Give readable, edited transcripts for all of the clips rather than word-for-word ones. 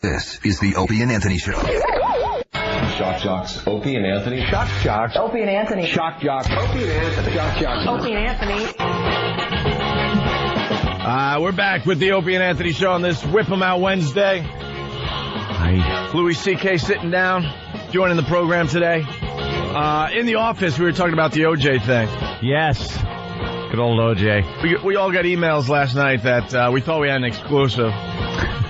This is the Opie and Anthony Show. Shock Jocks, Opie and Anthony. Shock Jocks, Opie and Anthony. Shock Jocks, Opie and Anthony. Shock Jocks, Opie and Anthony. We're back with the Opie and Anthony Show on this Whip 'em Out Wednesday. Louis C.K. sitting down, joining the program today. In the office, we were talking about the O.J. thing. Yes. Good old O.J. We all got emails last night that we thought we had an exclusive.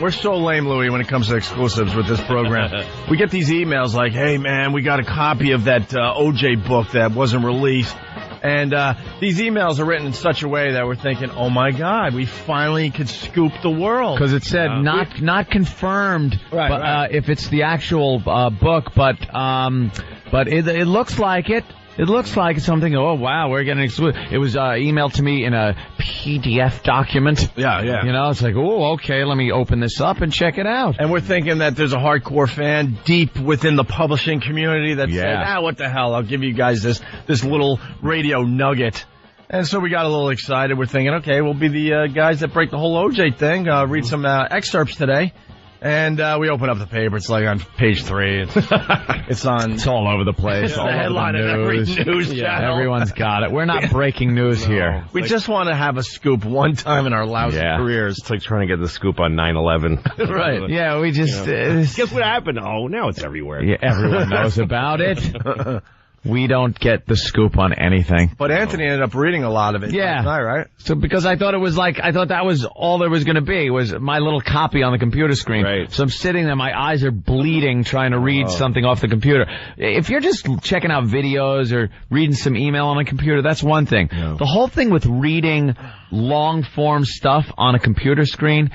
We're so lame, Louis, when it comes to exclusives with this program. We get these emails like, hey, man, we got a copy of that O.J. book that wasn't released. And these emails are written in such a way that we're thinking, oh, my God, we finally could scoop the world. Because it said not confirmed, right, but, right. If it's the actual book, but it looks like it. It looks like something. Oh wow, we're getting exclusive. It was emailed to me in a PDF document. Yeah. You know, it's like, oh, okay, let me open this up and check it out. And we're thinking that there's a hardcore fan deep within the publishing community that said, what the hell? I'll give you guys this little radio nugget. And so we got a little excited. We're thinking, okay, we'll be the guys that break the whole OJ thing. Read some excerpts today. And we open up the paper. It's like on page 3. It's all over the place. It's all the headline of every news channel. Everyone's got it. We're not breaking news here. We just want to have a scoop one time in our lousy careers. It's like trying to get the scoop on 9/11. Right. Yeah, we just... Guess what happened? Oh, now it's everywhere. Yeah, everyone knows about it. We don't get the scoop on anything. But Anthony ended up reading a lot of it. Yeah. Last night, right? So because I thought that was all there was going to be, was my little copy on the computer screen. Right. So I'm sitting there, my eyes are bleeding trying to read something off the computer. If you're just checking out videos or reading some email on a computer, that's one thing. No. The whole thing with reading long-form stuff on a computer screen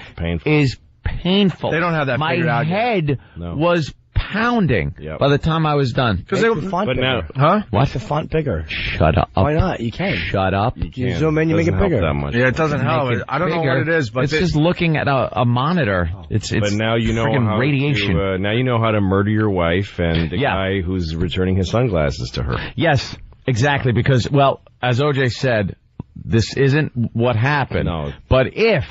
is painful. They don't have that figured out yet. My head was pounding by the time I was done. Because they were the font bigger. What? Make the font bigger. Shut up. Why not? You can. Shut up. You zoom in, you make it bigger. That much. Yeah, it doesn't help. I don't know what it is, but it's just looking at a monitor. It's but now you know how radiation. now you know how to murder your wife and the guy who's returning his sunglasses to her. Yes, exactly. Because, well, as OJ said, this isn't what happened. No. But if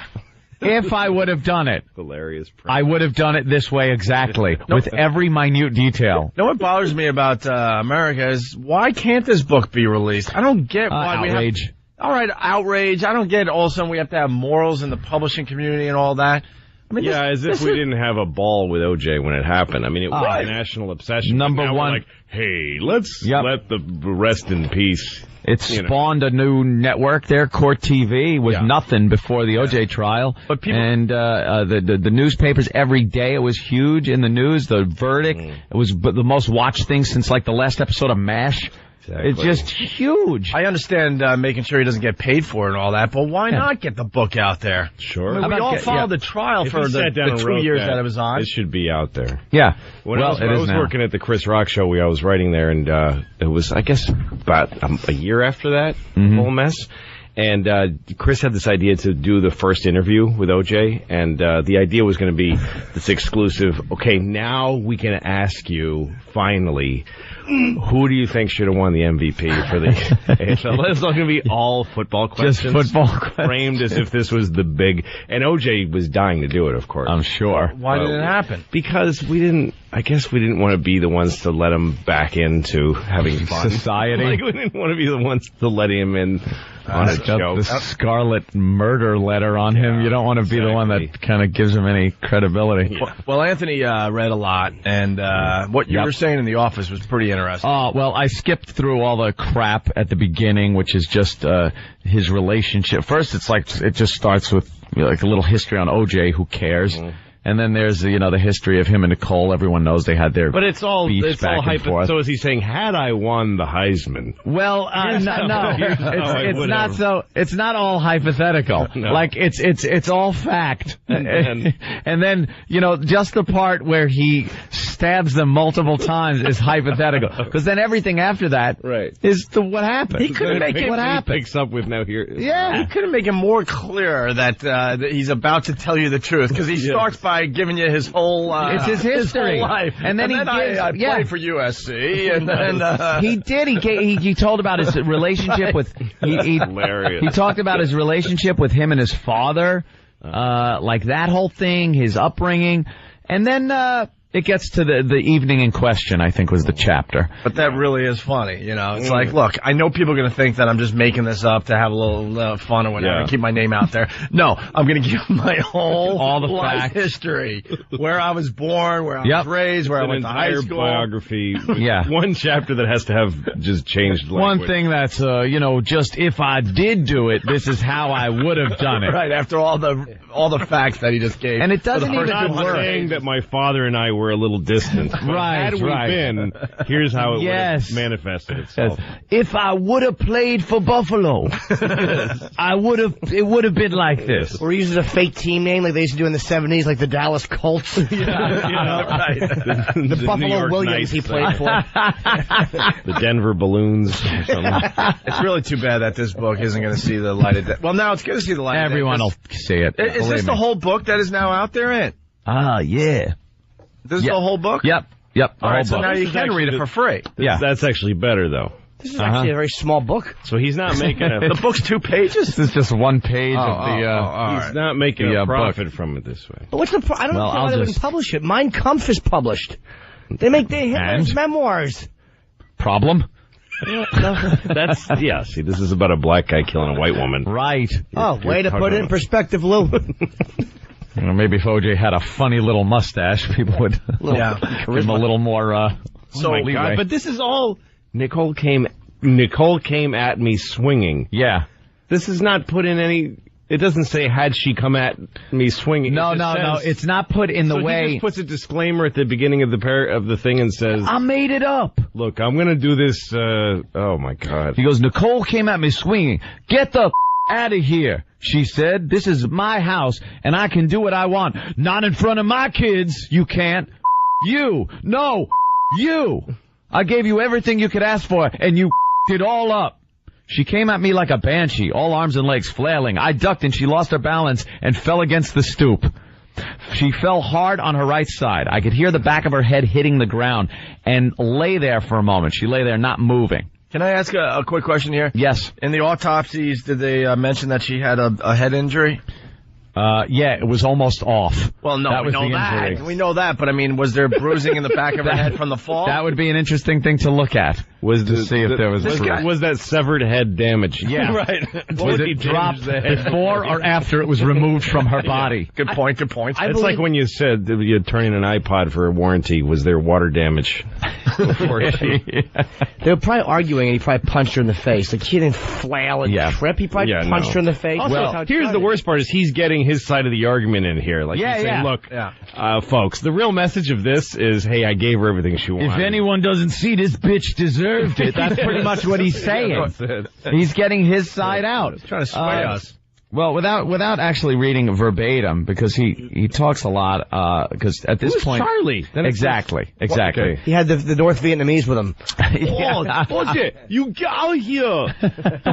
I would have done it, Hilarious. I would have done it this way exactly, with every minute detail. You know what bothers me about America is why can't this book be released? I don't get why we have... Outrage. All right, outrage. I don't get all of a sudden we have to have morals in the publishing community and all that. I mean, as if we didn't have a ball with OJ when it happened. I mean, it was a national obsession. Number now one. we're like, hey, let's let the rest in peace. It spawned a new network there, Court TV, was nothing before the OJ trial. But people... And the newspapers every day, it was huge in the news. The verdict, it was the most watched thing since like the last episode of MASH. Exactly. It's just huge. I understand making sure he doesn't get paid for it and all that, but why not get the book out there? Sure. I mean, we all followed the trial for the 2 years that it was on. It should be out there. Yeah. When I was working at the Chris Rock show, I was writing there, and it was, I guess, about a year after that whole mess. And Chris had this idea to do the first interview with OJ, and the idea was going to be this exclusive, okay, now we can ask you, finally, who do you think should have won the MVP for the AFL? It's not going to be all football questions. Just football questions. Framed as if this was the big... And OJ was dying to do it, of course. I'm sure. Why did it happen? Because we didn't want to be the ones to let him back into having fun. Society. Like, we didn't want to be the ones to let him in on a show. The scarlet murder letter on him. You don't want to be the one that kind of gives him any credibility. Yeah. Well, Anthony read a lot, and what you were saying in the office was pretty interesting. Well, I skipped through all the crap at the beginning, which is just his relationship. First, it's like it just starts with like a little history on OJ. Who cares? And then there's the history of him and Nicole. Everyone knows they had their it's all forth. So is he saying, had I won the Heisman? Well, no, it's not so. It's not all hypothetical. No. Like it's all fact. And then just the part where he stabs them multiple times is hypothetical. Because then everything after that is what happened. He couldn't make it. What happened? He picks up with now here. Yeah, he couldn't make it more clear that he's about to tell you the truth because he starts by giving you his whole it's his history, his whole life. And then I played for USC, and then he did. He told about his relationship with. Hilarious. He talked about his relationship with him and his father, like that whole thing, his upbringing. And then it gets to the evening in question, I think was the chapter. But that really is funny, you know. It's like, look, I know people are going to think that I'm just making this up to have a little fun or whatever, keep my name out there. No, I'm going to give my whole all the life history, where I was born, where I was raised, where I went to high school. Biography. Yeah. One chapter that has to have just changed language. One thing that's, just if I did do it, this is how I would have done it. Right, after all the facts that he just gave. And it doesn't even work. Saying that my father and I were a little distant. Right, had we been, here's how it would have manifested itself. If I would have played for Buffalo, it would have been like this. Or he uses a fake team name like they used to do in the 70s, like the Dallas Colts. Right. The Buffalo Williams he played for. The Denver Balloons or something. It's really too bad that this book isn't going to see the light of day. Well, now it's going to see the light of day. Everyone will see it. Is this the whole book that is now out there, Ant? Yeah. This is the whole book? Yep. All right, so now you can read it for free. Yeah. That's actually better, though. This is actually a very small book. So he's not making a... The book's 2 pages? This is just 1 page of the... he's not making a profit from it this way. But what's the... I don't know why they wouldn't publish it. Mein Kampf is published. They make Hitler's memoirs. Problem? See, this is about a black guy killing a white woman. Right. Way to put it in perspective, Lou. Maybe if OJ had a funny little mustache, people would give him a little more God, but this is all... Nicole came at me swinging. Yeah. This is not put in any... It doesn't say, had she come at me swinging. No. It's not put in the way... He just puts a disclaimer at the beginning of the thing and says... I made it up. Look, I'm going to do this... oh, my God. He goes, Nicole came at me swinging. Get the out of here, she said. This is my house, and I can do what I want. Not in front of my kids. You can't. You. No. You. I gave you everything you could ask for, and you it all up. She came at me like a banshee, all arms and legs flailing. I ducked, and she lost her balance and fell against the stoop. She fell hard on her right side. I could hear the back of her head hitting the ground and lay there for a moment. She lay there not moving. Can I ask a quick question here? Yes. In the autopsies, did they mention that she had a head injury? Yeah, it was almost off. Well, no, we know that. We know that, but I mean, was there bruising in the back of her head from the fall? That would be an interesting thing to look at. Was that severed head damage? Yeah. Right. Was it dropped before or after it was removed from her body? Good point. It's like when you said that you'd turn in an iPod for a warranty. Was there water damage? Before They were probably arguing, and he probably punched her in the face. Like, he didn't flail and trip. He probably punched her in the face. Also, here's the worst part: is he's getting his side of the argument in here. Like, he's saying, look, folks, the real message of this is, hey, I gave her everything she wanted. If anyone doesn't see this bitch deserved it, that's pretty much what he's saying. He's getting his side out. He's trying to sway us. Well, without actually reading verbatim, because he talks a lot, because at this point... Charlie? Exactly. Okay. He had the North Vietnamese with him. OJ, you get out here!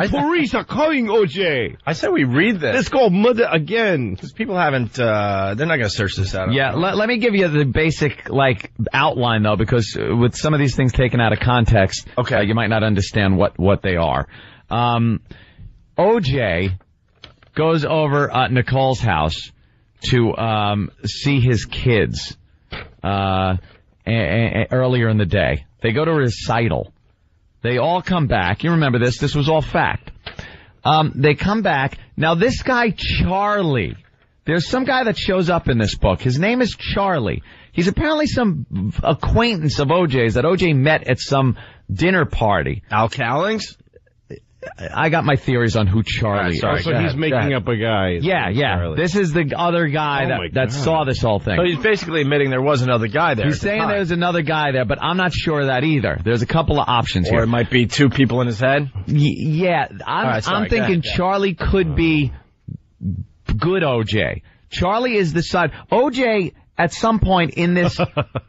Police are calling OJ! I said we read this. Let's go murder again! Because people haven't, they're not going to search this out. Yeah, let me give you the basic, outline, though, because with some of these things taken out of context, you might not understand what they are. OJ goes over at Nicole's house to see his kids earlier in the day. They go to a recital. They all come back. You remember this. This was all fact. They come back. Now, this guy, Charlie, there's some guy that shows up in this book. His name is Charlie. He's apparently some acquaintance of OJ's that OJ met at some dinner party. Al Cowlings? I got my theories on who Charlie is. So he's making up a guy. Yeah. Charlie. This is the other guy that saw this whole thing. So he's basically admitting there was another guy there. He's saying there's another guy there, but I'm not sure of that either. There's a couple of options here. Or it might be 2 people in his head? Yeah. I'm thinking Charlie could be good OJ. Charlie is the side. OJ, at some point in this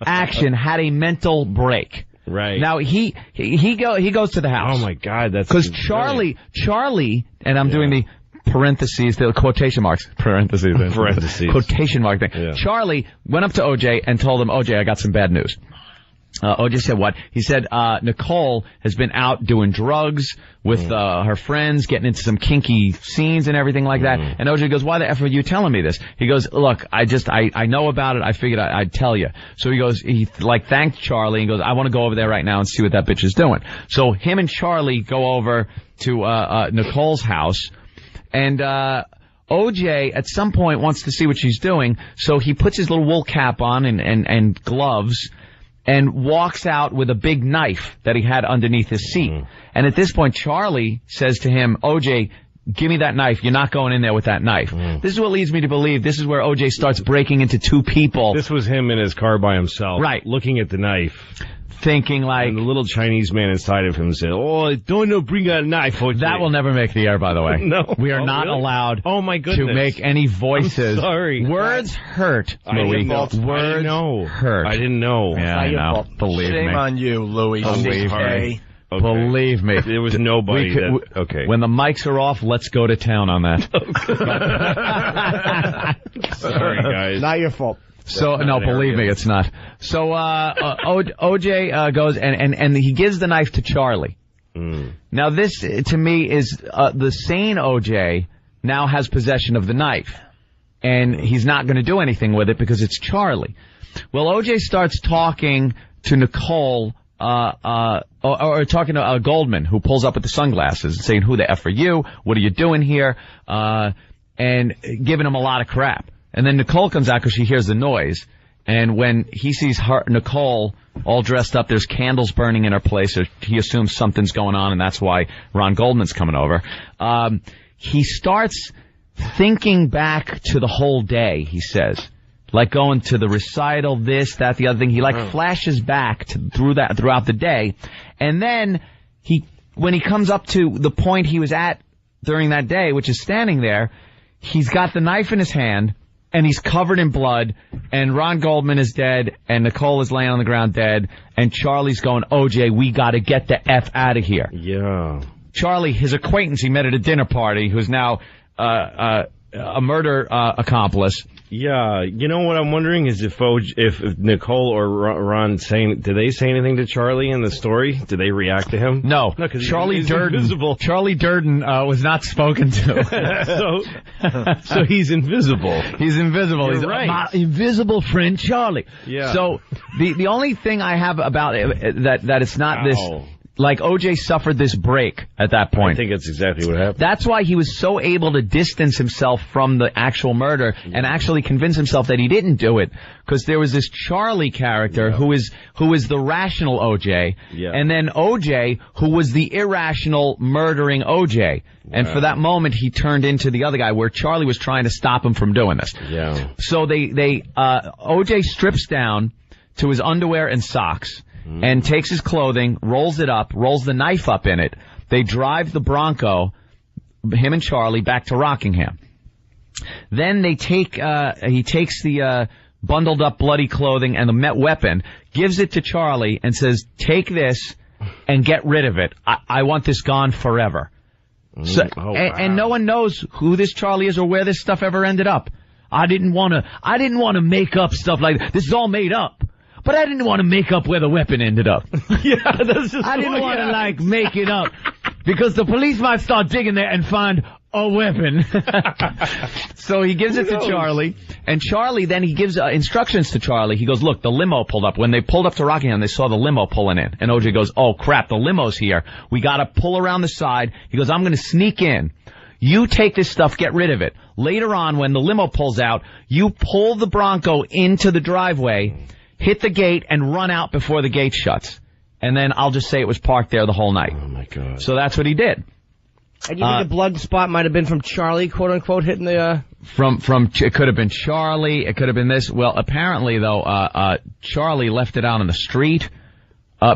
action, had a mental break. Right. Now, he goes to the house. Oh, my God, that's... Because Charlie, and I'm doing the parentheses, the quotation marks, quotation mark thing. Yeah. Charlie went up to OJ and told him, OJ, I got some bad news. OJ said what? He said Nicole has been out doing drugs with her friends, getting into some kinky scenes and everything like that. And OJ goes, why the F are you telling me this? He goes, look, I know about it. I figured I'd tell you. So he goes, he thanked Charlie and goes, I want to go over there right now and see what that bitch is doing. So him and Charlie go over to Nicole's house, and OJ at some point wants to see what she's doing, so he puts his little wool cap on and gloves and walks out with a big knife that he had underneath his seat. And at this point, Charlie says to him, OJ, give me that knife. You're not going in there with that knife. This is what leads me to believe this is where OJ starts breaking into two people. This was him in his car by himself. Right. Looking at the knife. Thinking like... And the little Chinese man inside of him said, oh, don't bring a knife. OJ. That will never make the air, by the way. No. We are not really? allowed to make any voices. I'm sorry. Words hurt, Louis. Words hurt. I didn't know. Yeah, I know. Believe me. Shame on you, Louis. Believe me. Okay. Believe me. There was nobody okay. When the mics are off, let's go to town on that. Sorry, guys. Not your fault. So, no, believe me, it's not. So, OJ goes and he gives the knife to Charlie. Now, this, to me, is the sane OJ now has possession of the knife. And he's not going to do anything with it because it's Charlie. Well, OJ starts talking to Nicole, or talking to Goldman, who pulls up with the sunglasses and saying, who the F are you? What are you doing here? And giving him a lot of crap. And then Nicole comes out because she hears the noise. And when he sees Nicole all dressed up, there's candles burning in her place. So he assumes something's going on, and that's why Ron Goldman's coming over. He starts thinking back to the whole day, he says. Like going to the recital, this, that, the other thing. He flashes back throughout the day. And then when he comes up to the point he was at during that day, which is standing there, he's got the knife in his hand. And he's covered in blood, and Ron Goldman is dead, and Nicole is laying on the ground dead, and Charlie's going, OJ, we gotta get the F out of here. Yeah. Charlie, his acquaintance he met at a dinner party, who's now a murder accomplice. Yeah, you know what I'm wondering is if Nicole or Ron did they say anything to Charlie in the story? Did they react to him? No, because Charlie Durden. Invisible. Charlie Durden was not spoken to. so he's invisible. He's invisible. You're he's right. My invisible friend Charlie. Yeah. So the only thing I have about it that it's not this. Like, OJ suffered this break at that point. I think that's exactly what happened. That's why he was so able to distance himself from the actual murder and actually convince himself that he didn't do it. Because there was this Charlie character who is the rational OJ, and then OJ, who was the irrational, murdering OJ. And for that moment, he turned into the other guy, where Charlie was trying to stop him from doing this. Yeah. So OJ strips down to his underwear and socks. And takes his clothing, rolls it up, rolls the knife up in it. They drive the Bronco, him and Charlie, back to Rockingham. Then he takes the bundled up bloody clothing and the weapon, gives it to Charlie, and says, take this and get rid of it. I want this gone forever. So, and no one knows who this Charlie is or where this stuff ever ended up. I didn't want to make up stuff like that. This is all made up. But I didn't want to make up where the weapon ended up. I didn't want to, make it up. Because the police might start digging there and find a weapon. So he gives it to Charlie. And Charlie, then he gives instructions to Charlie. He goes, look, the limo pulled up. When they pulled up to Rockingham, they saw the limo pulling in. And OJ goes, oh, crap, the limo's here. We got to pull around the side. He goes, I'm going to sneak in. You take this stuff, get rid of it. Later on, when the limo pulls out, you pull the Bronco into the driveway, hit the gate, and run out before the gate shuts. And then I'll just say it was parked there the whole night. Oh, my God. So that's what he did. And you think the blood spot might have been from Charlie, quote-unquote, hitting the... From it could have been Charlie. It could have been this. Well, apparently, though, Charlie left it out on the street.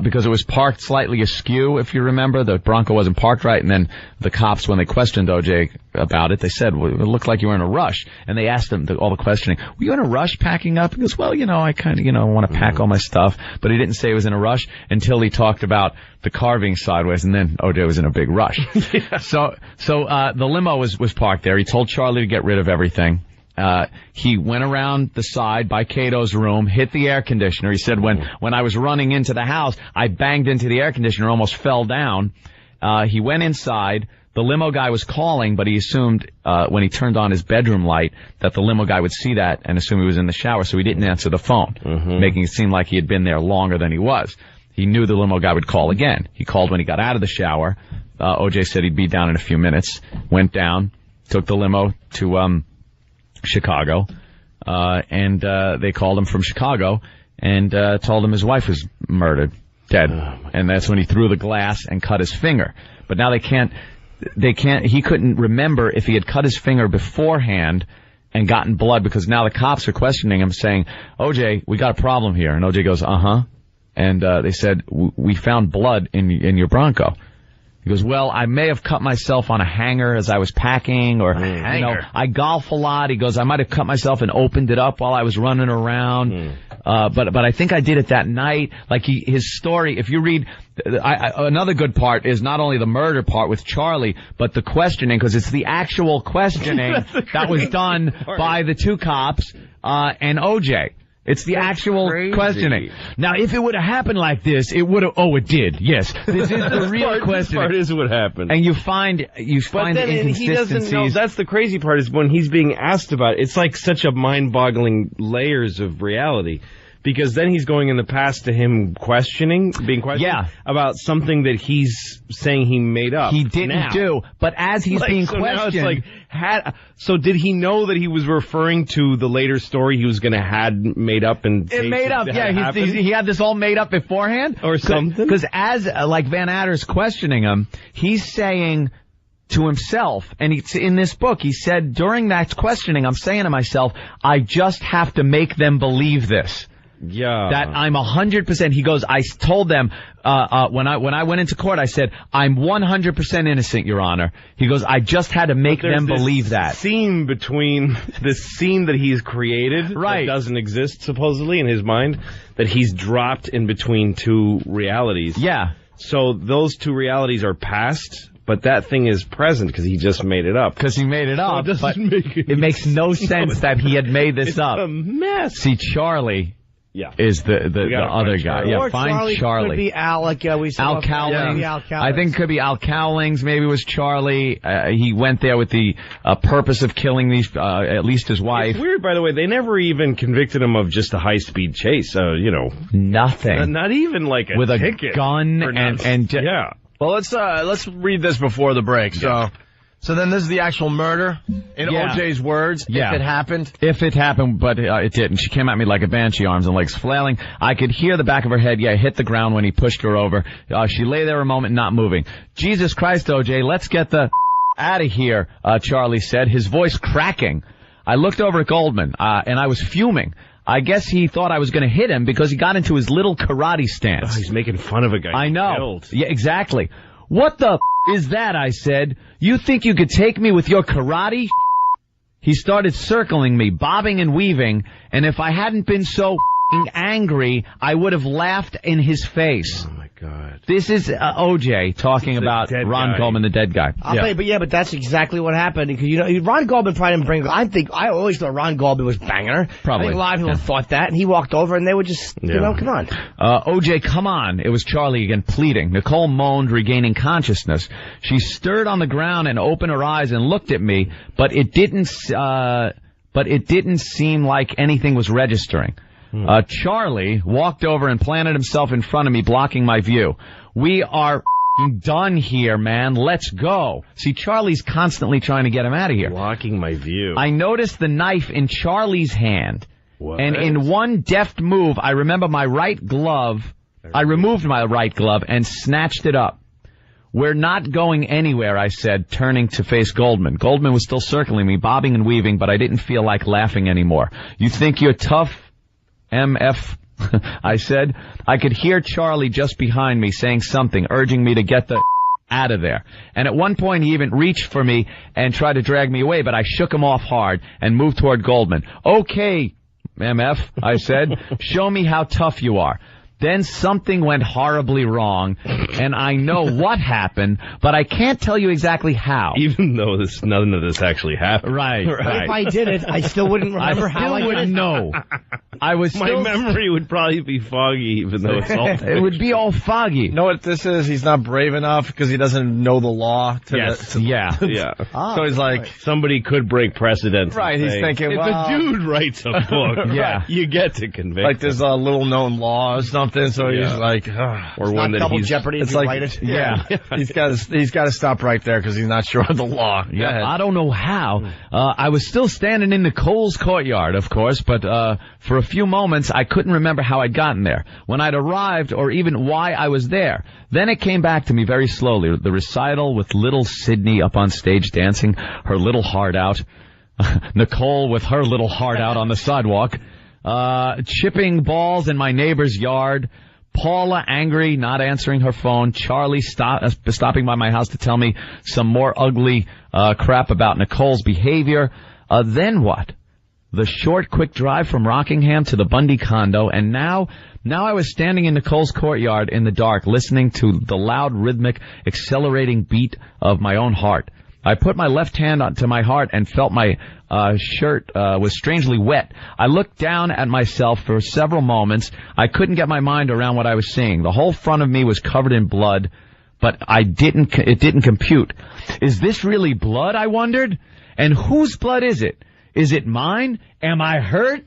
Because it was parked slightly askew, if you remember. The Bronco wasn't parked right, and then the cops, when they questioned OJ about it, they said, well, it looked like you were in a rush. And they asked him, all the questioning, were you in a rush packing up? He goes, well, I kind of, want to pack all my stuff. But he didn't say he was in a rush until he talked about the car being sideways, and then OJ was in a big rush. So the limo was parked there. He told Charlie to get rid of everything. He went around the side by Cato's room, hit the air conditioner. He said when I was running into the house, I banged into the air conditioner, almost fell down. He went inside. The limo guy was calling, but he assumed when he turned on his bedroom light that the limo guy would see that and assume he was in the shower, so he didn't answer the phone, making it seem like he had been there longer than he was. He knew the limo guy would call again. He called when he got out of the shower. OJ said he'd be down in a few minutes. Went down, took the limo to Chicago, and they called him from Chicago and told him his wife was murdered, dead. And that's when he threw the glass and cut his finger. But now he couldn't remember if he had cut his finger beforehand and gotten blood, because now the cops are questioning him, saying, OJ, we got a problem here. And OJ goes, uh-huh. And they said, we found blood in your Bronco. He goes, well, I may have cut myself on a hanger as I was packing, or, I golf a lot. He goes, I might have cut myself and opened it up while I was running around. But I think I did it that night. Like his story, if you read, another good part is not only the murder part with Charlie, but the questioning, because it's the actual questioning that was done by the two cops, and OJ. It's the actual questioning. Now, if it would have happened like this, it would have. Oh, it did. Yes, this is the real question. This part is what happened. And you find inconsistencies. He doesn't know. That's the crazy part, is when he's being asked about it. It's like such a mind-boggling layers of reality. Because then he's going in the past to him being questioned about something that he's saying he made up. He didn't do, but as he's being questioned. Now it's so did he know that he was referring to the later story he was going to had made up and made up? Yeah, he had this all made up beforehand or something. Because as Van Adder's questioning him, he's saying to himself, and in this book, he said during that questioning, I'm saying to myself, I just have to make them believe this. Yeah. That I'm 100%. He goes, I told them, when I went into court, I said, I'm 100% innocent, Your Honor. He goes, I just had to make them believe that. Scene between this scene that he's created, that doesn't exist supposedly in his mind, that he's dropped in between two realities. Yeah. So those two realities are past, but that thing is present because he just made it up. Because he made it up. So it makes no sense that he had made this up. It's a mess. See, Charlie. Is the other guy. Yeah, or find Charlie. Could be Al, like we saw. Al Cowlings. I think it could be Al Cowlings. Maybe it was Charlie. He went there with the purpose of killing these, at least his wife. It's weird, by the way. They never even convicted him of just a high-speed chase. Nothing. Not even like a with ticket a gun and yeah. Well, let's read this before the break. So then this is the actual murder, in OJ's words, if it happened? If it happened, but it didn't. She came at me like a banshee, arms and legs flailing. I could hear the back of her head, hit the ground when he pushed her over. She lay there a moment, not moving. Jesus Christ, OJ, let's get the out of here, Charlie said, his voice cracking. I looked over at Goldman, and I was fuming. I guess he thought I was going to hit him because he got into his little karate stance. Oh, he's making fun of a guy. I know. Killed. Yeah, exactly. What the is that? I said. You think you could take me with your karate? He started circling me, bobbing and weaving, and if I hadn't been so angry, I would have laughed in his face. Oh, my God. This is OJ talking about Ron Goldman, the dead guy. I'll tell you, but that's exactly what happened. Because, Ron Goldman probably didn't bring... I always thought Ron Goldman was banging her. Probably. I think a lot of people thought that, and he walked over, and they were just, come on. OJ, come on. It was Charlie again, pleading. Nicole moaned, regaining consciousness. She stirred on the ground and opened her eyes and looked at me, but it didn't seem like anything was registering. Charlie walked over and planted himself in front of me, blocking my view. We are done here, man. Let's go. See, Charlie's constantly trying to get him out of here. Blocking my view. I noticed the knife in Charlie's hand. What? And in one deft move, I remember my right glove. I removed my right glove and snatched it up. We're not going anywhere, I said, turning to face Goldman. Goldman was still circling me, bobbing and weaving, but I didn't feel like laughing anymore. You think you're tough? MF, I said. I could hear Charlie just behind me saying something, urging me to get the out of there. And at one point he even reached for me and tried to drag me away, but I shook him off hard and moved toward Goldman. Okay, MF, I said. Show me how tough you are. Then something went horribly wrong, and I know what happened, but I can't tell you exactly how. Even though none of this actually happened. Right. If I did it, I still wouldn't remember how I wouldn't know. My memory would probably be foggy, even though it's all... It would be all foggy. You know what this is? He's not brave enough because he doesn't know the law. Yeah. So he's like... Somebody could break precedent. Right, he's thinking, if a dude writes a book, you get to convict like there's a little-known law or something, so he's like... or one that double jeopardy if you write it. Yeah. He's got to stop right there because he's not sure of the law. Yeah, I don't know how. I was still standing in Nicole's courtyard, of course, but for a few moments I couldn't remember how I'd gotten there, when I'd arrived, or even why I was there. Then it came back to me very slowly, the recital with little Sydney up on stage dancing, her little heart out, Nicole with her little heart out on the sidewalk, chipping balls in my neighbor's yard, Paula angry, not answering her phone, Charlie stopping by my house to tell me some more ugly crap about Nicole's behavior. Then what? The short, quick drive from Rockingham to the Bundy condo, and now I was standing in Nicole's courtyard in the dark, listening to the loud, rhythmic, accelerating beat of my own heart. I put my left hand onto my heart and felt my shirt was strangely wet. I looked down at myself for several moments. I couldn't get my mind around what I was seeing. The whole front of me was covered in blood, but it didn't compute. Is this really blood, I wondered? And whose blood is it? Is it mine? Am I hurt?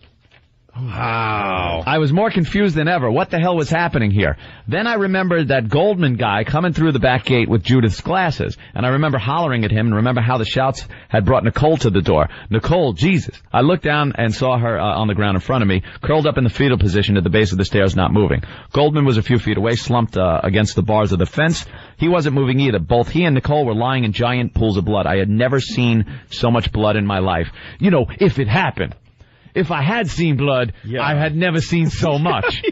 Wow. I was more confused than ever. What the hell was happening here? Then I remembered that Goldman guy coming through the back gate with Judith's glasses, and I remember hollering at him and remember how the shouts had brought Nicole to the door. Nicole, Jesus. I looked down and saw her on the ground in front of me, curled up in the fetal position at the base of the stairs, not moving. Goldman was a few feet away, slumped against the bars of the fence. He wasn't moving either. Both he and Nicole were lying in giant pools of blood. I had never seen so much blood in my life. You know, if it happened. If I had seen blood, I had never seen so much.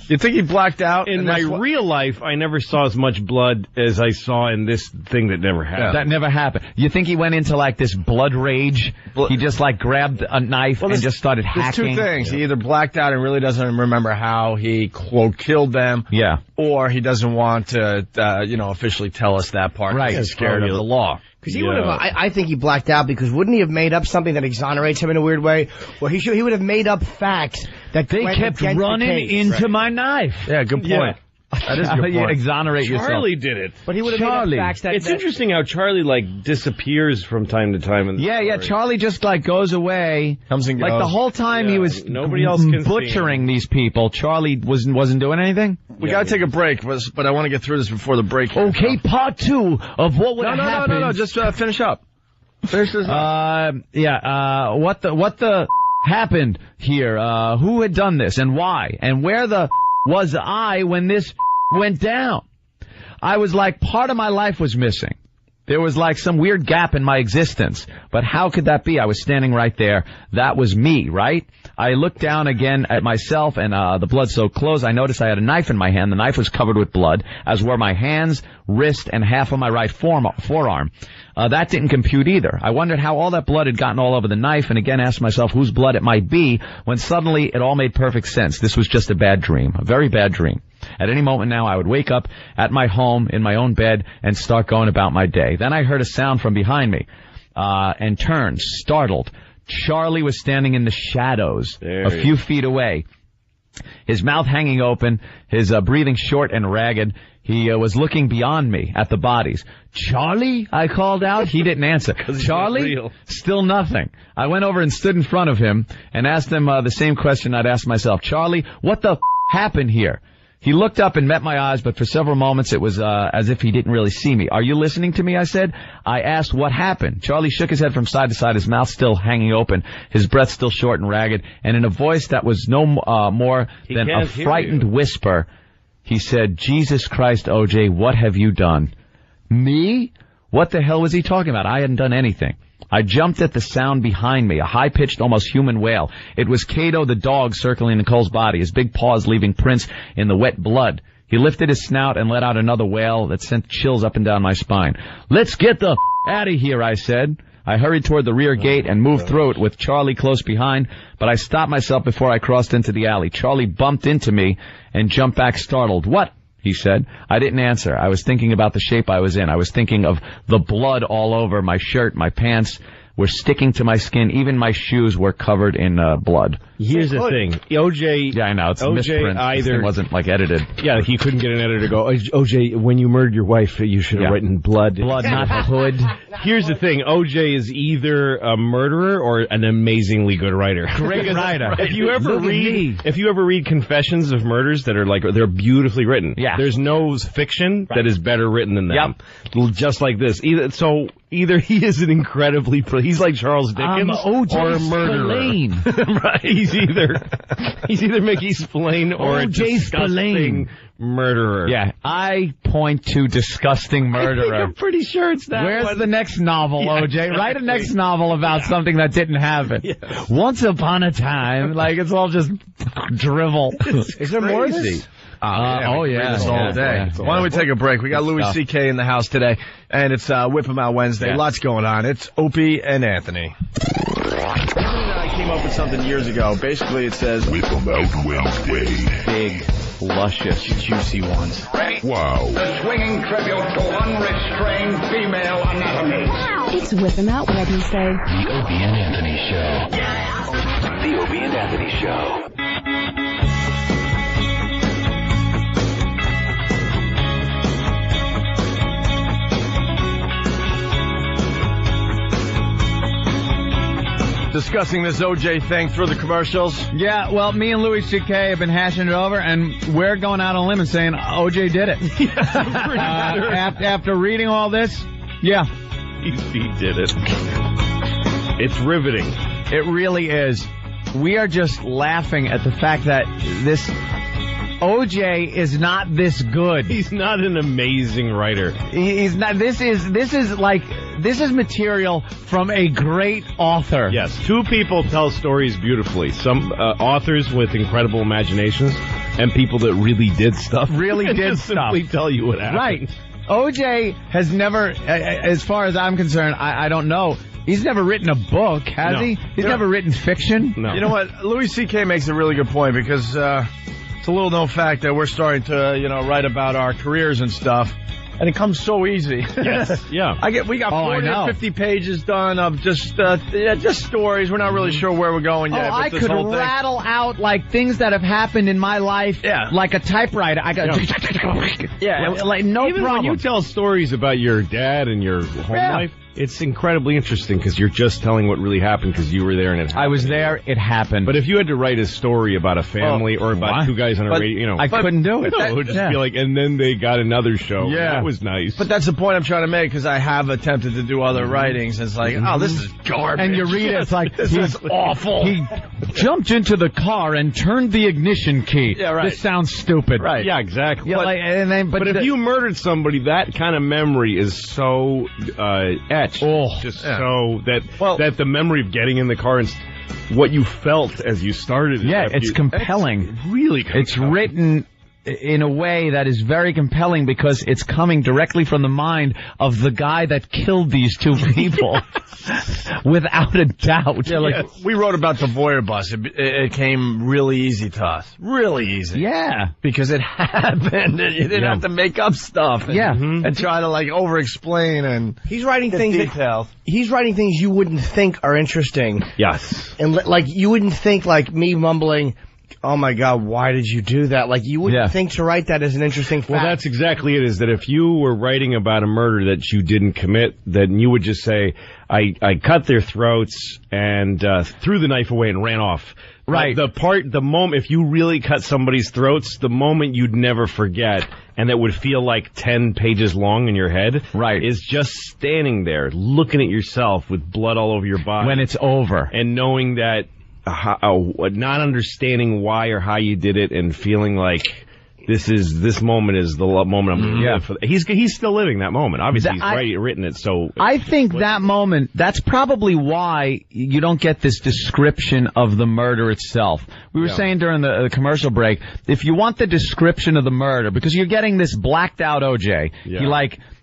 You think he blacked out? In my real life, I never saw as much blood as I saw in this thing that never happened. Yeah. That never happened. You think he went into like this blood rage? He just like grabbed a knife and just started hacking? There's two things. He either blacked out and really doesn't remember how he, quote, killed them. Yeah. Or he doesn't want to, officially tell us that part. Right. He's scared of the law. Because he would have, I think he blacked out because wouldn't he have made up something that exonerates him in a weird way? Or he would have made up facts that they kept running into my knife. Yeah, good point. Yeah. That is a good point. Exonerate yourself. Charlie did it. But he would have made up facts that... It's interesting how Charlie, disappears from time to time in the story. Charlie just, goes away. Comes and goes. Like, the whole time he was nobody else can butchering these people, Charlie wasn't doing anything? We gotta take a break, but I want to get through this before the break. Okay, part 2 of what would have happened. No, just finish up. Finish this up. What the happened here? Who had done this and why? And where the was I when this went down? I was like, part of my life was missing. There was like some weird gap in my existence. But how could that be? I was standing right there. That was me, right? I looked down again at myself, and the blood-soaked clothes. I noticed I had a knife in my hand. The knife was covered with blood, as were my hands, wrist, and half of my right forearm. That didn't compute either. I wondered how all that blood had gotten all over the knife, and again asked myself whose blood it might be, when suddenly it all made perfect sense. This was just a bad dream, a very bad dream. At any moment now, I would wake up at my home in my own bed and start going about my day. Then I heard a sound from behind me, and turned, startled. Charlie was standing in the shadows, a few feet away, his mouth hanging open, his breathing short and ragged. He was looking beyond me at the bodies. Charlie? I called out. He didn't answer. Charlie? Still nothing. I went over and stood in front of him and asked him the same question I'd asked myself. Charlie, what the happened here? He looked up and met my eyes, but for several moments it was as if he didn't really see me. Are you listening to me? I said. I asked what happened. Charlie shook his head from side to side, his mouth still hanging open, his breath still short and ragged, and in a voice that was no more than a frightened whisper, he said, Jesus Christ, OJ, what have you done? Me? What the hell was he talking about? I hadn't done anything. I jumped at the sound behind me, a high-pitched, almost human wail. It was Cato the dog circling Nicole's body, his big paws leaving prints in the wet blood. He lifted his snout and let out another wail that sent chills up and down my spine. Let's get the out of here, I said. I hurried toward the rear gate and moved through it with Charlie close behind, but I stopped myself before I crossed into the alley. Charlie bumped into me and jumped back startled. "What?" he said. I didn't answer. I was thinking about the shape I was in. I was thinking of the blood all over my shirt, my pants were sticking to my skin. Even my shoes were covered in blood. Here's the thing. OJ... Yeah, I know. It's a misprint. It wasn't, edited. Yeah, he couldn't get an editor to go, OJ, when you murdered your wife, you should have written blood. Blood, not hood. Here's the thing. OJ is either a murderer or an amazingly good writer. Great writer. If you ever read confessions of murders that are they're beautifully written. Yeah. There's no fiction that is better written than them. Yep. Just like this. Either he is an incredibly... He's like Charles Dickens or a murderer. Right. He's either Mickey Spillane or a disgusting murderer. Yeah, I point to disgusting murderer. I'm pretty sure it's that. Where's the next novel, OJ? Write a next novel about something that didn't happen. Yes. Once upon a time, it's all just drivel. Is there more of this? All day. Yeah. Why don't we take a break? We got Louis C.K. in the house today, and it's Whip 'em Out Wednesday. Yeah. Lots going on. It's Opie and Anthony. Anthony and I came up with something years ago. Basically, it says Whip 'em Out Wednesday. Big, luscious, juicy ones. Ready? Wow. The swinging tribute to unrestrained female anatomy. Wow. It's Whip 'em Out Wednesday. The Opie and Anthony Show. Yeah. The Opie and Anthony Show. discussing this OJ thing through the commercials. Yeah, well, me and Louis C.K. have been hashing it over, and we're going out on a limb and saying OJ did it. After reading all this, yeah. He did it. It's riveting. It really is. We are just laughing at the fact that this OJ is not this good. He's not an amazing writer. He's not. This is material from a great author. Yes, two people tell stories beautifully. Some authors with incredible imaginations, and people that really did stuff. Really did stuff. Simply tell you what happened. Right. OJ has never, as far as I'm concerned, I don't know. He's never written a book, has he? He's never written fiction. No. You know what? Louis C.K. makes a really good point because it's a little known fact that we're starting to, write about our careers and stuff. And it comes so easy. Yes, yeah. We got 40 or 50 pages done of just stories. We're not really sure where we're going yet. I could rattle out like things that have happened in my life, like a typewriter. I got, like no Even problem. When you tell stories about your dad and your home life, it's incredibly interesting because you're just telling what really happened because you were there and it happened. I was there, it happened. But if you had to write a story about a family or about two guys on a radio, I couldn't do it. No, it would just be like, and then they got another show. Yeah. That was nice. But that's the point I'm trying to make because I have attempted to do other writings. It's like, oh, this is garbage. And you read it, it's like, this is awful. He jumped into the car and turned the ignition key. Yeah, right. This sounds stupid. Right. Yeah, exactly. Yeah, but if you murdered somebody, that kind of memory is so etched. So that the memory of getting in the car and what you felt as you started. It's compelling. It's really compelling. It's written in a way that is very compelling because it's coming directly from the mind of the guy that killed these two people. Without a doubt. Yeah, we wrote about the Voyeur bus. It came really easy to us. Really easy. Yeah. Because it happened. You didn't have to make up stuff. And try to over-explain and he's writing things details. He's writing things you wouldn't think are interesting. Yes. And you wouldn't think me mumbling, oh my God, why did you do that? You wouldn't think to write that as an interesting fact. Well, that's exactly it, is that if you were writing about a murder that you didn't commit, then you would just say, I cut their throats and threw the knife away and ran off. Right. The moment, if you really cut somebody's throats, the moment you'd never forget, and that would feel like 10 pages long in your head, is just standing there, looking at yourself with blood all over your body. When it's over. And knowing that, not understanding why or how you did it, and feeling like this moment is the moment I'm going to live for. He's still living that moment. Obviously, he's written it. So I think that moment. That's probably why you don't get this description of the murder itself. We were saying during the commercial break, if you want the description of the murder, because you're getting this blacked out OJ,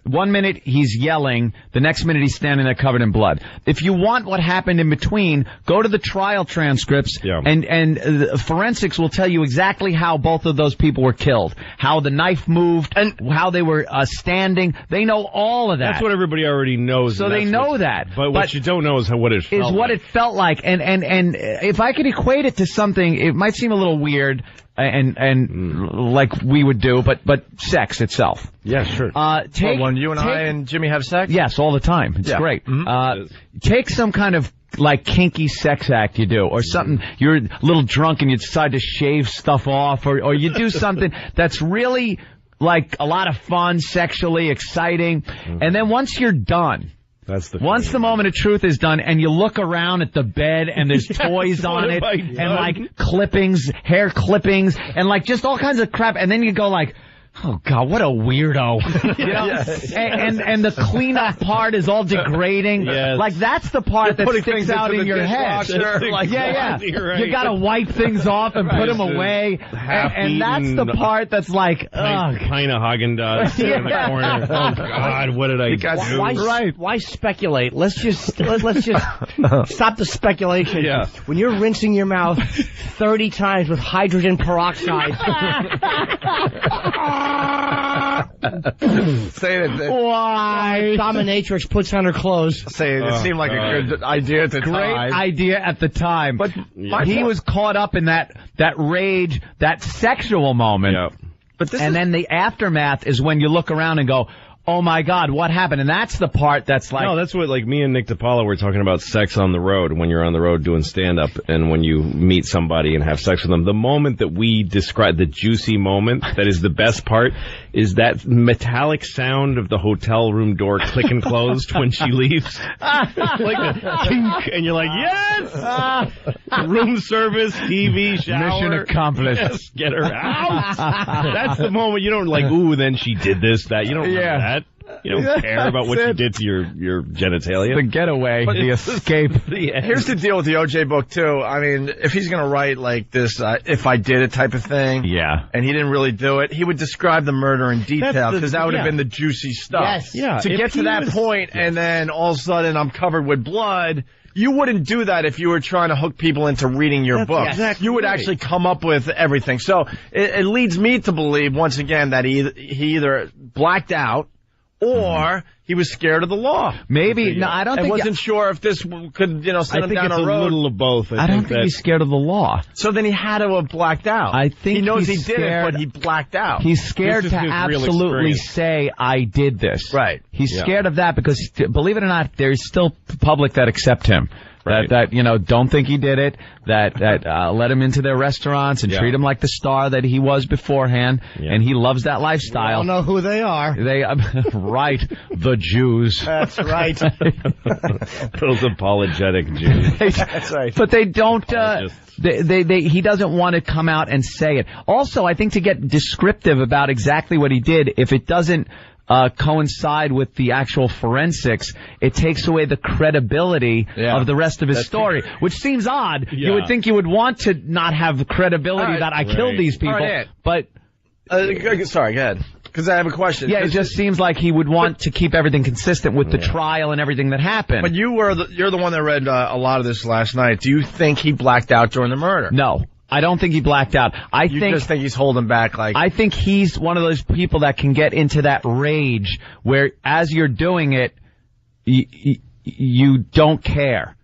1 minute he's yelling, the next minute he's standing there covered in blood. If you want what happened in between, go to the trial transcripts, and forensics will tell you exactly how both of those people were killed, how the knife moved, and how they were standing. They know all of that. That's what everybody already knows. So they know that. But what you don't know is what it felt like. It felt like. And if I could equate it to something, it might seem a little weird and like we would do, but sex itself. Yeah, sure. When you and I and Jimmy have sex? Yes, all the time. It's great. Take some kind of like kinky sex act you do, or something, you're a little drunk and you decide to shave stuff off, or you do something that's really like a lot of fun, sexually exciting, and then once you're done, once the moment of truth is done and you look around at the bed and there's toys on it and like clippings, hair clippings, and like just all kinds of crap, and then you go like, oh God, what a weirdo! You know, and the cleanup part is all degrading. Yes. Like that's the part that sticks out in your head. Like, you gotta wipe things off and put them away, and that's the part that's like, ugh. Pint of Haagen-Dazs in the corner. Oh God, what did I do? Why speculate? Let's just stop the speculation. Yeah. When you're rinsing your mouth 30 times with hydrogen peroxide. Say it. Why? Dominatrix puts on her clothes. Say it. It seemed like a good idea at the time. Great idea at the time. But he was caught up in that rage, that sexual moment. Yeah. But then the aftermath is when you look around and go, oh my God, what happened? And that's the part that's like... No, that's what, like, me and Nick DiPaolo were talking about sex on the road, when you're on the road doing stand-up, and when you meet somebody and have sex with them. The moment that we describe, the juicy moment, that is the best part, is that metallic sound of the hotel room door clicking closed when she leaves. Like a tink, and you're like, yes! Room service, TV, shower. Mission accomplished. Yes, get her out! That's the moment you don't like, ooh, then she did this, that. You don't remember that. You don't care about what you did to your genitalia. The getaway, the escape. Here's the deal with the OJ book, too. I mean, if he's going to write like this, if I did it type of thing, and he didn't really do it, he would describe the murder in detail, because that would have been the juicy stuff. Yes. Yeah. To get to that point, and then all of a sudden I'm covered with blood... You wouldn't do that if you were trying to hook people into reading your book. Exactly you would actually come up with everything. So it leads me to believe, once again, that he either blacked out or he was scared of the law. Maybe. No, I don't think... I wasn't sure if this could, send him down a road. I think it's a little of both. I don't think he's scared of the law. So then he had to have blacked out. I think he knows he did it, but he blacked out. He's scared to absolutely say, I did this. Right. He's scared of that because, believe it or not, there's still public that accept him. Right. That don't think he did it, that let him into their restaurants and treat him like the star that he was beforehand, and he loves that lifestyle. I don't know who they are. Right, the Jews. That's right. Those apologetic Jews. That's right. But they don't, he doesn't want to come out and say it. Also, I think to get descriptive about exactly what he did, if it doesn't coincide with the actual forensics, it takes away the credibility of the rest of his story, which seems odd. Yeah. You would think you would want to not have credibility that I killed these people, but... sorry, go ahead. Because I have a question. Yeah, it just seems like he would want to keep everything consistent with the trial and everything that happened. But you're the one that read a lot of this last night. Do you think he blacked out during the murder? No. I don't think he blacked out. You just think he's holding back, like... I think he's one of those people that can get into that rage where, as you're doing it, you don't care.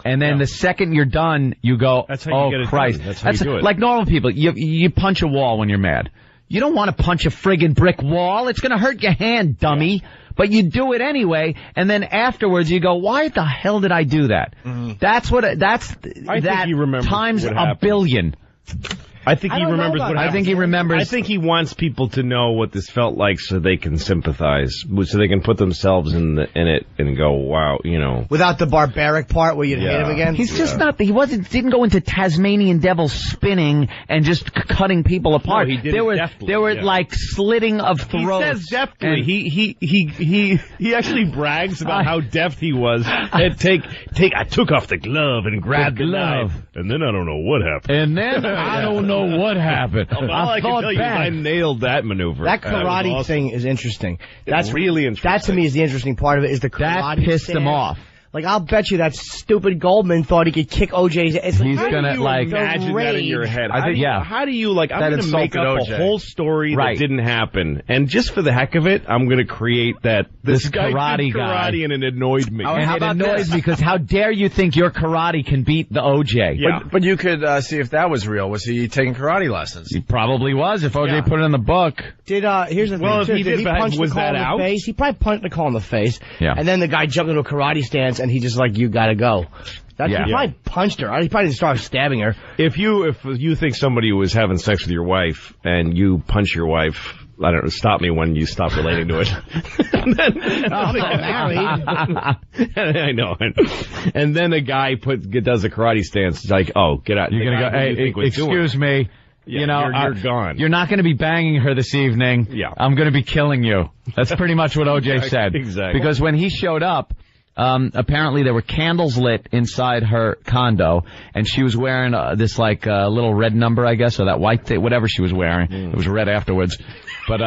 And then the second you're done, you go, that's how you get it Christ. Done. That's how you do it. Like normal people, you punch a wall when you're mad. You don't want to punch a friggin' brick wall. It's going to hurt your hand, dummy. Yeah. But you do it anyway, and then afterwards you go, why the hell did I do that? Mm-hmm. I think he remembers times a billion. I think he remembers what happened. I think he remembers. I think he wants people to know what this felt like so they can sympathize, so they can put themselves in it and go, wow, Without the barbaric part where you'd hit him again? He's just not, didn't go into Tasmanian devil spinning and just cutting people apart. No, he did it deftly. There were like slitting of throats. He says deftly. He actually brags about how deft he was. I took off the glove and grabbed the knife. And then I don't know what happened. And then I don't know know what happened. All I can tell you is I nailed that maneuver. That karate thing is interesting. That's really interesting. That to me is the interesting part of it. Is the karate that pissed stand. him off. Like, I'll bet you that stupid Goldman thought he could kick OJ's ass. He's gonna, like, imagine that in your head. I think, How do you, like, I'm going to make up OJ. a whole story that didn't happen. And just for the heck of it, I'm going to create that this guy karate did guy. and it annoyed me. And it annoys me because how dare you think your karate can beat the OJ? Yeah. But you could see if that was real. Was he taking karate lessons? He probably was if OJ put it in the book. Here's the thing. If he did he punch was Nicole that in out? the face? He probably punched Nicole in the face. Yeah. And then the guy jumped into a karate stance, and he just like, you gotta go. He probably punched her. He probably didn't start stabbing her. If you think somebody was having sex with your wife and you punch your wife, I don't know, stop me when you stop relating to it. I'm not married. I know. And then a guy does a karate stance. It's like, oh, get out. You're going to go, hey, excuse me. Yeah, you know, you're gone. You're not going to be banging her this evening. Yeah. I'm going to be killing you. That's pretty much what OJ said. Exactly. Because when he showed up, apparently there were candles lit inside her condo, and she was wearing this like little red number, I guess, or that white thing, whatever she was wearing. It was red afterwards, but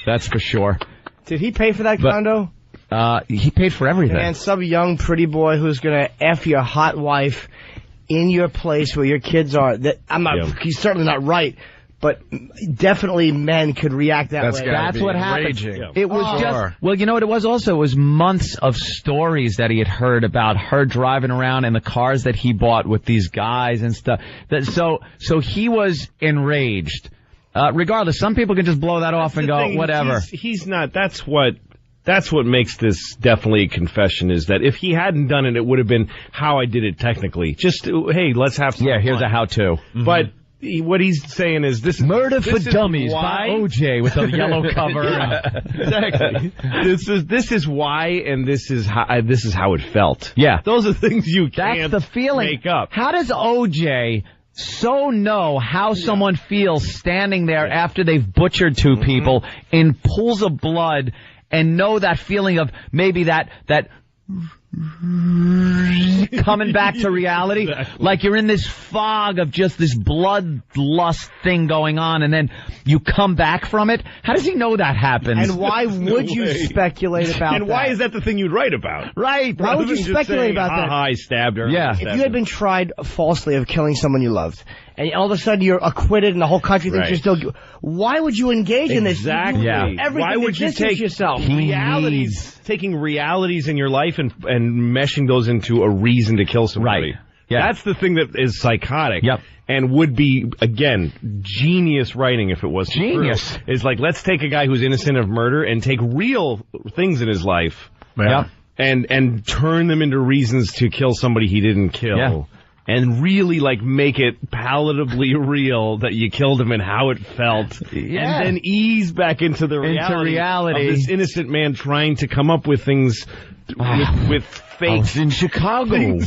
that's for sure. Did he pay for that condo? He paid for everything. And some young pretty boy who's gonna F your hot wife in your place where your kids are. He's certainly not right. But definitely men could react that way. That's what happened. Yeah. It was just, well, you know what it was also? It was months of stories that he had heard about her driving around in the cars that he bought with these guys and stuff. So he was enraged. Regardless, some people can just blow that off and go, whatever. He's not, that's what makes this definitely a confession, is that if he hadn't done it, it would have been how I did it technically. Just, hey, let's have some here's fun. a how-to. Mm-hmm. But what he's saying is this: Murder for is Dummies why, by OJ with a yellow cover. Exactly. This is why, and this is how it felt. Yeah, those are things you can't That's the feeling. make up. How does OJ so know how someone feels standing there after they've butchered two people in pools of blood, and know that feeling of maybe that coming back to reality? Exactly. Like you're in this fog of just this bloodlust thing going on, and then you come back from it. How does he know that happens? And why would you speculate about that? And why is that the thing you'd write about? Right. Why would you speculate about that? I stabbed her. Yeah. If you had been tried falsely of killing someone you loved, and all of a sudden you're acquitted and the whole country thinks you're still guilty, why would you engage in this? Exactly. Why would you take yourself? Taking realities in your life and meshing those into a reason to kill somebody. Right. Yeah. That's the thing that is psychotic. Yep. And would be, again, genius writing if it was genius. True. Is like, let's take a guy who's innocent of murder and take real things in his life. Yeah. And turn them into reasons to kill somebody he didn't kill. Yeah. And really, like, make it palatably real that you killed him and how it felt. Yeah. And then ease back into the reality of this innocent man trying to come up with things with fake... I was in Chicago.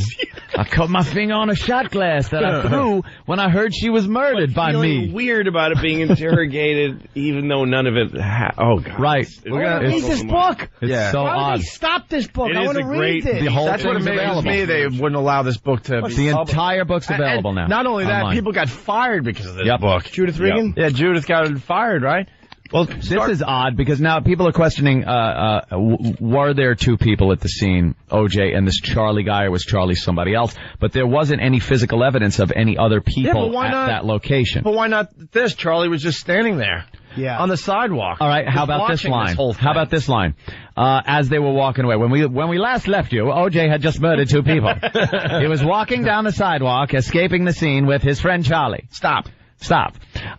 I cut my finger on a shot glass that I threw when I heard she was murdered by me. Weird about it being interrogated, even though none of it... oh, God. Right. Read this book. It's so Why would odd. they stop this book? I want to read this. The whole That's what thing's amazes available. me. They wouldn't allow this book to be The entire book's available now. Not only that, online. people got fired because of this Yep. book. Judith Regan? Yeah, Judith got fired, right? Well, this is odd because now people are questioning, were there two people at the scene, OJ and this Charlie guy, or was Charlie somebody else? But there wasn't any physical evidence of any other people at that location. But why not this? Charlie was just standing there. Yeah. On the sidewalk. All right, how about this line? How about this line? As they were walking away, when we last left you, OJ had just murdered two people. He was walking down the sidewalk, escaping the scene with his friend Charlie. Stop.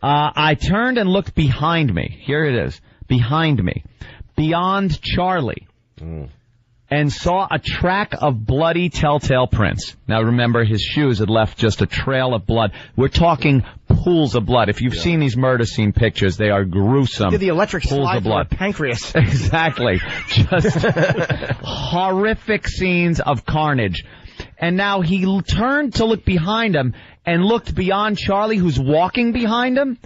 I turned and looked behind me. Here it is. Behind me. Beyond Charlie. And saw a track of bloody telltale prints. Now remember, his shoes had left just a trail of blood. We're talking pools of blood. If you've seen these murder scene pictures, they are gruesome. Did the electric pools slide of blood. through a pancreas. Exactly. Just horrific scenes of carnage. And now he turned to look behind him and looked beyond Charlie, who's walking behind him,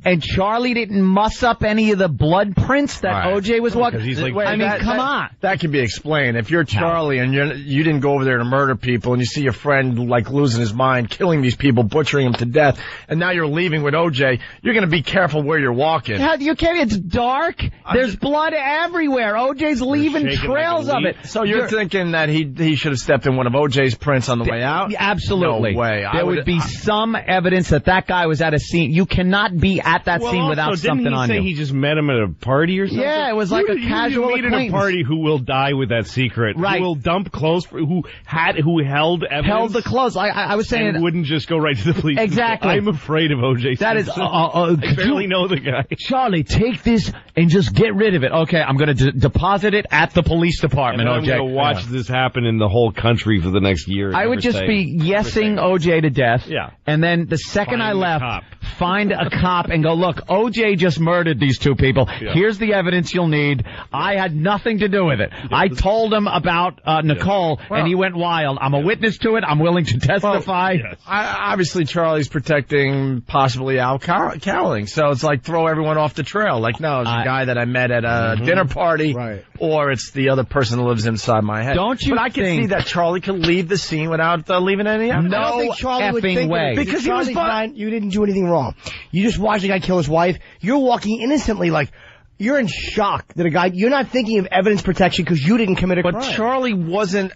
And Charlie didn't muss up any of the blood prints that OJ was walking. He's like, come on. That can be explained. If you're Charlie and you didn't go over there to murder people, and you see your friend like losing his mind, killing these people, butchering them to death, and now you're leaving with OJ, you're going to be careful where you're walking. You can't. It's dark. There's blood everywhere. OJ's leaving trails of it. So you're thinking that he should have stepped in one of OJ's prints on the way out? Absolutely. No way. There would be some evidence that guy was at a scene. You cannot be at that scene without something on you. Didn't he say he just met him at a party or something? Yeah, it was like a casual meet acquaintance. at a party who will die with that secret. Right. Who will dump clothes, who held evidence. Held the clothes. I was saying. And wouldn't just go right to the police. Exactly. I'm afraid of O.J. That Simpson. is, I barely know the guy. Charlie, take this and just get rid of it. Okay, I'm going to deposit it at the police department, and OJ. I'm going to watch this happen in the whole country for the next year. I would just be yesing OJ to death. Yeah. And then the second I left, find a cop and go, look, OJ just murdered these two people. Yeah. Here's the evidence you'll need. I had nothing to do with it. I told him about Nicole, and he went wild. I'm a witness to it. I'm willing to testify. Obviously, Charlie's protecting possibly Al Cowling, so it's like throw everyone off the trail. Like, no, it's a guy that I met at a dinner party, or it's the other person that lives inside my head. Don't you But I can see that Charlie could leave the scene without leaving any evidence. No I don't think Charlie would think way. Because he was fine. You didn't do anything wrong. You just watched a guy kill his wife. You're walking innocently, like you're in shock that a guy. You're not thinking of evidence protection because you didn't commit a crime. But Charlie wasn't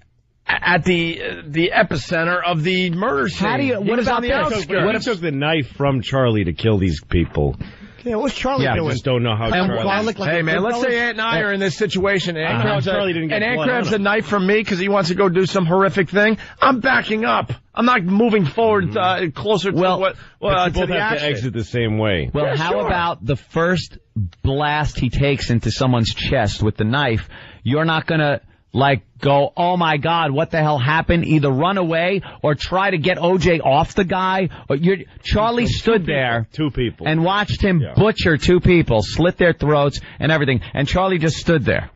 at the epicenter of the murder scene. How do you? What about the outskirts? What if took the knife from Charlie to kill these people? Yeah, what's Charlie doing? I just don't know how Charlie... Hey, man, let's say Aunt and I are in this situation, and Aunt grabs a knife from me because he wants to go do some horrific thing. I'm backing up. I'm not moving forward closer to what to the have action. to exit the same way. Well, Yeah, how about the first blast he takes into someone's chest with the knife? You're not going to, go, oh, my God, what the hell happened? Either run away or try to get O.J. off the guy. Or Charlie stood there and watched him butcher two people, slit their throats and everything. And Charlie just stood there.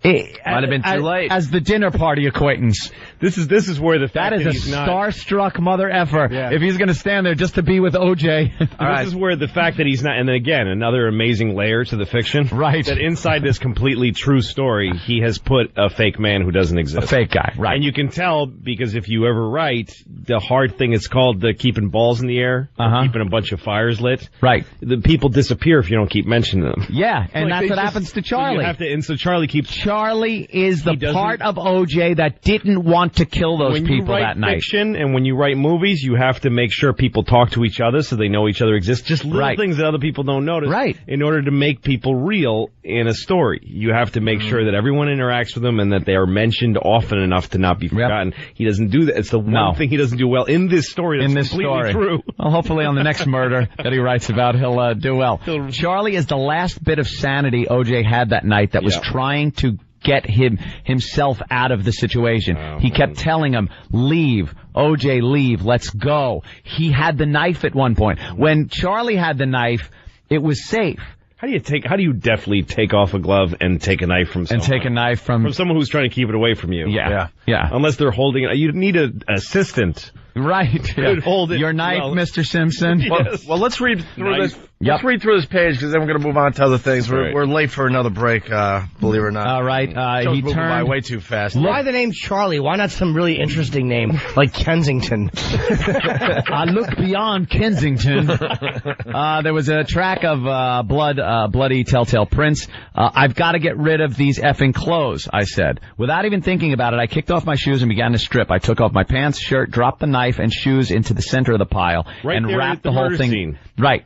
Might have been too late. As the dinner party acquaintance. This is where the fact that is a starstruck mother effer. Yeah. If he's going to stand there just to be with OJ. This is where the fact that he's not, and then again, another amazing layer to the fiction. Right. That inside this completely true story, he has put a fake man who doesn't exist. A fake guy, right. And you can tell because if you ever write, the hard thing is called keeping balls in the air, keeping a bunch of fires lit. Right. The people disappear if you don't keep mentioning them. Yeah, and that's what happens to Charlie. So Charlie keeps... Charlie is the part of OJ that didn't want to kill those people that night. When you write fiction and when you write movies, you have to make sure people talk to each other so they know each other exists. Just little things that other people don't notice. Right. In order to make people real in a story, you have to make sure that everyone interacts with them and that they are mentioned often enough to not be forgotten. He doesn't do that. It's the one thing he doesn't do well in this story. That's completely true. Well, hopefully on the next murder that he writes about, he'll do well. Charlie is the last bit of sanity OJ had that night that was trying to get himself out of the situation. He kept telling him, leave, OJ, leave, let's go. He had the knife at one point. When Charlie had the knife, it was safe. How do you deftly take off a glove and take a knife from someone? And take a knife from someone who's trying to keep it away from you. Yeah. Unless they're holding it. You need an assistant. Right. Could hold it. Your knife, Mr. Simpson. Yes. Well, let's read through this. Let's read through this page because then we're going to move on to other things. We're late for another break, believe it or not. All right. He turned by way too fast. Why the name Charlie? Why not some really interesting name like Kensington? I look beyond Kensington. There was a track of bloody telltale prints. I've got to get rid of these effing clothes, I said. Without even thinking about it, I kicked off my shoes and began to strip. I took off my pants, shirt, dropped the knife and shoes into the center of the pile and wrapped the whole thing. Scene. Right.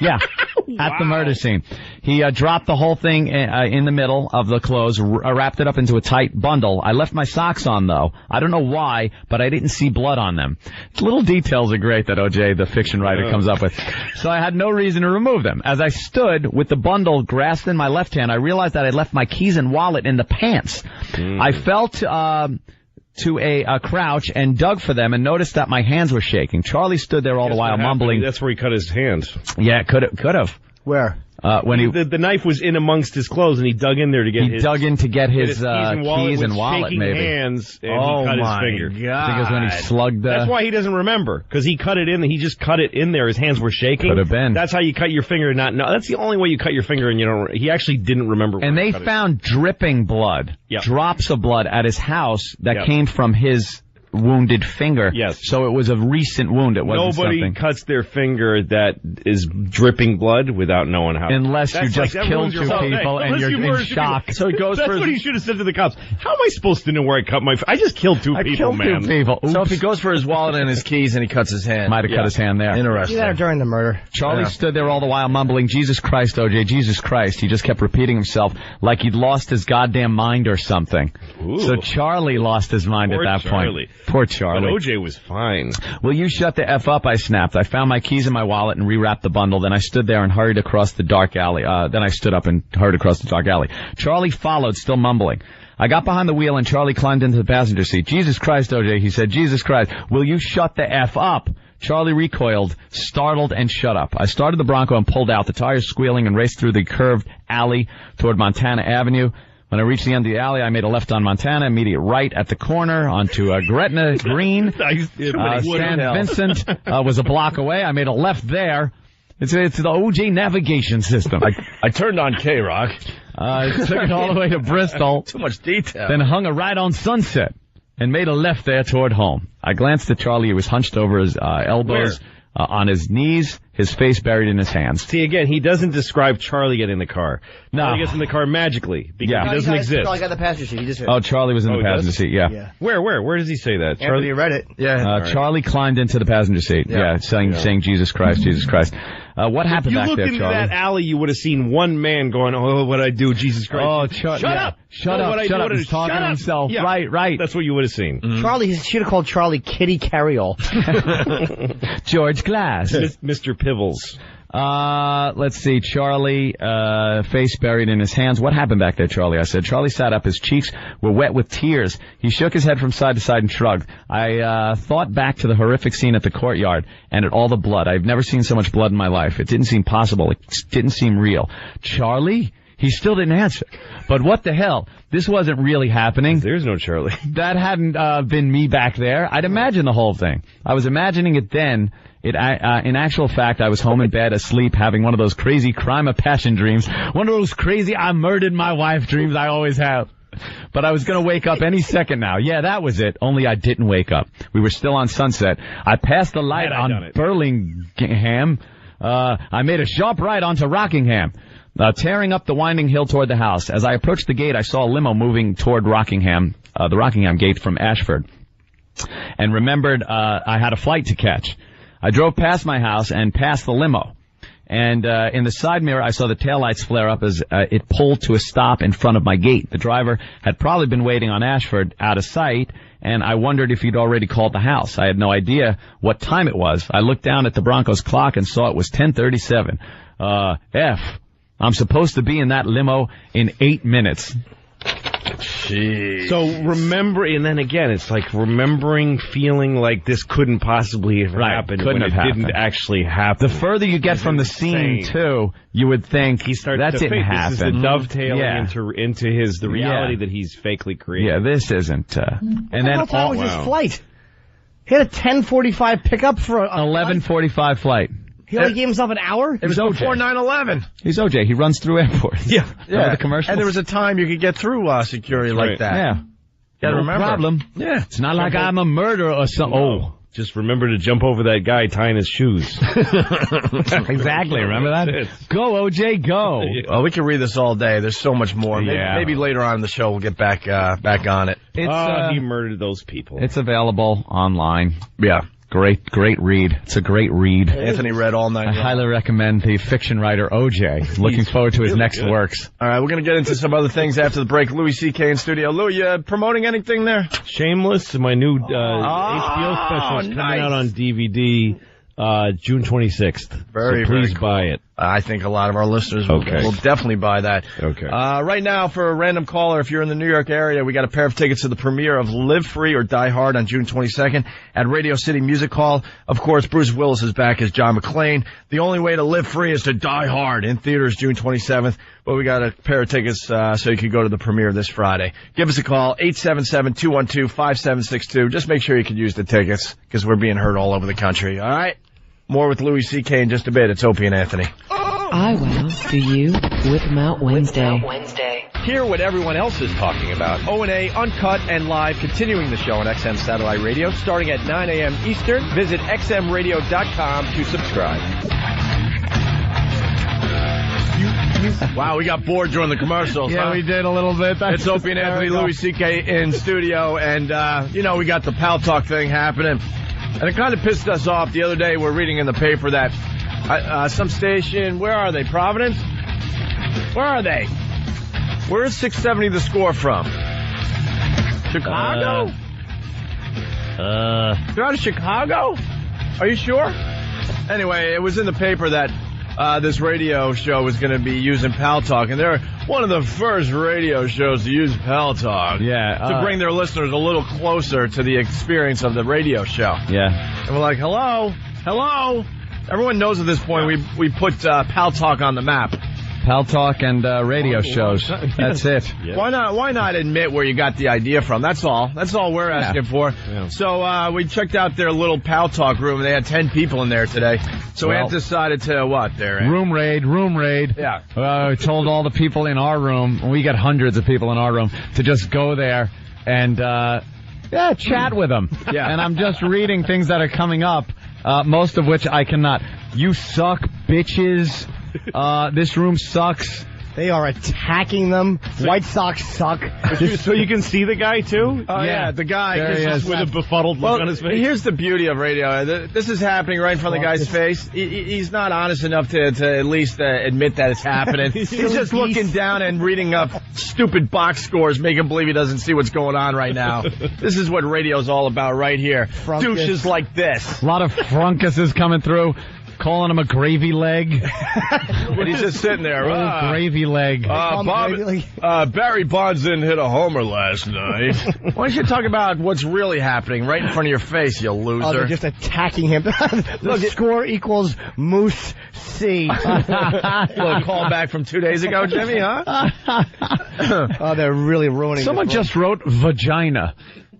Yeah. At the murder scene. He dropped the whole thing in the middle of the clothes, wrapped it up into a tight bundle. I left my socks on, though. I don't know why, but I didn't see blood on them. Little details are great that OJ, the fiction writer, comes up with. So I had no reason to remove them. As I stood with the bundle grasped in my left hand, I realized that I'd left my keys and wallet in the pants. I felt... to a crouch and dug for them and noticed that my hands were shaking. Charlie stood there all the while mumbling. That's where he cut his hand. Yeah, could have. Where? When the knife was in amongst his clothes, and he dug in there to get his keys and wallet, maybe. Hands, and he cut his finger. God. I think it was when he slugged. That's why he doesn't remember, because he cut it in. He just cut it in there. His hands were shaking. Could have been. That's how you cut your finger. That's the only way you cut your finger, and you don't. He actually didn't remember. And they found dripping blood, drops of blood at his house that came from his wounded finger. Yes. So it was a recent wound. It wasn't Nobody something. cuts their finger that is dripping blood without knowing how. Unless you just killed two people and you're in shock. So it goes. That's what he should have said to the cops. How am I supposed to know where I cut my? I just killed two people, man. Two people. So if he goes for his wallet and his keys and he cuts his hand, might have cut his hand there. Interesting. Yeah, during the murder. Charlie stood there all the while mumbling, "Jesus Christ, OJ, Jesus Christ." He just kept repeating himself like he'd lost his goddamn mind or something. Ooh. So Charlie lost his mind at that point. Poor Charlie. But OJ was fine. Will you shut the F up? I snapped. I found my keys in my wallet and rewrapped the bundle. Then I stood there and hurried across the dark alley. Then I stood up and hurried across the dark alley. Charlie followed, still mumbling. I got behind the wheel and Charlie climbed into the passenger seat. "Jesus Christ, OJ," he said. "Jesus Christ, will you shut the F up?" Charlie recoiled, startled, and shut up. I started the Bronco and pulled out, the tires squealing, and raced through the curved alley toward Montana Avenue. When I reached the end of the alley, I made a left on Montana, immediate right at the corner onto Gretna Green. San Vincent was a block away. I made a left there. It's the OJ navigation system. I turned on K-Rock. Took it all the way to Bristol. Too much detail. Then hung a right on Sunset and made a left there toward home. I glanced at Charlie. He was hunched over his elbows. On his knees, his face buried in his hands. See, again, he doesn't describe Charlie getting in the car. No. Charlie gets in the car magically because he doesn't exist. Charlie got the passenger seat. He just Charlie was in the passenger seat, yeah. Where does he say that? Charlie read it. Yeah. Charlie climbed into the passenger seat, saying Jesus Christ, Jesus Christ. What happened back there, Charlie? If you looked into that alley, you would have seen one man going, "Oh, what'd I do, Jesus Christ?" Oh, shut up. Shut up. He's talking to himself. Yeah. Right. That's what you would have seen. Mm-hmm. Charlie, he should have called Charlie Kitty Carryall. George Glass. Mr. Pivels. Let's see. Charlie, face buried in his hands. What happened back there, Charlie? I said. Charlie sat up. His cheeks were wet with tears. He shook his head from side to side and shrugged. I thought back to the horrific scene at the courtyard and at all the blood. I've never seen so much blood in my life. It didn't seem possible. It didn't seem real. Charlie? He still didn't answer. But what the hell? This wasn't really happening. There's no Charlie. That hadn't been me back there. I'd imagine the whole thing. I was imagining it then. In actual fact, I was home in bed, asleep, having one of those crazy crime of passion dreams. One of those crazy I murdered my wife dreams I always have. But I was going to wake up any second now. Yeah, that was it. Only I didn't wake up. We were still on Sunset. I passed the light on Burlingham. I made a sharp right onto Rockingham. Tearing up the winding hill toward the house. As I approached the gate, I saw a limo moving toward Rockingham, the Rockingham gate from Ashford, and remembered I had a flight to catch. I drove past my house and past the limo, and in the side mirror, I saw the taillights flare up as it pulled to a stop in front of my gate. The driver had probably been waiting on Ashford out of sight, and I wondered if he'd already called the house. I had no idea what time it was. I looked down at the Broncos clock and saw it was 10:37. I'm supposed to be in that limo in 8 minutes. Jeez. So remember, and then again, it's like remembering feeling like this couldn't possibly have happened when it didn't actually happen. The further you get from the scene, too, you would think that didn't happen. This is the dovetailing into the reality that he's fakely created. Yeah, this isn't. And then what time was his flight? He had a 10:45 pickup for an 11:45 flight. He only gave himself an hour? It was before 9/11. He's OJ. He runs through airports. Yeah. Remember the commercials? And there was a time you could get through security like that. Yeah. Gotta remember. Problem. Yeah. It's not like I'm a murderer or something. Oh. Just remember to jump over that guy tying his shoes. Exactly. Remember that? Go, OJ, go. Well, we can read this all day. There's so much more. Yeah. Maybe later on in the show we'll get back on it. He murdered those people. It's available online. Yeah. Great read. It's a great read. Anthony read all night. I highly recommend the fiction writer OJ. Looking forward to his next works. All right, we're going to get into some other things after the break. Louis C.K. in studio. Louis, you promoting anything there? Shameless, my new HBO special is coming out on DVD June 26th. Very, so please very cool. buy it. I think a lot of our listeners will definitely buy that. Okay. Right now, for a random caller, if you're in the New York area, we got a pair of tickets to the premiere of Live Free or Die Hard on June 22nd at Radio City Music Hall. Of course, Bruce Willis is back as John McClane. The only way to live free is to die hard in theaters June 27th. But we got a pair of tickets so you can go to the premiere this Friday. Give us a call, 877-212-5762. Just make sure you can use the tickets because we're being heard all over the country. All right? More with Louis C.K. in just a bit. It's Opie and Anthony. I will. Do you? Whip 'em out Wednesday. Hear what everyone else is talking about. O&A Uncut and Live, continuing the show on XM Satellite Radio, starting at 9 a.m. Eastern. Visit xmradio.com to subscribe. Wow, we got bored during the commercials. Yeah, huh? we did a little bit. It's Opie and Anthony, Louis C.K. in studio, and, we got the Pal Talk thing happening. And it kind of pissed us off. The other day, we're reading in the paper that some station, where are they, Providence? Where are they? Where is 670 The Score from? Chicago? They're out of Chicago? Are you sure? Anyway, it was in the paper that this radio show was going to be using Pal Talk, and they're one of the first radio shows to use Pal Talk. Yeah. To bring their listeners a little closer to the experience of the radio show. Yeah. And we're like, hello? Everyone knows at this point we put Pal Talk on the map. Pal Talk and radio shows. That's it. Yeah. Why not admit where you got the idea from? That's all we're asking for. Yeah. So we checked out their little Pal Talk room, and they had 10 people in there today. So Ant decided to what there? Ant? Room raid. Yeah. We told all the people in our room, we got hundreds of people in our room, to just go there and chat with them. Yeah. And I'm just reading things that are coming up, most of which I cannot. You suck, bitches. This room sucks. They are attacking them. White Sox suck. So you can see the guy, too? Yeah, the guy There he is. With a befuddled look on his face. Here's the beauty of radio. This is happening right in front of the guy's face. He's not honest enough to at least admit that it's happening. He's just looking down and reading up stupid box scores, making believe he doesn't see what's going on right now. This is what radio's all about right here. Frunkus. Douches like this. A lot of frunkuses coming through, calling him a gravy leg. But he's just sitting there. Gravy leg. Barry Bonds didn't hit a homer last night. Why don't you talk about what's really happening right in front of your face, you loser? Oh, they're just attacking him. The score equals Moose C. Little callback from 2 days ago, Jimmy, huh? Oh, they're really ruining Someone this just wrote vagina.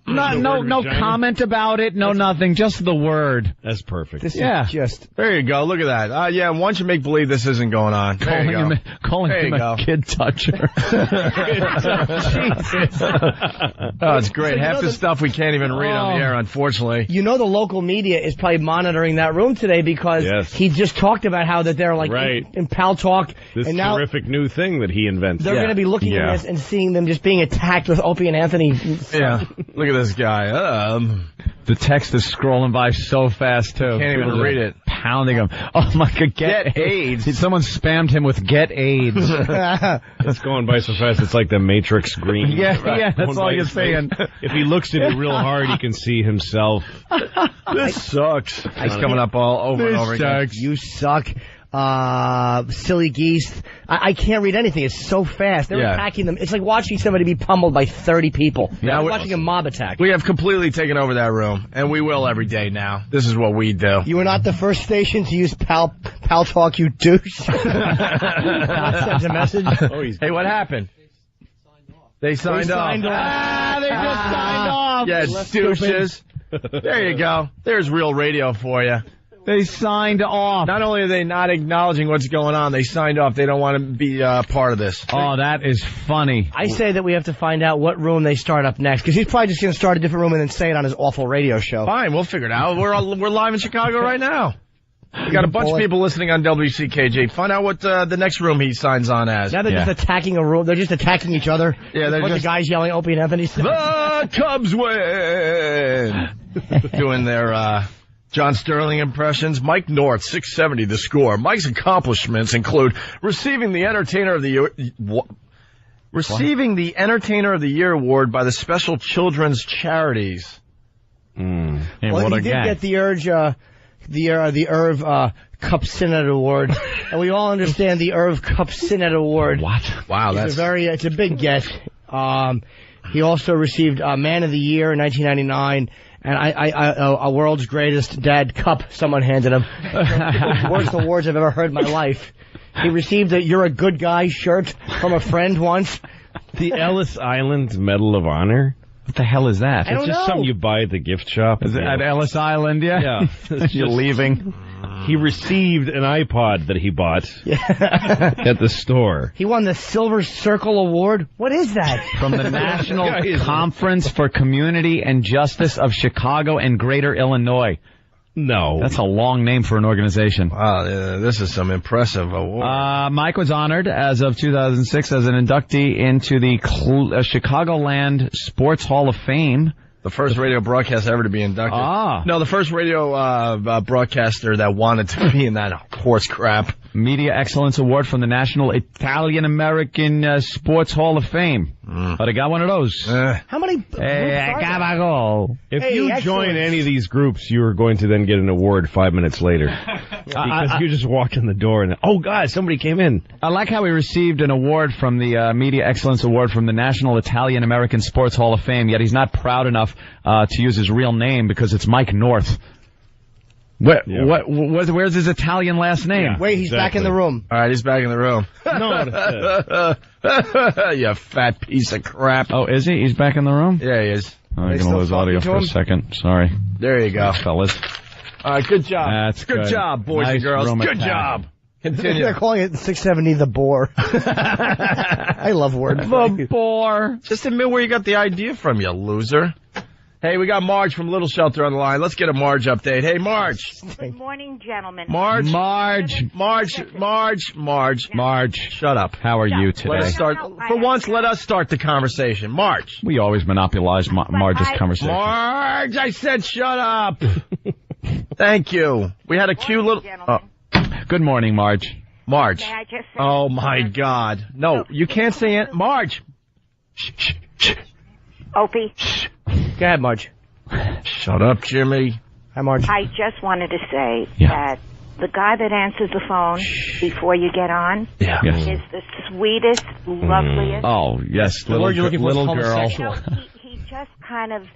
No comment about it, no nothing, just the word. That's perfect. This Yeah. is just... There you go. Look at that. Why don't you make believe this isn't going on? There you go. Calling There him you go. a kid toucher. Oh, it's great. Half the stuff we can't even read on the air, unfortunately. You know the local media is probably monitoring that room today because he just talked about how that they're like in Pal Talk. This and now terrific new thing that he invented. they're going to be looking at this and seeing them just being attacked with Opie and Anthony. Yeah. Look at this guy. The text is scrolling by so fast, too. Can't even read it. Pounding him. Oh, my God. Get AIDS. Someone spammed him with get AIDS. It's going by so fast, it's like the Matrix green. Yeah, that's all you're saying. If he looks at it real hard, he can see himself. This sucks. It's coming up all over and over again. You suck. Silly geese. I can't read anything. It's so fast. They're attacking them. It's like watching somebody be pummeled by 30 people. Yeah, It's watching a mob attack. We have completely taken over that room, and we will every day now. This is what we do. You were not the first station to use Pal Talk, you douche. That sends a message. Hey, what happened? They signed off. They just signed off. Yeah, douches. There you go. There's real radio for you. They signed off. Not only are they not acknowledging what's going on, they signed off. They don't want to be part of this. Oh, that is funny. I say that we have to find out what room they start up next, because he's probably just going to start a different room and then say it on his awful radio show. Fine, we'll figure it out. We're live in Chicago right now. We got a bunch of people listening on WCKJ. Find out what the next room he signs on as. Now they're just attacking a room. They're just attacking each other. Yeah, they're a bunch of guys yelling Opie and Anthony. The Cubs win! Doing their John Sterling impressions. Mike North, 670 The Score. Mike's accomplishments include receiving the Entertainer of the Year... Receiving the Entertainer of the Year award by the Special Children's Charities. Hey, Well, what he a did guy. get the urge... the Irv Cup Synod Award, and we all understand the Irv Cup Synod Award. What? Wow, It's a big get. He also received Man of the Year in 1999. And a world's greatest dad cup someone handed him. Worst awards I've ever heard in my life. He received a "You're a Good Guy" shirt from a friend once. The Ellis Island Medal of Honor. What the hell is that? It's just something you buy at the gift shop. Is it at Ellis Island? Yeah. You're leaving. He received an iPod that he bought at the store. He won the Silver Circle Award. What is that? From the National Conference for Community and Justice of Chicago and Greater Illinois. No. That's a long name for an organization. Wow, this is some impressive award. Mike was honored as of 2006 as an inductee into the Chicagoland Sports Hall of Fame. The first radio broadcaster ever to be inducted. No, the first radio broadcaster that wanted to be in that horse crap. Media Excellence Award from the National Italian-American Sports Hall of Fame. But I got one of those. How many? If you join any of these groups, you are going to then get an award 5 minutes later. Because you just walk in the door and, oh, God, somebody came in. I like how he received an award from the Media Excellence Award from the National Italian-American Sports Hall of Fame, yet he's not proud enough to use his real name because it's Mike North. Where's his Italian last name? Yeah, wait, he's back in the room. All right, he's back in the room. You fat piece of crap. Oh, is he? He's back in the room? Yeah, he is. I'm going to lose audio for a second. Sorry. There you go. Fellas. All right, good job. That's good job, boys and girls. Good job. Continue. They're calling it 670 the Boar. I love words. The Boar. Just admit where you got the idea from, you loser. Hey, we got Marge from Little Shelter on the line. Let's get a Marge update. Hey, Marge. Good morning, gentlemen. Marge. Shut up. How are you today? Let us start. For once, let us start the conversation. Marge. We always monopolize Marge's conversation. Marge, I said shut up. Thank you. We had a cute little... Good morning, Marge. Marge. May I just say Oh, my God. No, you can't say it. Marge. Shh. Opie. Go ahead, Marge. Shut up, Jimmy. Hi, Marge. I just wanted to say that the guy that answers the phone before you get on is the sweetest, loveliest. Oh, yes, the word you're looking for is little girl. You know, he just kind of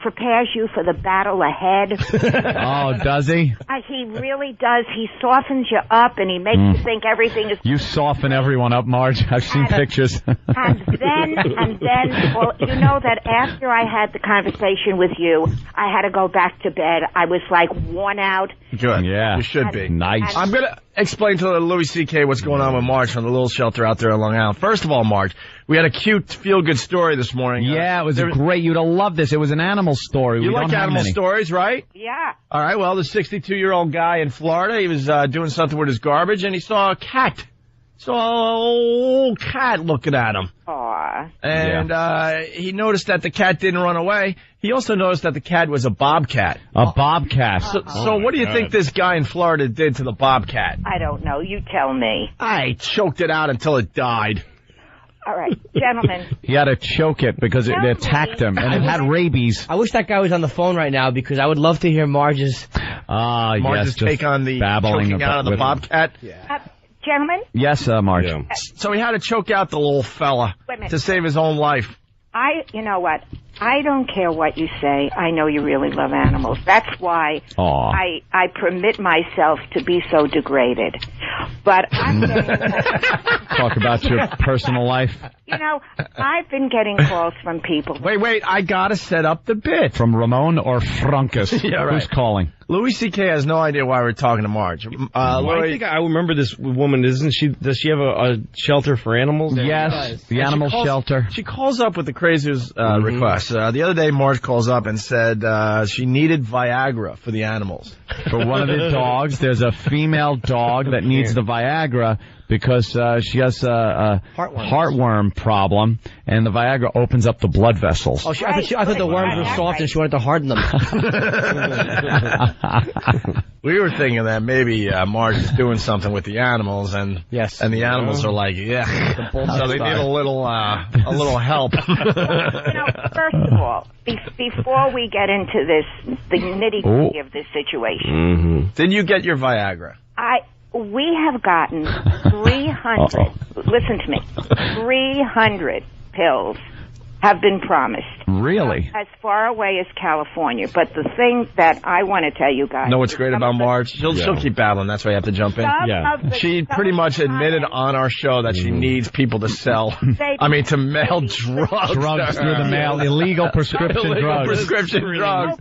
prepares you for the battle ahead. Oh, does he? He really does. He softens you up, and he makes you think everything is... You soften everyone up, Marge. I've seen pictures. and then, well, you know that after I had the conversation with you, I had to go back to bed. I was, like, worn out. Good. Yeah. You should be. Nice. I'm going to explain to Louis C.K. what's going on with Marge from the Little Shelter out there in Long Island. First of all, Marge, we had a cute, feel-good story this morning. Yeah, it was great. You'd have loved this. It was an animal story. You like animal stories, right? Yeah. All right, well, the 62-year-old guy in Florida, he was doing something with his garbage, and he saw a cat. Saw an old cat looking at him. Aww. And he noticed that the cat didn't run away. He also noticed that the cat was a bobcat. A bobcat. So what do you think this guy in Florida did to the bobcat? I don't know. You tell me. I choked it out until it died. All right, gentlemen. He had to choke it because it attacked him, and it had rabies. I wish that guy was on the phone right now because I would love to hear Marge's take on the choking out of the bobcat. Gentlemen? Yes, Marge. Yeah. So he had to choke out the little fella to save his own life. You know what? I don't care what you say. I know you really love animals. That's why I permit myself to be so degraded. But I'm getting... Talk about your personal life. You know, I've been getting calls from people. Wait, I gotta set up the bit. From Ramon or Frunkus? Yeah, right. Who's calling? Louis C.K. has no idea why we're talking to Marge. I think I remember this woman. Does she have a shelter for animals? Yes, the animal shelter. She calls up with the craziest request. The other day, Marge calls up and said she needed Viagra for the animals. For one of the dogs, there's a female dog that needs the Viagra because she has a heartworm problem, and the Viagra opens up the blood vessels. Oh, I thought the worms were soft and she wanted to harden them. We were thinking that maybe Marge is doing something with the animals, and the animals are like, yeah, so they need a little help. First of all, before we get into this, the nitty-gritty of this situation, did you get your Viagra? We have gotten 300. Listen to me, 300 pills have been promised. Really? As far away as California. But the thing that I want to tell you guys... Know what's great about Marge? She'll keep battling. That's why you have to jump in. She pretty much admitted on our show that she needs people to sell. To mail drugs. Drugs through the mail. Illegal prescription drugs. Prescription drugs.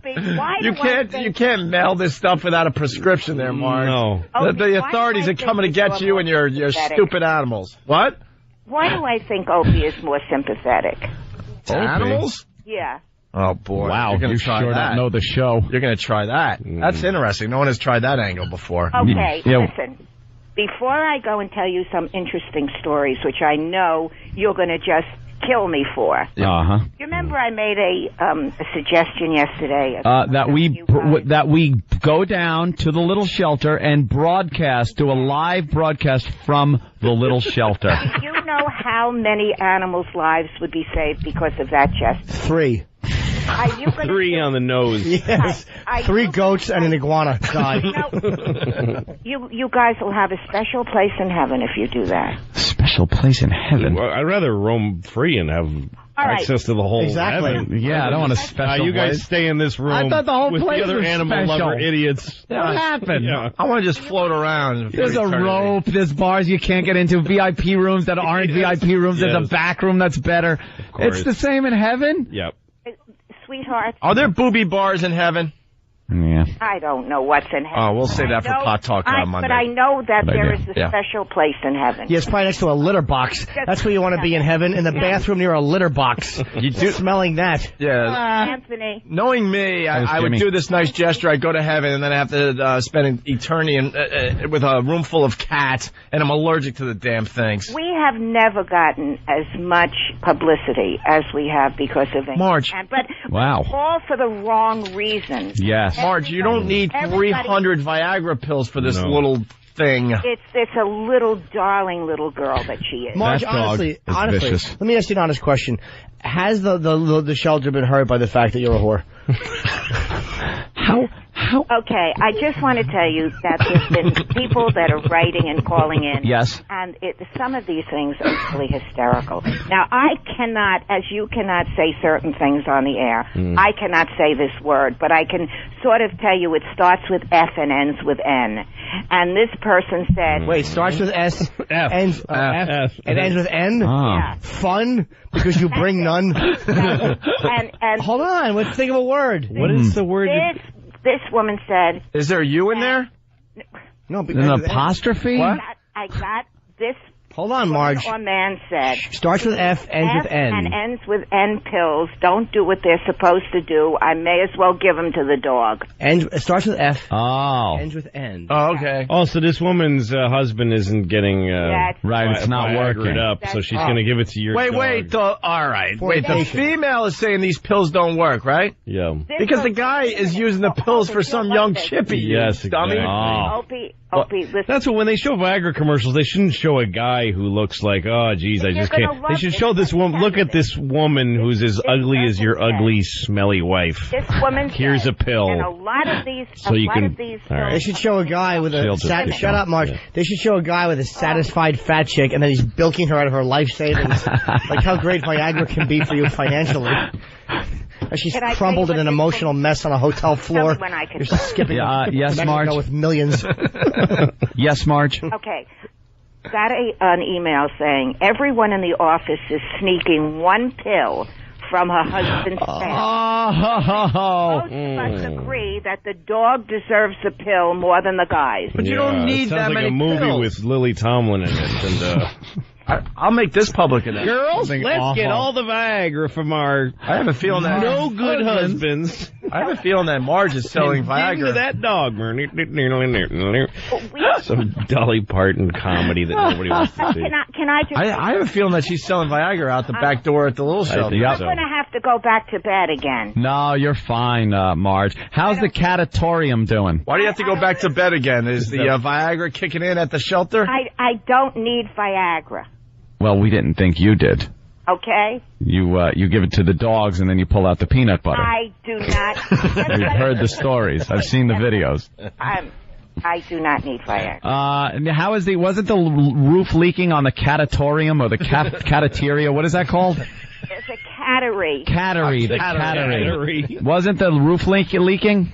You can't mail this stuff without a prescription there, Marge. No. The authorities are coming to get you and your stupid animals. What? Why do I think Opie is more sympathetic? To animals? Yeah. Oh, boy. Wow, you sure don't know the show. You're going to try that. That's interesting. No one has tried that angle before. Okay, listen. Before I go and tell you some interesting stories, which I know you're going to just kill me for. Uh-huh. You remember I made a suggestion yesterday? That we go down to the little shelter and do a live broadcast from the little shelter. Do you know how many animals' lives would be saved because of that gesture? 3. Three on the nose. Yes. 3 goats and an iguana died. You guys will have a special place in heaven if you do that. Special place in heaven? Well, I'd rather roam free and have access to the whole heaven. Yeah, I don't want a special you guys place. stay in this room I thought the whole with place the other was animal special. lover idiots. What happened? Yeah. I want to just float around. There's a rope, there's bars you can't get into, VIP rooms that aren't VIP rooms, there's a back room that's better. It's the same in heaven? Yep. Sweetheart. Are there booby bars in heaven? Yeah. I don't know what's in heaven. Oh, we'll save that for Pot Talk on Monday. But I know that there is a special place in heaven. Yeah, it's probably next to a litter box. That's where you want to be in heaven, in the bathroom near a litter box. You do smelling that. Yeah. Anthony. Knowing me, I would do this nice gesture. I'd go to heaven, and then I have to spend an eternity with a room full of cats, and I'm allergic to the damn things. We have never gotten as much publicity as we have because of it. Marge. But wow. All for the wrong reasons. Yes. Marge, you don't need 300 Viagra pills for this little thing. It's a little darling little girl that she is. Marge, honestly, let me ask you an honest question. Has the shelter been hurt by the fact that you're a whore? How? Okay, I just want to tell you that there's been people that are writing and calling in. Yes. And some of these things are really hysterical. Now, I cannot, as you cannot say certain things on the air, I cannot say this word, but I can sort of tell you it starts with F and ends with N. And this person said... Wait, starts with S, ends F, and ends with N? Yeah. Fun? Because you bring none? and hold on, let's think of a word. What is the word? This woman said... Is there you in there? No, an apostrophe? What? I got this... Hold on, Marge. Or man said... Starts with F, ends with N. And ends with N pills. Don't do what they're supposed to do. I may as well give them to the dog. Starts with F. Oh. Ends with N. Oh, okay. Oh, so this woman's husband isn't getting... right, it's not working. Up, so she's going to give it to your dog. Wait, all right. Wait, the female is saying these pills don't work, right? Yeah. Because the guy is using the pills for some young chippy. Yes, exactly. Opie, listen. That's what, when they show Viagra commercials, they shouldn't show a guy who looks like, oh, geez, I just can't. They should show this woman, look at this woman who's as ugly as your ugly, smelly wife. This woman Here's a pill. And a lot of these, so you can, They should show a guy with a, shut up, Marge. Yeah. They should show a guy with a satisfied fat chick, and then he's bilking her out of her life savings. Like how great Viagra can be for you financially. She's crumbled in an emotional mess on a hotel floor. When I can You're skipping yes, Marge. with millions. Yes, Marge. Okay. Got an email saying everyone in the office is sneaking one pill from her husband's family. Most of us agree that the dog deserves a pill more than the guys. But you don't need that many pills. Sounds like a movie with Lily Tomlin in it. And I'll make this public enough. Girls, let's get all the Viagra from our... I have a feeling that... No good husbands. I have a feeling that Marge is selling Viagra. To that dog. Some Dolly Parton comedy that nobody wants to see. Can I just... I have a feeling that she's selling Viagra out the back door at the little shelter. I'm going to have to go back to bed again. No, you're fine, Marge. How's the catatorium doing? Why do you have to go back to bed again? Is the Viagra kicking in at the shelter? I don't need Viagra. Well, we didn't think you did. Okay? You give it to the dogs and then you pull out the peanut butter. I do not. We've heard the stories. I've seen the videos. I do not need Viagra. How is wasn't the roof leaking on the catatorium or the catateria? What is that called? It's a cattery. Cattery. Wasn't the roof leaking?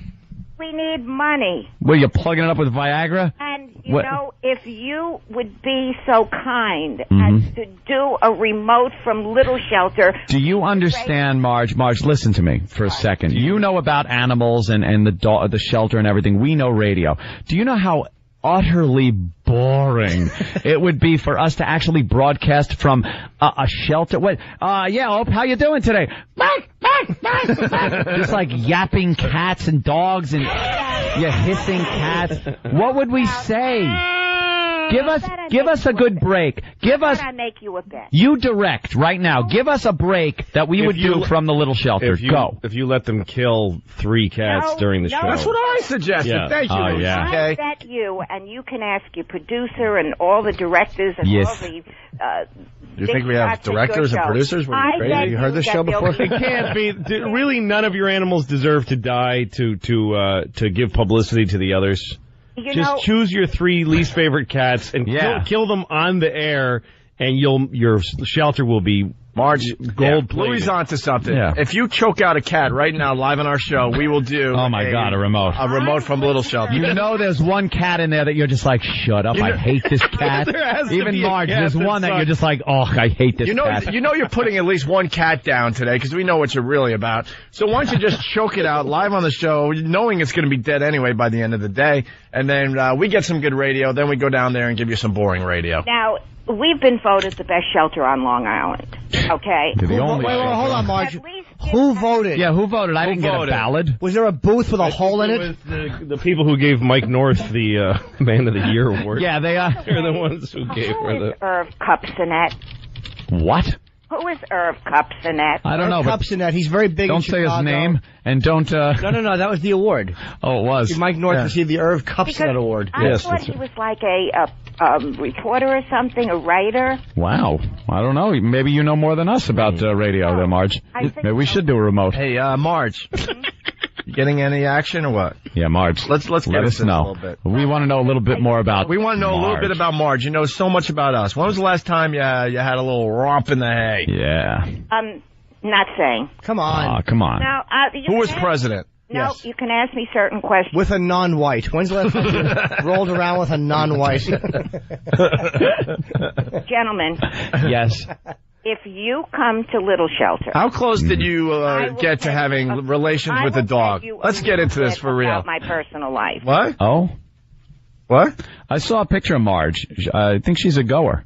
We need money. Were you plugging it up with Viagra? And, you know, if you would be so kind as to do a remote from Little Shelter. Do you understand, Marge? Marge, listen to me for a second. You know about animals and the shelter and everything. We know radio. Do you know how utterly boring it would be for us to actually broadcast from a shelter? What? Ope, how you doing today? Just like yapping cats and dogs and hissing cats. What would we say? Give us a good break. I make you a bet. You direct right now. Give us a break that we would do from the little shelter. Go. If you let them kill 3 cats during the show. That's what I suggested. Yeah. Thank you. I bet you, and you can ask your producer and all all the directors and all the... Do you think we have directors and producers? Were you crazy? You heard this show before? It can't be. Really, none of your animals deserve to die to give publicity to the others. Just choose your 3 least favorite cats and kill them on the air, and your shelter will be gold-plated. Louis onto something. Yeah. If you choke out a cat right now live on our show, we will do oh my God, a remote. A remote from Little Shelter. You know there's one cat in there that you're just like, shut up, I hate this cat. Even Marge, there's one that you're just like, oh, I hate this cat. You know you're putting at least one cat down today because we know what you're really about. So why don't you just choke it out live on the show, knowing it's going to be dead anyway by the end of the day, and then we get some good radio, then we go down there and give you some boring radio. Now, we've been voted the best shelter on Long Island. Okay. Wait, hold on, Marge. Who voted? Yeah, who voted? I didn't get a ballot. Was there a booth with a hole in it? The people who gave Mike North the Man of the Year award. Yeah, they are. They're the ones who gave her the... Irv Cupsonet. What? Who is Irv Cupsonet? I don't know. Cupsonet. He's very big in Chicago. Don't say his name, and don't... No, that was the award. Oh, it was. Mike North received the Irv Cupsonet award. I thought he was like a reporter or something, a writer. Wow. I don't know. Maybe you know more than us about radio there, Marge. Maybe we should do a remote. Hey, Marge. You getting any action or what? Yeah, Marge. Let's let us know. A little bit. We want to know a little bit more about We want to know Marge. a little bit about Marge. You know so much about us. When was the last time you had a little romp in the hay? Yeah. Not saying. Come on. Come on. Now, who was president? No, you can ask me certain questions. With a non-white. When's the last time you rolled around with a non-white? Gentlemen. Yes. If you come to Little Shelter... How close did you get to having relations with a dog? Let's get into this for real. About my personal life. What? Oh? What? I saw a picture of Marge. I think she's a goer.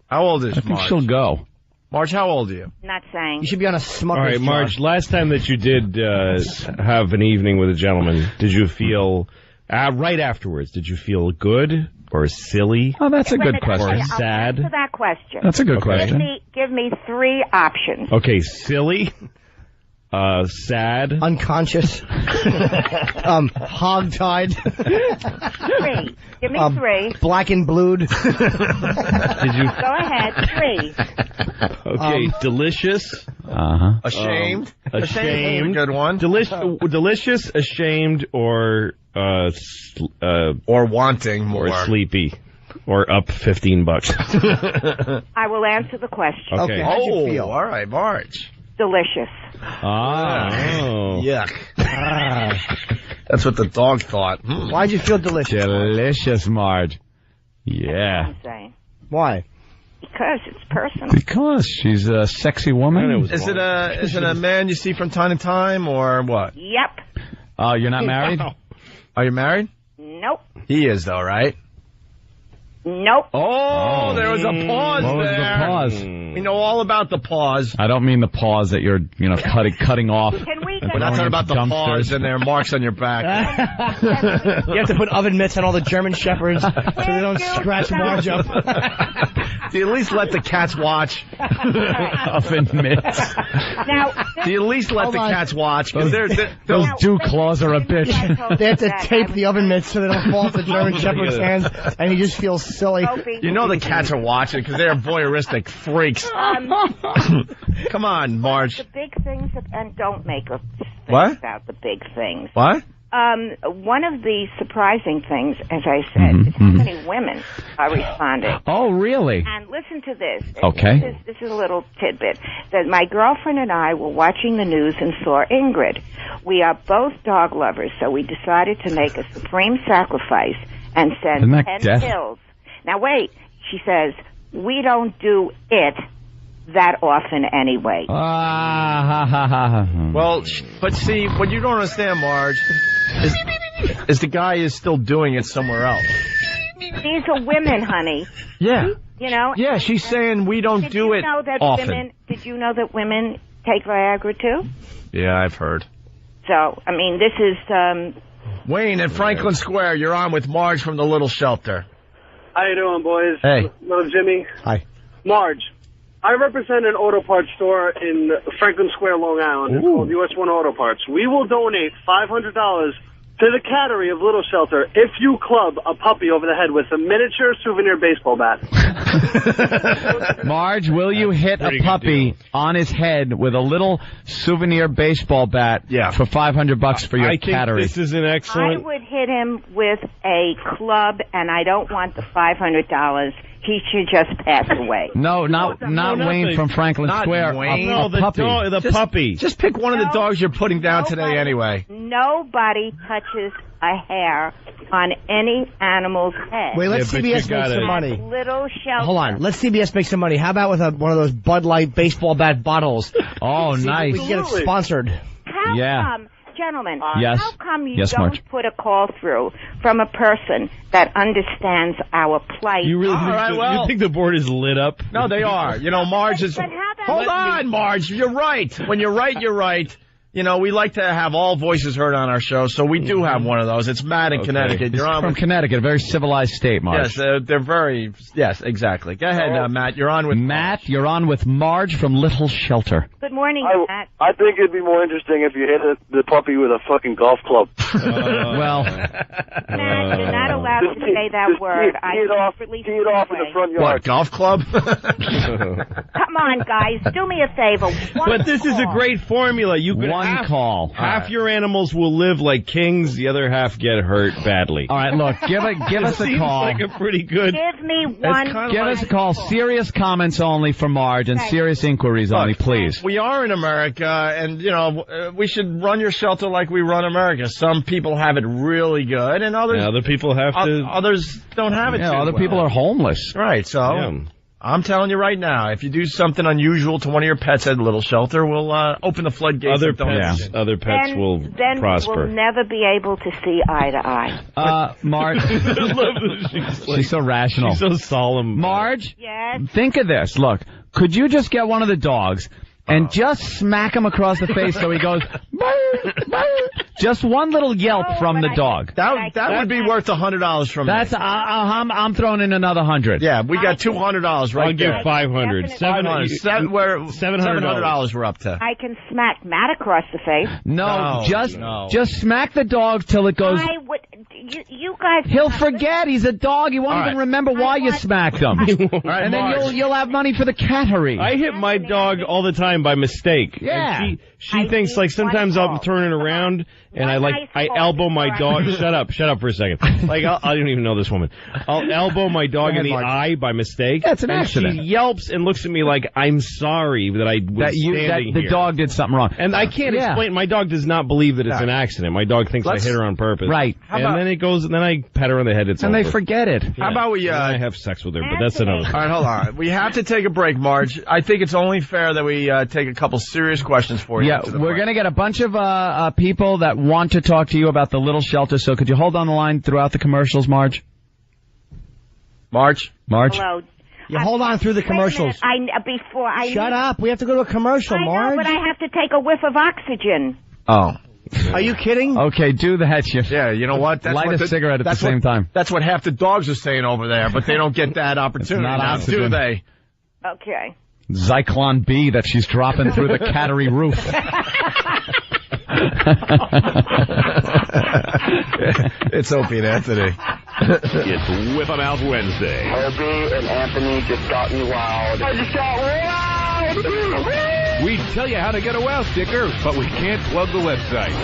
How old is Marge? I think she'll go. Marge, how old are you? Not saying. You should be on a smuggler's All right, Marge, last time that you did have an evening with a gentleman, did you feel... right afterwards, did you feel good or silly? Oh, that's a good question. Or sad? Answer that question. That's a good question. Give me 3 options. Okay, silly, sad, unconscious, hog-tied. 3. Give me 3. Black and blued. Did you? Go ahead. 3. Okay, delicious. Ashamed. Ashamed. Good one. Delicious, ashamed, or wanting more, or sleepy, or up $15. I will answer the question. Okay. How'd you feel? All right, Marge. Delicious. Yuck. That's what the dog thought. Why'd you feel delicious? Delicious, Marge. Yeah. I'm saying. Why? Because it's personal. Because she's a sexy woman. Is it a man you see from time to time, or what? Yep. Oh, you're not married? Are you married? Nope. He is, though, right? Nope. Oh, there was a pause What was there. the pause? We know all about the pause. I don't mean the pause that you're, cutting off. Can we We're not talking about the paws and their marks on your back. You have to put oven mitts on all the German shepherds so they don't scratch Marge up. Do you at least let the cats watch? Oven mitts. Now, Do you at least let the cats watch? Because Those dew claws are a bitch. They have to tape the oven mitts so they don't fall off the German shepherd's hands, and he just feels silly. you know the cats are watching because they're voyeuristic freaks. Come on, Marge. the big things, and don't make a thing What? about the big things. What? One of the surprising things, as I said, is how many women are responding. Oh, really? And listen to this. Okay. This is a little tidbit. That my girlfriend and I were watching the news and saw Ingrid. We are both dog lovers, so we decided to make a supreme sacrifice and send Isn't that 10 death? pills. Now, wait. She says, we don't do it that often anyway. Well, but see, what you don't understand, Marge, is the guy is still doing it somewhere else. These are women, honey. Yeah. You know? Yeah, she's saying we don't do it often. Did you know that women take Viagra too? Yeah, I've heard. So, I mean, this is, Wayne at Franklin Square, you're on with Marge from the Little Shelter. How you doing, boys? Hey. Little Jimmy. Hi. Marge, I represent an auto parts store in Franklin Square, Long Island. It's called US 1 Auto Parts. We will donate $500 to the Cattery of Little Shelter if you club a puppy over the head with a miniature souvenir baseball bat. Marge, will you hit a puppy on his head with a little souvenir baseball bat for $500 for your cattery? This is an excellent... I would hit him with a club, and I don't want the $500. He should just pass away. No, not Wayne from Franklin Square. Wayne. A puppy. The puppy. Just pick one of the dogs you're putting down today anyway. Nobody touches a hair on any animal's head. Wait, let CBS make some money. Little Shelter. Hold on, let CBS make some money. How about with one of those Bud Light baseball bat bottles? Oh, See if nice. we can get it sponsored. How come, gentlemen, Yes. how come you Yes, don't Marge. put a call through from a person that understands our plight? You really well- you think the board is lit up? No, they are. You know, Marge is... But how about- Hold on, Marge. You're right. When you're right, you're right. You know, we like to have all voices heard on our show, so we do have one of those. It's Matt in Connecticut. He's You're on from with... Connecticut, a very civilized state, Marge. Yes, they're very... Yes, exactly. Go ahead, Matt. You're on with... Matt, you're on with Marge from Little Shelter. Good morning, Matt. I think it'd be more interesting if you hit the puppy with a fucking golf club. Well, Matt, you're not allowed to say that word. Tee it off in the front yard. What, golf club? Come on, guys. Do me a favor. But this is a great formula. You could one call. Half your animals will live like kings, the other half get hurt badly. All right, look, give us a Seems call. like a pretty good... Give me one. Give us a call. Serious comments only for Marge and serious inquiries only, please. We are in America, and, you know, we should run your shelter like we run America. Some people have it really good, and others... Other people have to... Others don't have it too other well. people are homeless. Right, so... I'm telling you right now, if you do something unusual to one of your pets at a Little Shelter, we'll open the floodgates. Other pets will then prosper. we'll never be able to see eye to eye. Marge, she's so rational. She's so solemn. Marge, Yes. think of this. Look, could you just get one of the dogs and just smack him across the face so he goes, "Bark, bark." Just one little yelp from the dog. That would be worth $100 from me. That's I'm throwing in another 100. Yeah, we got $200 right I'll give there. 500. $700 we're up to. I can smack Matt across the face. No, just smack the dog till it goes. I would. You guys. He'll forget he's a dog. He won't even remember why you smacked him. And then Marge. you'll have money for the cattery. I hit my dog all the time by mistake. Yeah. And she thinks like sometimes I'll turn it around and I elbow my dog. Shut up for a second. Like I don't even know this woman. I'll elbow my dog in the eye by mistake. That's an and accident. She yelps and looks at me like I'm sorry that I was standing the here. dog did something wrong. And I can't explain. My dog does not believe that it's an accident. My dog thinks I hit her on purpose. Right. And then I pet her on the head. And they forget it. How about we... I have sex with her, but that's another thing. All right, hold on. We have to take a break, Marge. I think it's only fair that we take a couple serious questions for you. Yeah, we're going to get a bunch of people that want to talk to you about the Little Shelter, so could you hold on the line throughout the commercials, Marge? Marge? Hello. You hold on through the commercials. Shut up. We have to go to a commercial, I Marge. know, but I have to take a whiff of oxygen. Oh. Are you kidding? Okay, do that. Yeah, you know what? That's Light what a cigarette at the same time. That's what half the dogs are saying over there, but they don't get that opportunity. Not now, oxygen. do they? Okay. Zyklon B that she's dropping through the cattery roof. It's Opie and Anthony. It's Whip 'em Out Wednesday. Opie and Anthony just got me wild. I just got wild! We tell you how to get a wow sticker, but we can't plug the website.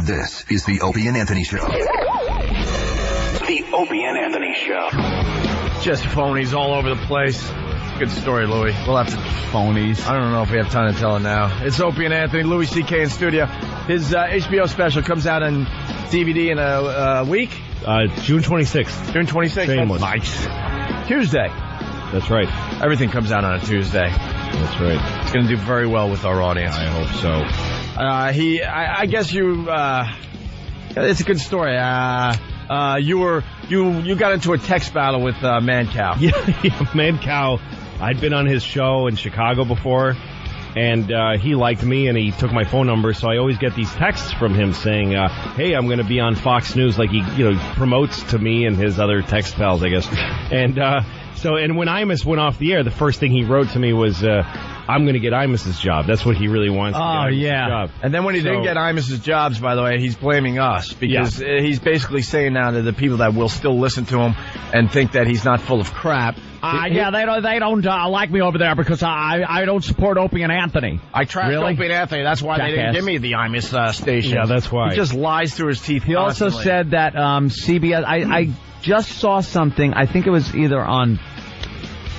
This is the Opie and Anthony Show. The Opie and Anthony Show. Just phonies all over the place. Good story, Louis. We'll have to... Phonies. I don't know if we have time to tell it now. It's Opie and Anthony, Louis C.K. in studio. His HBO special comes out on DVD in a week. June 26th. June 26th. Shameless. Nice. Tuesday. That's right. Everything comes out on a Tuesday. That's right. It's going to do very well with our audience. I hope so. I guess you, it's a good story. You got into a text battle with Mancow. Yeah, Mancow. I'd been on his show in Chicago before, and he liked me, and he took my phone number, so I always get these texts from him saying, hey, I'm going to be on Fox News, like he promotes to me and his other text pals, I guess. And and when Imus went off the air, the first thing he wrote to me was, I'm going to get Imus's job. That's what he really wants. Oh, yeah. Job. And then when he didn't get Imus's jobs, by the way, he's blaming us because he's basically saying now to the people that will still listen to him and think that he's not full of crap. They don't like me over there because I don't support Opie and Anthony. I trashed Opie and Anthony. That's why they didn't give me the Imus station. Yeah, that's why. He just lies through his teeth. He also said that CBS. I just saw something. I think it was either on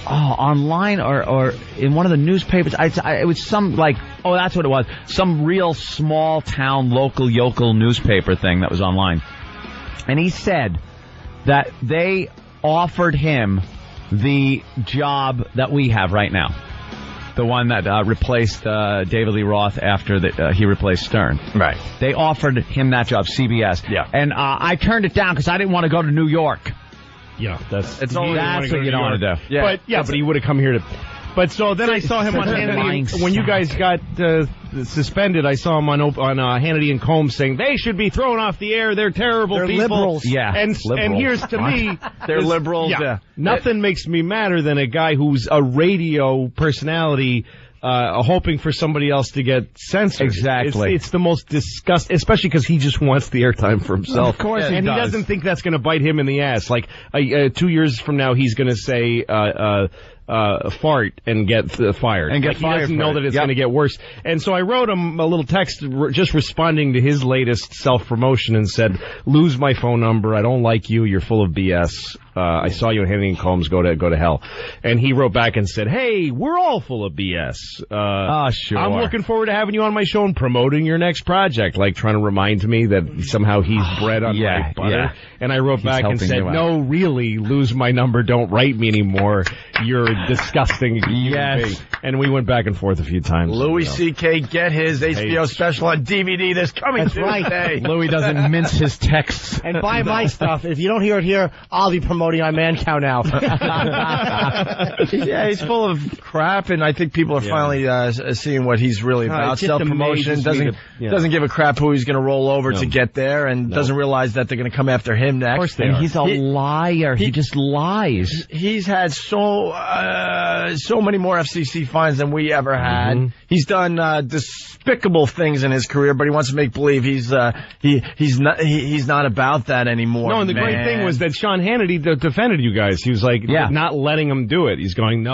online or in one of the newspapers. It was some that's what it was. Some real small town local yokel newspaper thing that was online. And he said that they offered him the job that we have right now. The one that replaced David Lee Roth after he replaced Stern. Right. They offered him that job, CBS. Yeah. And I turned it down because I didn't want to go to New York. Yeah, that's what you don't want to do. Yeah, but he would have come here to. But so then I saw him on Hannity when you guys got suspended. I saw him on Hannity and Combs saying they should be thrown off the air. They're terrible people. Liberals. Yeah, and here's to me, they're liberals. Yeah. Nothing makes me madder than a guy who's a radio personality. Hoping for somebody else to get censored. Exactly. It's the most disgusting, especially because he just wants the airtime for himself. Of course he does. He doesn't think that's going to bite him in the ass. Like, 2 years from now, he's going to say, fart and get fired. And get he fired. Doesn't know that it's going to get worse. And so I wrote him a little text just responding to his latest self-promotion and said, lose my phone number. I don't like you. You're full of BS. I saw you in Hannity and Combs. Go to hell. And he wrote back and said, hey, we're all full of BS. Sure. I'm looking forward to having you on my show and promoting your next project, like trying to remind me that somehow he's bred on my butter. Yeah. And I wrote back and said, no, really, lose my number. Don't write me anymore. You're a disgusting human being. And we went back and forth a few times. Louis C.K. get his HBO special on DVD this coming Tuesday. Right. Louis doesn't mince his texts. And buy my stuff. If you don't hear it here, I'll be promoting on Mancow now. Yeah, he's full of crap, and I think people are finally seeing what he's really about. Self-promotion, doesn't give a crap who he's going to roll over to get there, and doesn't realize that they're going to come after him next. Of course they are. He's a liar. He just lies. He's had so many more FCC fines than we ever had. Mm-hmm. He's done despicable things in his career, but he wants to make believe he's not about that anymore. No, and the great thing was that Sean Hannity defended you guys. He was like, not letting him do it. He's going,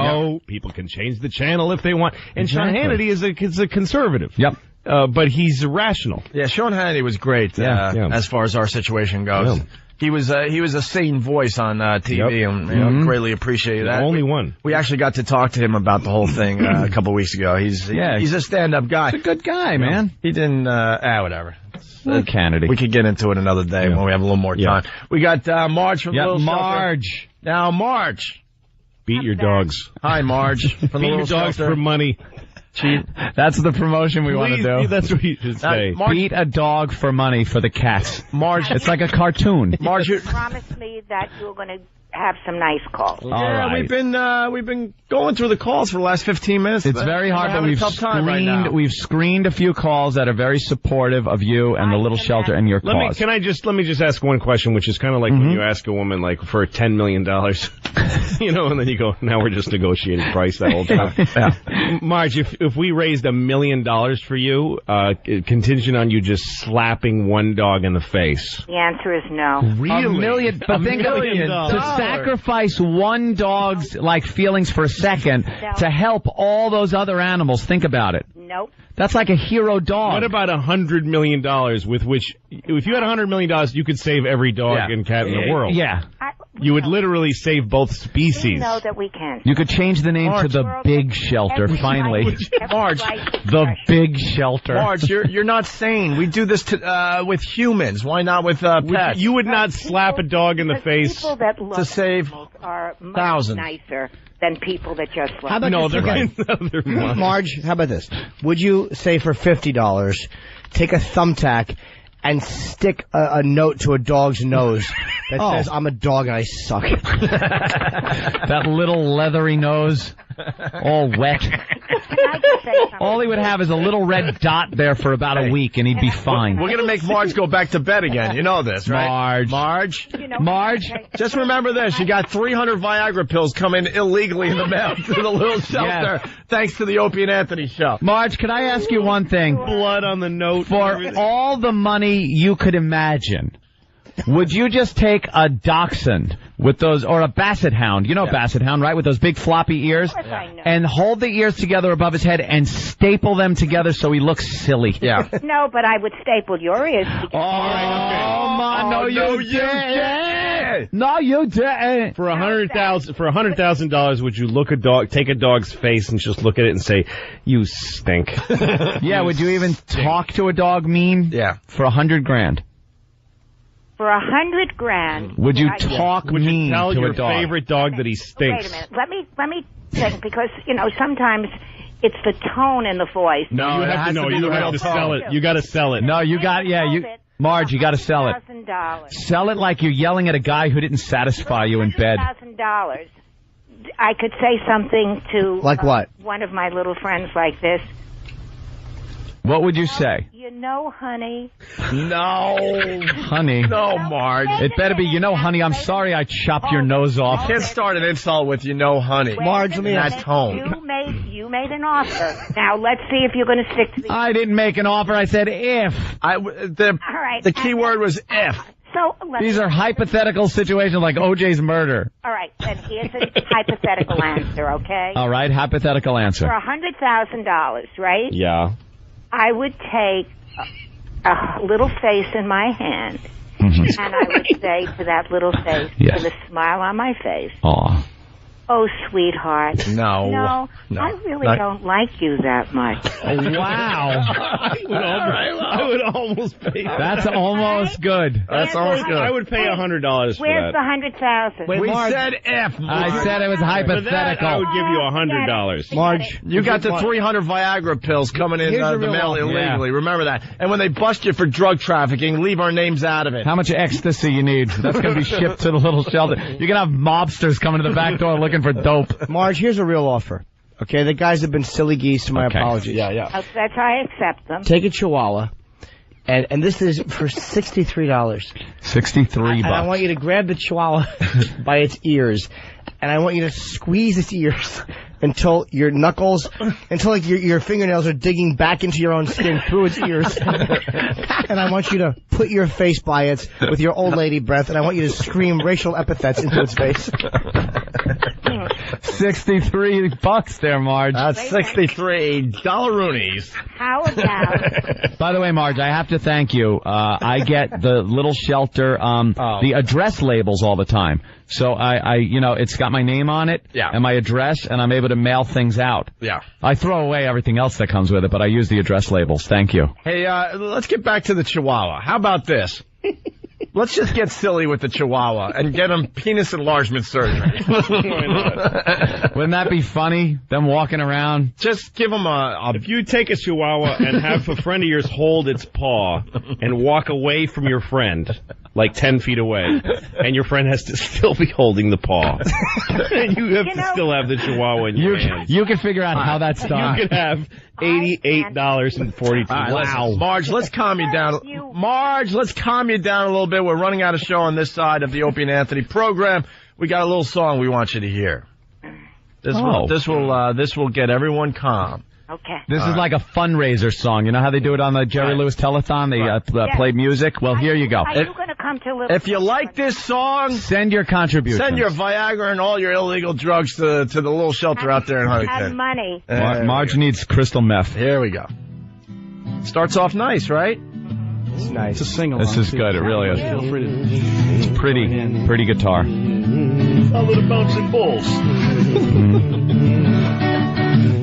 people can change the channel if they want. And Sean Hannity is a conservative. Yep. But he's rational. Yeah, Sean Hannity was great as far as our situation goes. Yeah. He was a sane voice on TV, and greatly appreciated that. The only one. We actually got to talk to him about the whole thing a couple of weeks ago. He's a stand-up guy. He's a good guy, man. He didn't. Whatever. Kennedy. We could get into it another day when we have a little more time. We got Marge from the Little Marge. Shelter. Now, Marge. Beat your dogs. Hi, Marge. From Beat the Little your dogs Shelter. for money. That's the promotion we want to do. That's what you should say. Beat a dog for money for the cats. Marge. It's like a cartoon. Marge, you promised me that you were going to have some nice calls. Yeah, right. we've been going through the calls for the last 15 minutes. It's very hard, but we've screened a few calls that are very supportive of you and the little shelter and your cause. Let me just ask one question, which is kind of like when you ask a woman like for $10 million, and then you go, now we're just negotiating price that whole time. Yeah. Marge, if we raised $1 million for you, contingent on you just slapping one dog in the face. The answer is no. Really? $1 million, but think of it, to sacrifice one dog's feelings for a second to help all those other animals. Think about it. Nope. That's like a hero dog. What about $100 million with which, if you had $100 million, you could save every dog and cat in the world? Yeah. You would literally save both species. We know that we can. You could change the name to the Big Shelter, finally. Marge, the Big Shelter. Marge, you're not sane. We do this with humans. Why not with pets? You would not slap a dog in the face to save are much thousands. Nicer than people that just love. How about Marge, how about this? Would you say for $50, take a thumbtack and stick a note to a dog's nose that says, I'm a dog and I suck? That little leathery nose, all wet. All he would have is a little red dot there for about a week, and he'd be fine. We're going to make Marge go back to bed again. You know this, right? Marge. Marge. Just remember this. You got 300 Viagra pills coming illegally in the mail to the little shelter, thanks to the Opie and Anthony show. Marge, can I ask you one thing? Blood on the note. For all the money you could imagine, would you just take a dachshund with those, or a basset hound, basset hound, right, with those big floppy ears, and hold the ears together above his head and staple them together so he looks silly? Yeah. No, but I would staple your ears. No, you didn't. No, you didn't. For $100,000, would you take a dog's face and just look at it and say, "You stink"? Yeah. Would you even talk to a dog mean? Yeah. For $100,000. For $100,000, would you talk would mean you tell to your a dog? favorite dog that he stinks? Wait a minute. Let me think, because sometimes it's the tone in the voice. No, you have to sell it. You got to sell it. No, you got Marge, you got to sell it. $1,000. Sell it like you're yelling at a guy who didn't satisfy you in bed. $1,000. I could say something to like what? One of my little friends like this. What would you say? Honey. No. Honey. No, Marge. It better be, honey, I'm sorry I chopped your nose off. Can't start an insult with, honey. Marge, let me ask. That tone. You made an offer. Now, let's see if you're going to stick to the... I didn't make an offer. I said if. All right. The key word was if. So these are hypothetical situations like O.J.'s murder. All right, then here's a hypothetical answer, okay? All right, hypothetical answer. For $100,000, right? Yeah. I would take a little face in my hand, and I would say to that little face, with a smile on my face, "Aw. Oh, sweetheart. No. I really don't like you that much." Wow. I would almost pay that. That's almost good. That's almost good. I would pay $100 for Where's that. the $100,000? We said if. I said it was hypothetical. For that, I would give you $100. Marge, you got the 300 Viagra pills coming in the mail illegally. Yeah. Remember that. And when they bust you for drug trafficking, leave our names out of it. How much ecstasy you need? That's going to be shipped to the little shelter. You're going to have mobsters coming to the back door looking for dope. Marge, here's a real offer. Okay, the guys have been silly geese, to my apologies. Yeah. That's how I accept them. Take a Chihuahua, and this is for $63. $63. And I want you to grab the Chihuahua by its ears, and I want you to squeeze its ears until your knuckles, until your fingernails are digging back into your own skin through its ears. And I want you to put your face by it with your old lady breath, and I want you to scream racial epithets into its face. $63 there, Marge. That's $63 roonies. How about... By the way, Marge, I have to thank you. I get the little shelter, the address labels all the time. So I it's got my name on it and my address, and I'm able to mail things out. Yeah. I throw away everything else that comes with it, but I use the address labels. Thank you. Hey, let's get back to the Chihuahua. How about this? Let's just get silly with the Chihuahua and get him penis enlargement surgery. Wouldn't that be funny? Them walking around. Just give him a... If you take a Chihuahua and have a friend of yours hold its paw and walk away from your friend, like 10 feet away, and your friend has to still be holding the paw. And you have to still have the Chihuahua in your hands. You can figure out how that's done. You could have $88.42. Wow. Marge, let's calm you down. Marge, let's calm you down a little bit. We're running out of show on this side of the Opie and Anthony program. We got a little song we want you to hear. This will get everyone calm. Okay. This is like a fundraiser song. You know how they do it on the Jerry Lewis Telethon? They play music? Well, here you go. Are you going to come to If you like this song, send your contribution. Send your Viagra and all your illegal drugs to the little shelter out there in Huntington. Have money. Marge needs crystal meth. Here we go. Starts off nice, right? It's nice. It's a sing-along. This is good. It really is. It's pretty guitar. A little bouncing balls.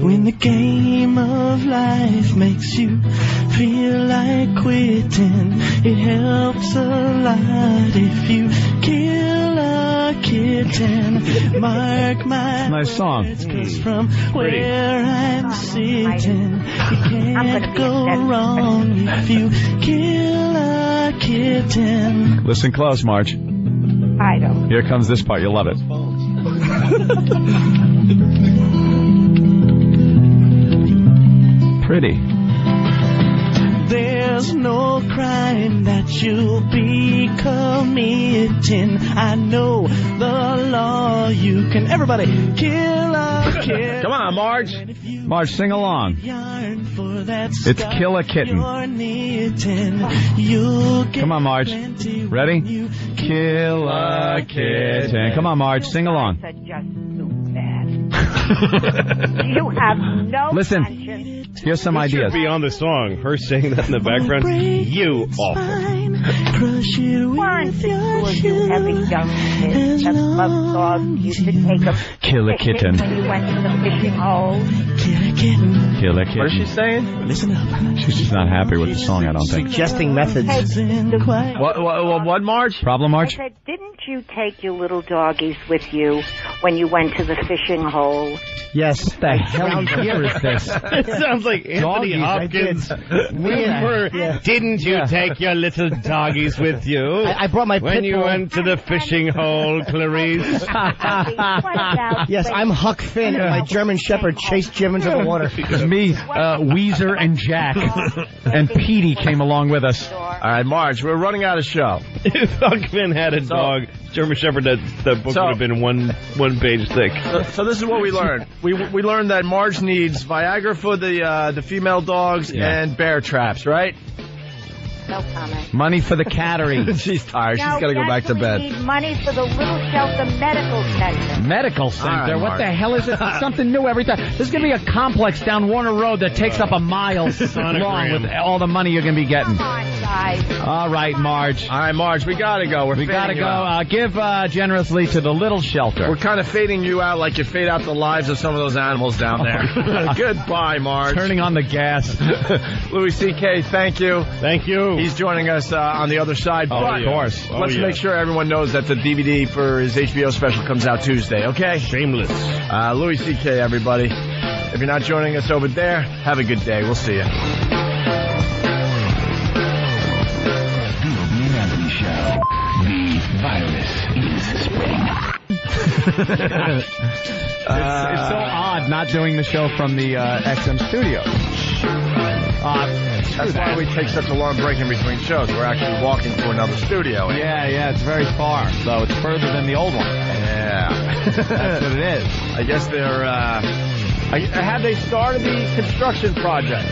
When the game of life makes you feel like quitting, it helps a lot if you kill a kitten. Mark my nice song. words, 'cause from where I'm sitting, you can't go wrong if you kill a kitten. Listen close, Marge. I don't. Here comes this part. You'll love it. Pretty. There's no crime that you'll be committing. I know the law. You can, everybody, kill a kitten. Come on, Marge. Marge, sing along. It's Kill a Kitten. Come on, Marge. Ready? Kill a kitten. Come on, Marge, sing along. You have no Listen. conscience. Here's some ideas. Should be on the song. Her saying that in the background. You awful. Weren't the two of you ever young kids that loved dogs used to take them Kill a kitten. when you went to the fishing hole? Kill a kitten. What is she saying? Listen up. She's just not happy with the song, I don't think. Suggesting methods. What, Marge? Problem, Marge? I said, didn't you take your little doggies with you when you went to the fishing hole? Yes. What the hell year is this? It sounds like Anthony Hopkins. Didn't you take your little doggies with you? I brought my when pit you bull. went to the fishing hole, Clarice. Yes, I'm Huck Finn, and my German Shepherd chased Jim into the water. It was me, Weezer, and Jack. And Petey came along with us. All right, Marge, we're running out of show. If Huck Finn had a dog, German Shepherd, that book would have been one page thick. So this is what we learned. We learned that Marge needs Viagra for the female dogs and bear traps, right? No comment. Money for the cattery. She's tired. She's got to go back to bed. We need money for the Little Shelter Medical Center. Medical Center? All right, what Marge. the hell is this? It's something new every time. There's going to be a complex down Warner Road that takes up a mile long with all the money you're going to be getting. Come on, guys. All right, Marge. All right, Marge, we got to go. We got to go. Give generously to the Little Shelter. We're kind of fading you out like you fade out the lives of some of those animals down there. Goodbye, Marge. Turning on the gas. Louis C.K., thank you. Thank you. He's joining us on the other side. Oh, But of course. Let's make sure everyone knows that the DVD for his HBO special comes out Tuesday, okay? Shameless. Louis C.K., everybody. If you're not joining us over there, have a good day. We'll see you. The Opie and Anthony Show. The virus is spreading. It's so odd not doing the show from the XM studio. That's why we take such a long break in between shows. We're actually walking to another studio. Yeah, it's very far, so it's further than the old one. Yeah. That's what it is. I guess they're, have they started the construction project?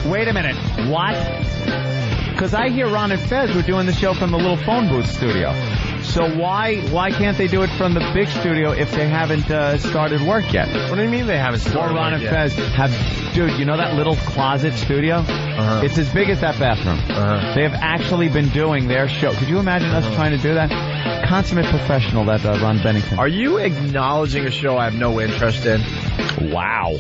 Wait a minute. What? Because I hear Ron and Fez were doing the show from the little phone booth studio. So why can't they do it from the big studio if they haven't started work yet? What do you mean they haven't started Ron work and yet? Fez have, dude, you know that little closet studio? It's as big as that bathroom. They have actually been doing their show. Could you imagine us trying to do that? Consummate professional, that Ron Bennington. Are you acknowledging a show I have no interest in? Wow.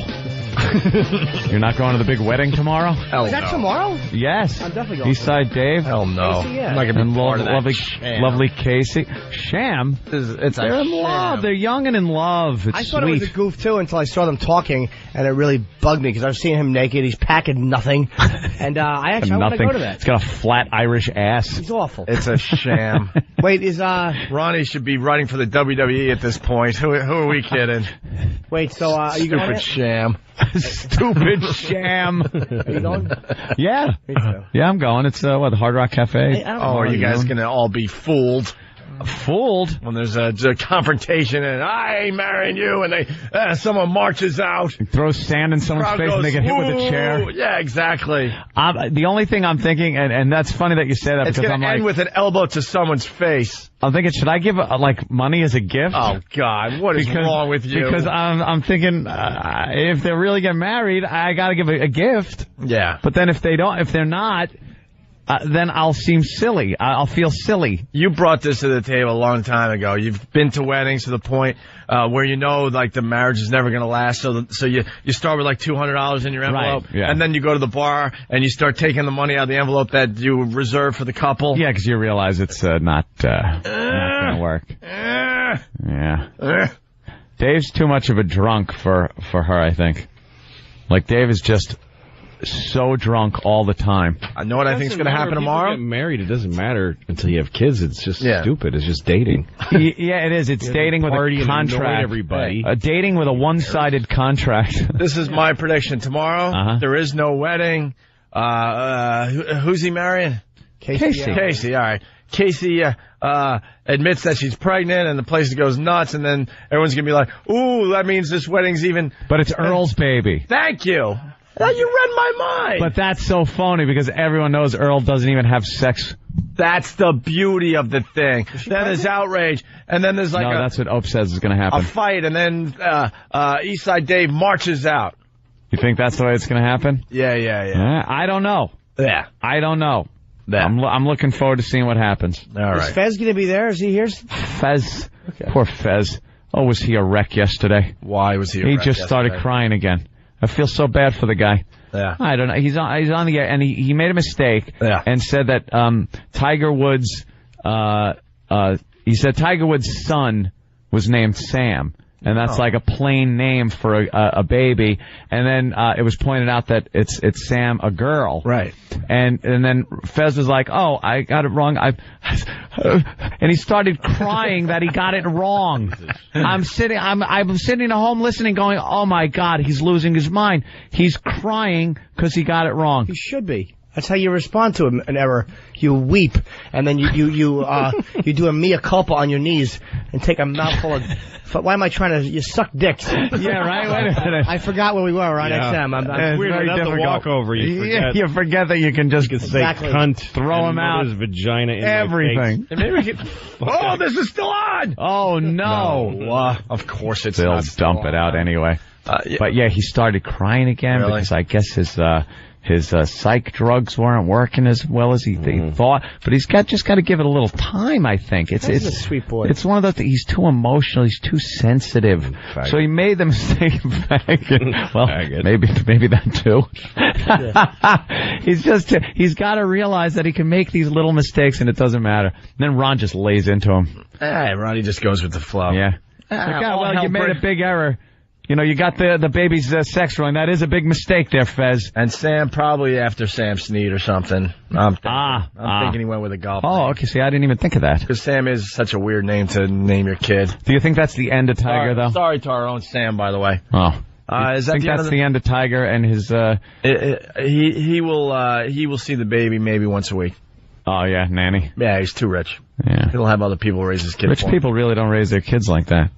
You're not going to the big wedding tomorrow? Is that tomorrow? Yes. I'm definitely going. Eastside Dave? Hell no. Casey, yeah. I'm not going to be part of that. Lovely Casey. Sham? It's They're in love. They're young and in love. It's I thought sweet. it was a goof, too, until I saw them talking, and it really bugged me, because I've seen him naked. He's packing nothing. And I want to go to that. It's got a flat Irish ass. He's awful. It's a sham. Wait, is Ronnie should be writing for the WWE at this point. Who are we kidding? Wait, so are you going? Stupid sham. Stupid sham. Are you going? Yeah. Me too. Yeah, I'm going. It's the Hard Rock Cafe. Are you guys going to all be fooled? Fooled? When there's a confrontation and I ain't marrying you, and someone marches out. Throws sand in someone's face and they get hit with a chair. Yeah, exactly. The only thing I'm thinking, and that's funny that you say that, it's because going to end with an elbow to someone's face. I'm thinking, should I give money as a gift? Oh God, what is wrong with you? Because I'm thinking, if they really get married, I got to give a gift. Yeah. But then if they're not, then I'll seem silly. I'll feel silly. You brought this to the table a long time ago. You've been to weddings to the point where you know the marriage is never going to last. So you start with like $200 in your envelope, right, yeah. And then you go to the bar and you start taking the money out of the envelope that you reserved for the couple. Yeah, because you realize it's not going to work. Yeah. Dave's too much of a drunk for her, I think. Like, Dave is just so drunk all the time. I know what I think is going to happen tomorrow. Get married, it doesn't matter until you have kids. It's just stupid. It's just dating. Yeah, it is. It's dating with a contract. Everybody. Dating with a one-sided contract. This is my prediction. Tomorrow, there is no wedding. Who's he marrying? Casey, all right. Casey admits that she's pregnant, and the place goes nuts, and then everyone's going to be like, ooh, that means this wedding's even... But it's Earl's baby. Thank you. Now you read my mind. But that's so phony, because everyone knows Earl doesn't even have sex. That's the beauty of the thing. Then there's outrage, and then there's that's what Ope says is going to happen. A fight, and then Eastside Dave marches out. You think that's the way it's going to happen? Yeah. I don't know. Yeah. I don't know. Yeah. I'm looking forward to seeing what happens. All right. Is Fez going to be there? Is he here? Fez. Okay. Poor Fez. Oh, was he a wreck yesterday? Why was he a wreck yesterday? He just started crying again. I feel so bad for the guy. Yeah. I don't know. He's on the air, and he made a mistake and said that Tiger Woods' Tiger Woods' son was named Sam. And that's like a plain name for a baby. And then it was pointed out that it's Sam, a girl. Right. And then Fez was like, oh, I got it wrong. And he started crying that he got it wrong. I'm sitting at home listening, going, oh my God, he's losing his mind. He's crying because he got it wrong. He should be. That's how you respond to an error. You weep, and then you do a mea culpa on your knees and take a mouthful of. Why am I trying to? You suck dicks. Yeah, right. Wait a minute. I forgot where we were on XM. It's weird very enough to walk over. You forget that you can just say cunt, throw him out, his vagina, in everything. And maybe we can. Oh, this is still on. Oh no! Of course it's They'll not. Dump it out anyway. But yeah, he started crying again because I guess his psych drugs weren't working as well as he thought, but he's just got to give it a little time. I think it's a sweet boy. It's one of those things. He's too emotional. He's too sensitive. So he made the mistake. Well, maybe that too. He's got to realize that he can make these little mistakes and it doesn't matter. And then Ron just lays into him. Hey, Ronnie just goes with the flow. Yeah. You made a big error. You know, you got the baby's sex wrong. That is a big mistake there, Fez. And Sam, probably after Sam Snead or something. I'm thinking he went with a golf name. Okay. See, I didn't even think of that. Because Sam is such a weird name to name your kid. Do you think that's the end of Tiger, though? Sorry to our own Sam, by the way. Oh. Is that the end of Tiger and his... He will see the baby maybe once a week. Oh, yeah, nanny. Yeah, he's too rich. Yeah. He'll have other people raise his kids. Rich people really don't raise their kids like that.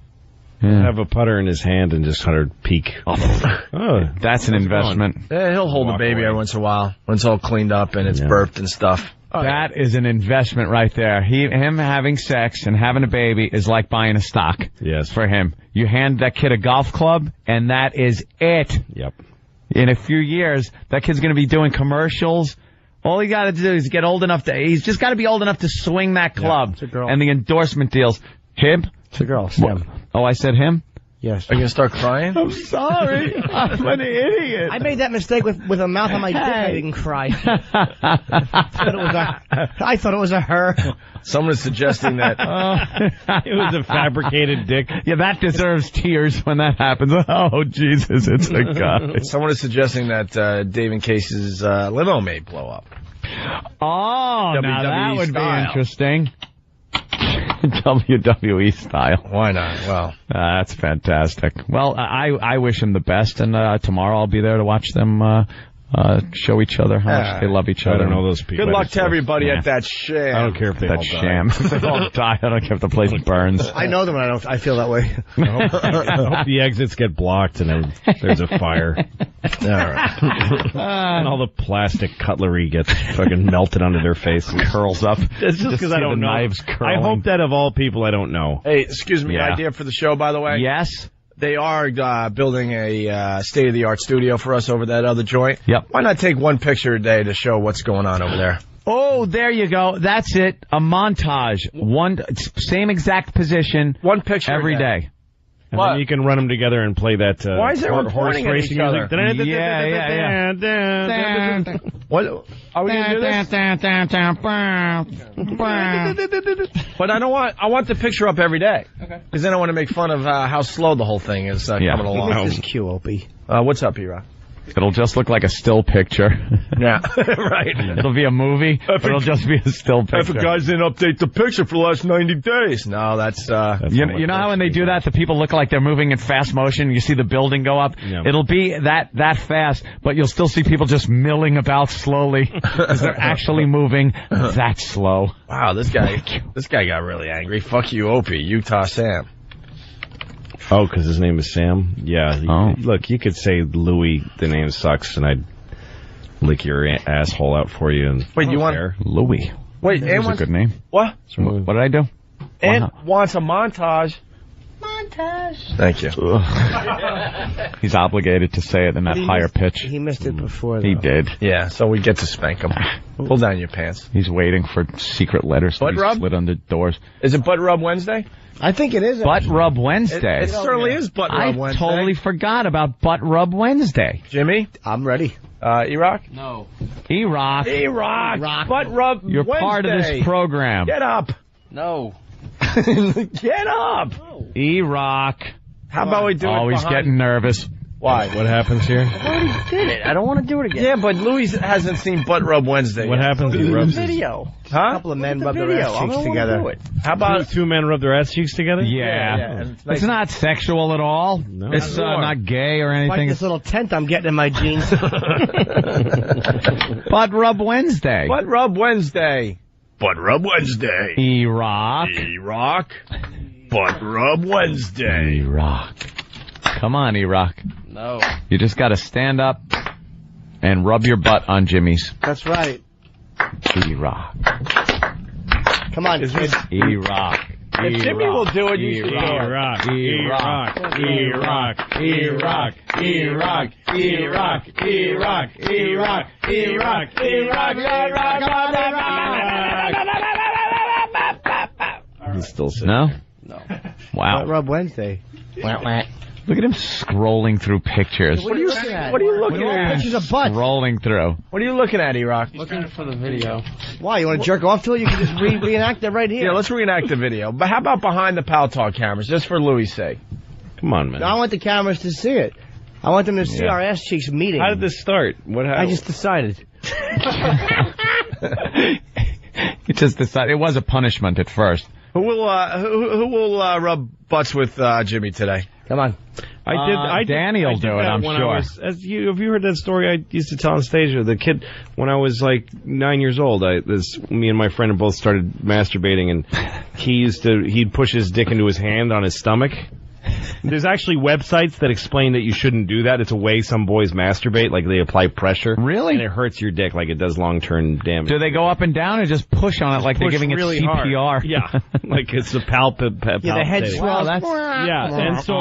Yeah. Have a putter in his hand and just 100 peek. That's an investment. Yeah, he'll hold the baby every once in a while when it's all cleaned up and it's burped and stuff. That is an investment right there. Him having sex and having a baby is like buying a stock. Yes. For him. You hand that kid a golf club, and that is it. Yep. In a few years, that kid's going to be doing commercials. All he got to do is get old enough he's just got to be old enough to swing that club. It's a girl. And the endorsement deals. Him? It's a girl, Sam. Oh, I said him? Yes. Are you going to start crying? I'm sorry. I'm an idiot. I made that mistake with a mouth on my dick. I didn't cry. I thought it was a her. Someone is suggesting that it was a fabricated dick. Yeah, that deserves tears when that happens. Oh, Jesus, it's a guy. Someone is suggesting that Dave and Case's limo may blow up. Oh, now that would style. be interesting. WWE style. Why not? Well, that's fantastic. Well, I wish him the best, and tomorrow I'll be there to watch them show each other how much they love each other. I don't know those people. Good luck to everybody at that sham. I don't care if they all die. Sham. If they all die, I don't care if the place burns. I know them, and I feel that way. I hope the exits get blocked and then there's a fire. All right. And all the plastic cutlery gets fucking melted onto their face and curls up. It's just because I don't know. Knives curling. I hope that of all people I don't know. Hey, excuse me, idea for the show, by the way? Yes. They are building a state-of-the-art studio for us over that other joint. Yep. Why not take one picture a day to show what's going on over there? Oh, there you go. That's it. A montage. Same exact position. One picture every day. And then you can run them together and play that Why is everyone horse pointing at racing each other? music. Yeah. What? Are we going to do this? But I want the picture up every day. Okay. Because then I want to make fun of how slow the whole thing is coming along. This is cute, Opie. What's up, E-Rock? It'll just look like a still picture. Yeah, right. It'll be a movie, but it'll just be a still picture. If the guys didn't update the picture for the last 90 days. No, that's you know how when they do that, the people look like they're moving in fast motion. You see the building go up. Yeah. It'll be that fast, but you'll still see people just milling about slowly because they're actually moving that slow. Wow, this guy got really angry. Fuck you, Opie, Utah Sam. Oh, because his name is Sam? Yeah. Look, you could say Louis, the name sucks, and I'd lick your asshole out for you. And wait, you want Louis? Wait, that's a good name. What? What did I do? And wants a montage. Thank you. He's obligated to say it in that higher pitch. He missed it before, though. He did. Yeah, so we get to spank him. Pull down your pants. He's waiting for secret letters to be slid under doors. Is it Butt Rub Wednesday? I think it is. Butt Rub Wednesday. It certainly is Butt Rub Wednesday. I totally forgot about Butt Rub Wednesday. Jimmy? I'm ready. E-Rock? No. E-Rock. E-Rock. Butt Rub You're Wednesday. part of this program. Get up. No. Get up. E-Rock. How about we do it Always getting nervous. Why? What happens here? I already did it. I don't want to do it again. Yeah, but Louis hasn't seen Butt Rub Wednesday. What happens? He rubs his video. Huh? A couple of men rub their ass cheeks together. How about two men rub their ass cheeks together? Yeah. It's not sexual at all. No. It's not gay or anything. Like this little tent I'm getting in my jeans. Butt Rub Wednesday. Butt Rub Wednesday. Butt Rub Wednesday. E-Rock. E-Rock. Butt Rub Wednesday. E-Rock. Come on, E-Rock. No. You just got to stand up and rub your butt on Jimmy's. That's right. E-Rock. Come on, kid. E-Rock. If Jimmy will do it, you should do it. E-Rock. E-Rock. E-Rock. E-Rock. E-Rock. E-Rock. E-Rock. E-Rock. E-Rock. E-Rock. He's still sitting. No? No. Wow. Rub Wednesday. Look at him scrolling through pictures. What are you looking at? What are you looking at? Pictures of butt. Scrolling through. What are you looking at, E-Rock? Looking for the video. Why? You want to jerk off to it? You can just reenact it right here. Yeah, let's reenact the video. But how about behind the Pal Talk cameras, just for Louis' sake? Come on, man. No, I want the cameras to see it. I want them to see our ass cheeks meeting. How did this start? What happened? I just decided. It just decided. It was a punishment at first. Who will rub butts with Jimmy today? Come on. Danny will do it, I'm sure. Have you heard that story I used to tell on stage? The kid, when I was like 9 years old, me and my friend both started masturbating, and he'd push his dick into his hand on his stomach. There's actually websites that explain that you shouldn't do that. It's a way some boys masturbate, like they apply pressure. Really? And it hurts your dick like it does long-term damage. Do they go up and down or just push on it like they're giving really it CPR? Hard. Yeah, like it's a palpitating. Yeah, the head swells. Yeah, and so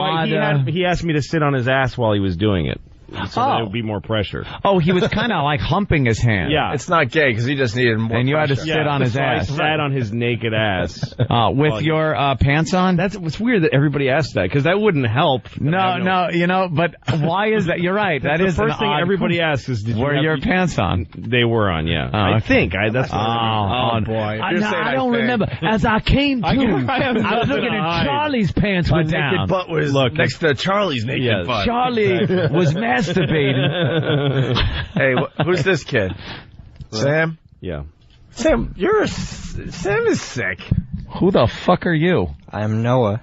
he asked me to sit on his ass while he was doing it. so that it would be more pressure. Oh, he was kind of like humping his hand. Yeah. It's not gay because he just needed more And you had to pressure. sit on his ass. I sat on his naked ass. With your pants on? It's weird that everybody asked that, because that wouldn't help. No, but why is that? You're right. That is the first thing everybody asks is, were your pants on? They were on, yeah. I think. That's what Oh, boy. I don't remember. As I came to, I was looking at Charlie's pants were down. Naked butt was next to Charlie's naked butt. Charlie was masturbating. Hey, who's this kid? Sam? Yeah. Sam, Sam is sick. Who the fuck are you? I'm Noah.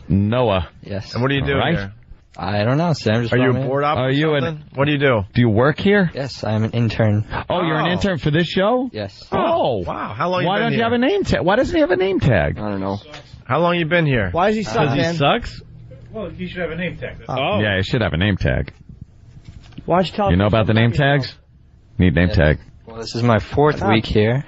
Noah. Yes. And what are you doing here? I don't know, Sam. Just Are you a brought me board op? Are you an? What do you do? Do you work here? Yes, I'm an intern. Oh, you're an intern for this show? Yes. Oh, wow. How long? Why you been don't here? you have a name tag? Why doesn't he have a name tag? I don't know. How long you been here? Why does he suck, man? He sucks? Well, he should have a name tag. Oh. Yeah, he should have a name tag. Why don't you tell You know about the name tags? Need name tag. Well, this is my 4th week here.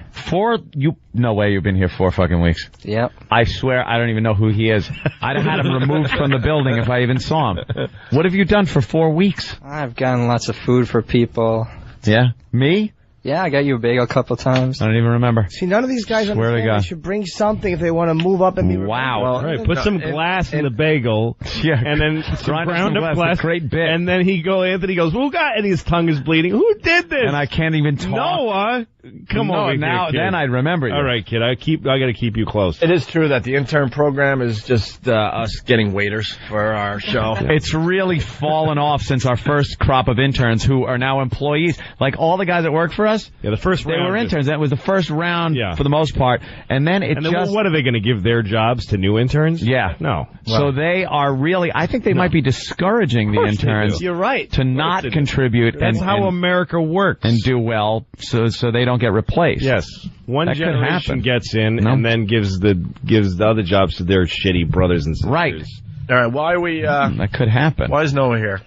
No way you've been here 4 fucking weeks. Yep. I swear I don't even know who he is. I'd have had him removed from the building if I even saw him. What have you done for 4 weeks? I've gotten lots of food for people. Yeah? Me? Yeah, I got you a bagel a couple times. I don't even remember. See, none of these guys Swear to understand God. they should bring something if they want to move up and be Wow. All right, put some glass in the bagel, and then some ground up glass, great bit. and then Anthony goes, "Who got?" And his tongue is bleeding. Who did this? And I can't even talk. Noah, come over now here, kid. then I'd remember you. All right, kid. I got to keep you close. It is true that the intern program is just us getting waiters for our show. It's really fallen off since our first crop of interns who are now employees. Like all the guys that work for us, Yeah, the first they round were interns. That was the first round for the most part. And then what are they going to give their jobs to new interns? Yeah. No. So they are really, I think they might be discouraging the interns. You're right. To not contribute. That's how America works. And do well so they don't get replaced. Yes. One That could generation happen. gets in and then gives the other jobs to their shitty brothers and sisters. Right. All right, why are we... that could happen. Why is Noah here?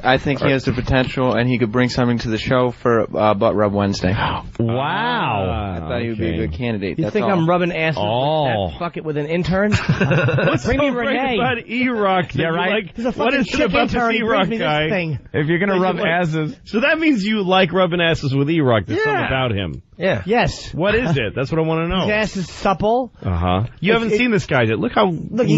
I think he has the potential, and he could bring something to the show for Butt Rub Wednesday. Wow. I thought he would be a good candidate. You That's think all. I'm rubbing asses with that fuck it with an intern? Bring me Renee. About E-Rock. Yeah, right. Like, He's a what fucking is it chick about this intern. He E-Rock brings me guy? this thing. If you're going to That rub you like- asses. So that means you like rubbing asses with E-Rock. There's something about him. Yeah. Yes. What is it? That's what I want to know. His ass is supple. Uh-huh. You haven't seen this guy yet. Look how Look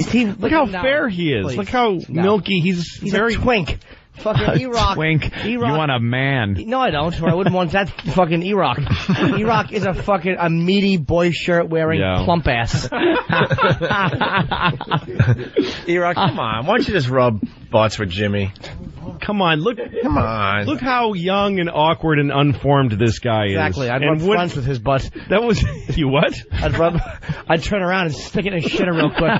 how no, fair he is. please. Look how milky. He's very a twink. Fucking E-Rock. Twink. You want a man. No, I don't. Or I wouldn't want that fucking E-Rock. E-Rock is a meaty boy shirt wearing plump ass. E-Rock, come on. Why don't you just rub butts with Jimmy? Come on, look Look how young and awkward and unformed this guy is. Exactly. I'd rub fronts with his butt. That was you what? I'd turn around and stick it in his shitter real quick.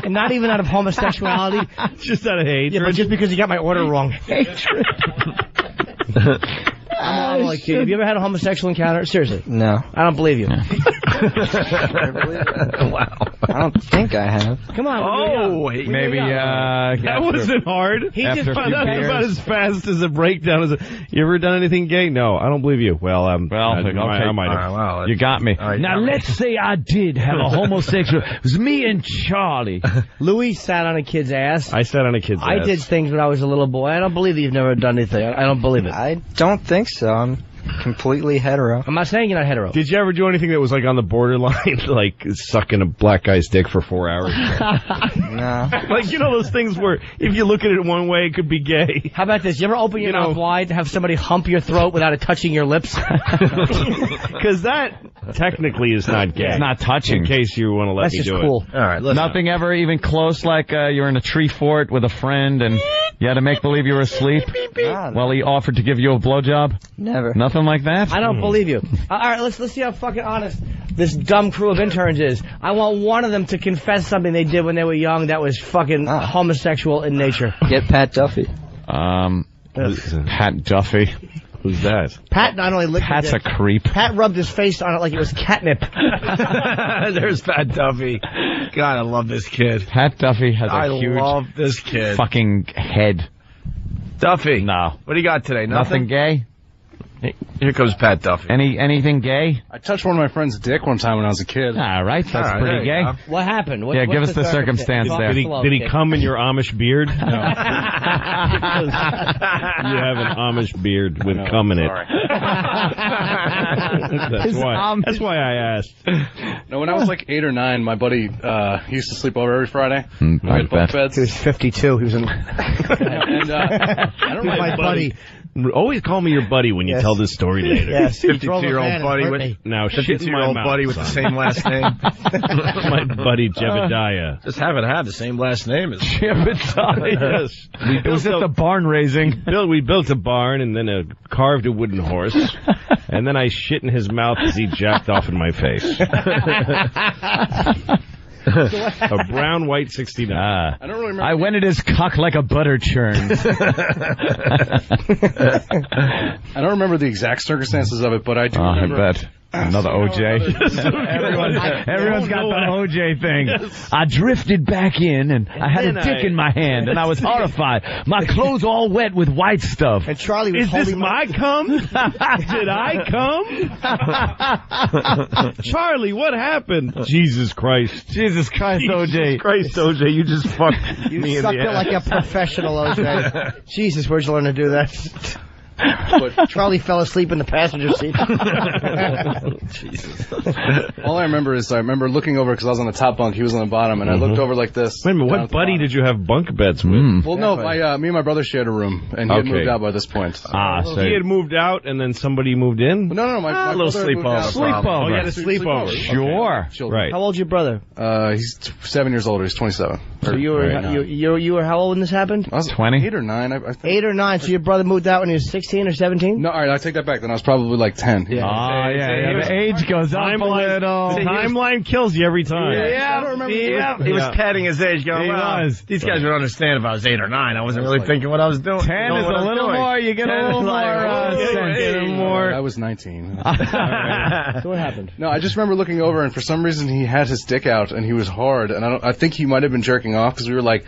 And not even out of homosexuality. Just out of hatred. Yeah, but just because you got my order wrong. Hatred. I'm like, have you ever had a homosexual encounter? Seriously. No. I don't believe you. Wow. I don't think I have. Come on. Maybe, that wasn't hard. He just found out about as fast as a breakdown. You ever done anything gay? No, I don't believe you. Well, I might have. Wow, you got me. Now, let's say I did have a homosexual. It was me and Charlie. Louis sat on a kid's ass. I sat on a kid's ass. I did things when I was a little boy. I don't believe that you've never done anything. I don't believe it. I don't think so. I'm completely hetero. I'm not saying you're not hetero. Did you ever do anything that was like on the borderline, like sucking a black guy's dick for 4 hours? No. Like, you know those things where if you look at it one way, it could be gay. How about this? You ever open your mouth wide and have somebody hump your throat without it touching your lips? Because that technically is not gay. It's not touching. In case you want to let That's me just do cool. it. All right, listen. Nothing ever even close like you're in a tree fort with a friend and you had to make believe you were asleep while he offered to give you a blowjob? Never. Nothing like that? I don't believe you. All right, let's see how fucking honest this dumb crew of interns is. I want one of them to confess something they did when they were young that was fucking homosexual in nature. Get Pat Duffy. Pat Duffy. Who's that? Pat not only licked Pat's the a dick, creep. Pat rubbed his face on it like it was catnip. There's Pat Duffy. God, I love this kid. Pat Duffy has I a huge love this kid. fucking head. Duffy. No. What do you got today? Nothing gay? Here comes Pat Duffy. Anything gay? I touched one of my friend's dick one time when I was a kid. All right, that's pretty gay. What happened? Yeah, give us the circumstance there. Did he come in your Amish beard? No. You have an Amish beard with cum in it. That's why I asked. No, when I was like 8 or 9, my buddy he used to sleep over every Friday. We had bunk beds. He was 52. He was in. And I don't know my buddy. Always call me your buddy when you tell this story later. Yes, 52-year-old buddy with now 52-year-old buddy with the same last name. My buddy Jebediah. Just haven't had the same last name as Jebediah. Yes. It was at the barn raising. We built a barn and then carved a wooden horse, and then I shit in his mouth as he jacked off in my face. A brown white 69. I don't really remember. I went at his cock like a butter churn. I don't remember the exact circumstances of it, but I do remember. I bet. Another OJ. Everyone's got the OJ thing. Yes. I drifted back in, and I had a dick in my hand, and I was horrified. My clothes all wet with white stuff. And Charlie was holding my cum? Did I come? Charlie, what happened? Jesus Christ. Jesus Christ, OJ. Jesus Christ, OJ, you just fucked me in the ass. You sucked it like a professional, OJ. Jesus, where'd you learn to do that? But Charlie fell asleep in the passenger seat. Jesus. All I remember is I remember looking over because I was on the top bunk, he was on the bottom, and I looked over like this. Wait a minute, what buddy did you have bunk beds with? Well, no, me and my brother shared a room, and he had moved out by this point. So he had moved out, and then somebody moved in? No, my little sleepover. Sleepover. Oh, you had a sleepover. Sure. Okay. Right. How old's your brother? He's 7 years older. He's 27. So you were how old when this happened? I was 20? 8 or 9. I think. 8 or 9. So your brother moved out when he was 16 or 17? No, all right, I take that back. Then I was probably like 10. Yeah. The age goes up a little. The timeline kills you every time. Yeah, I don't remember. He was padding his age, going, these guys would understand if I was 8 or 9. I wasn't really thinking what I was doing. 10 is a little more. You get a little more. I was 19. So what happened? No, I just remember looking over, and for some reason he had his dick out, and he was hard, and I think he might have been jerking off because we were like,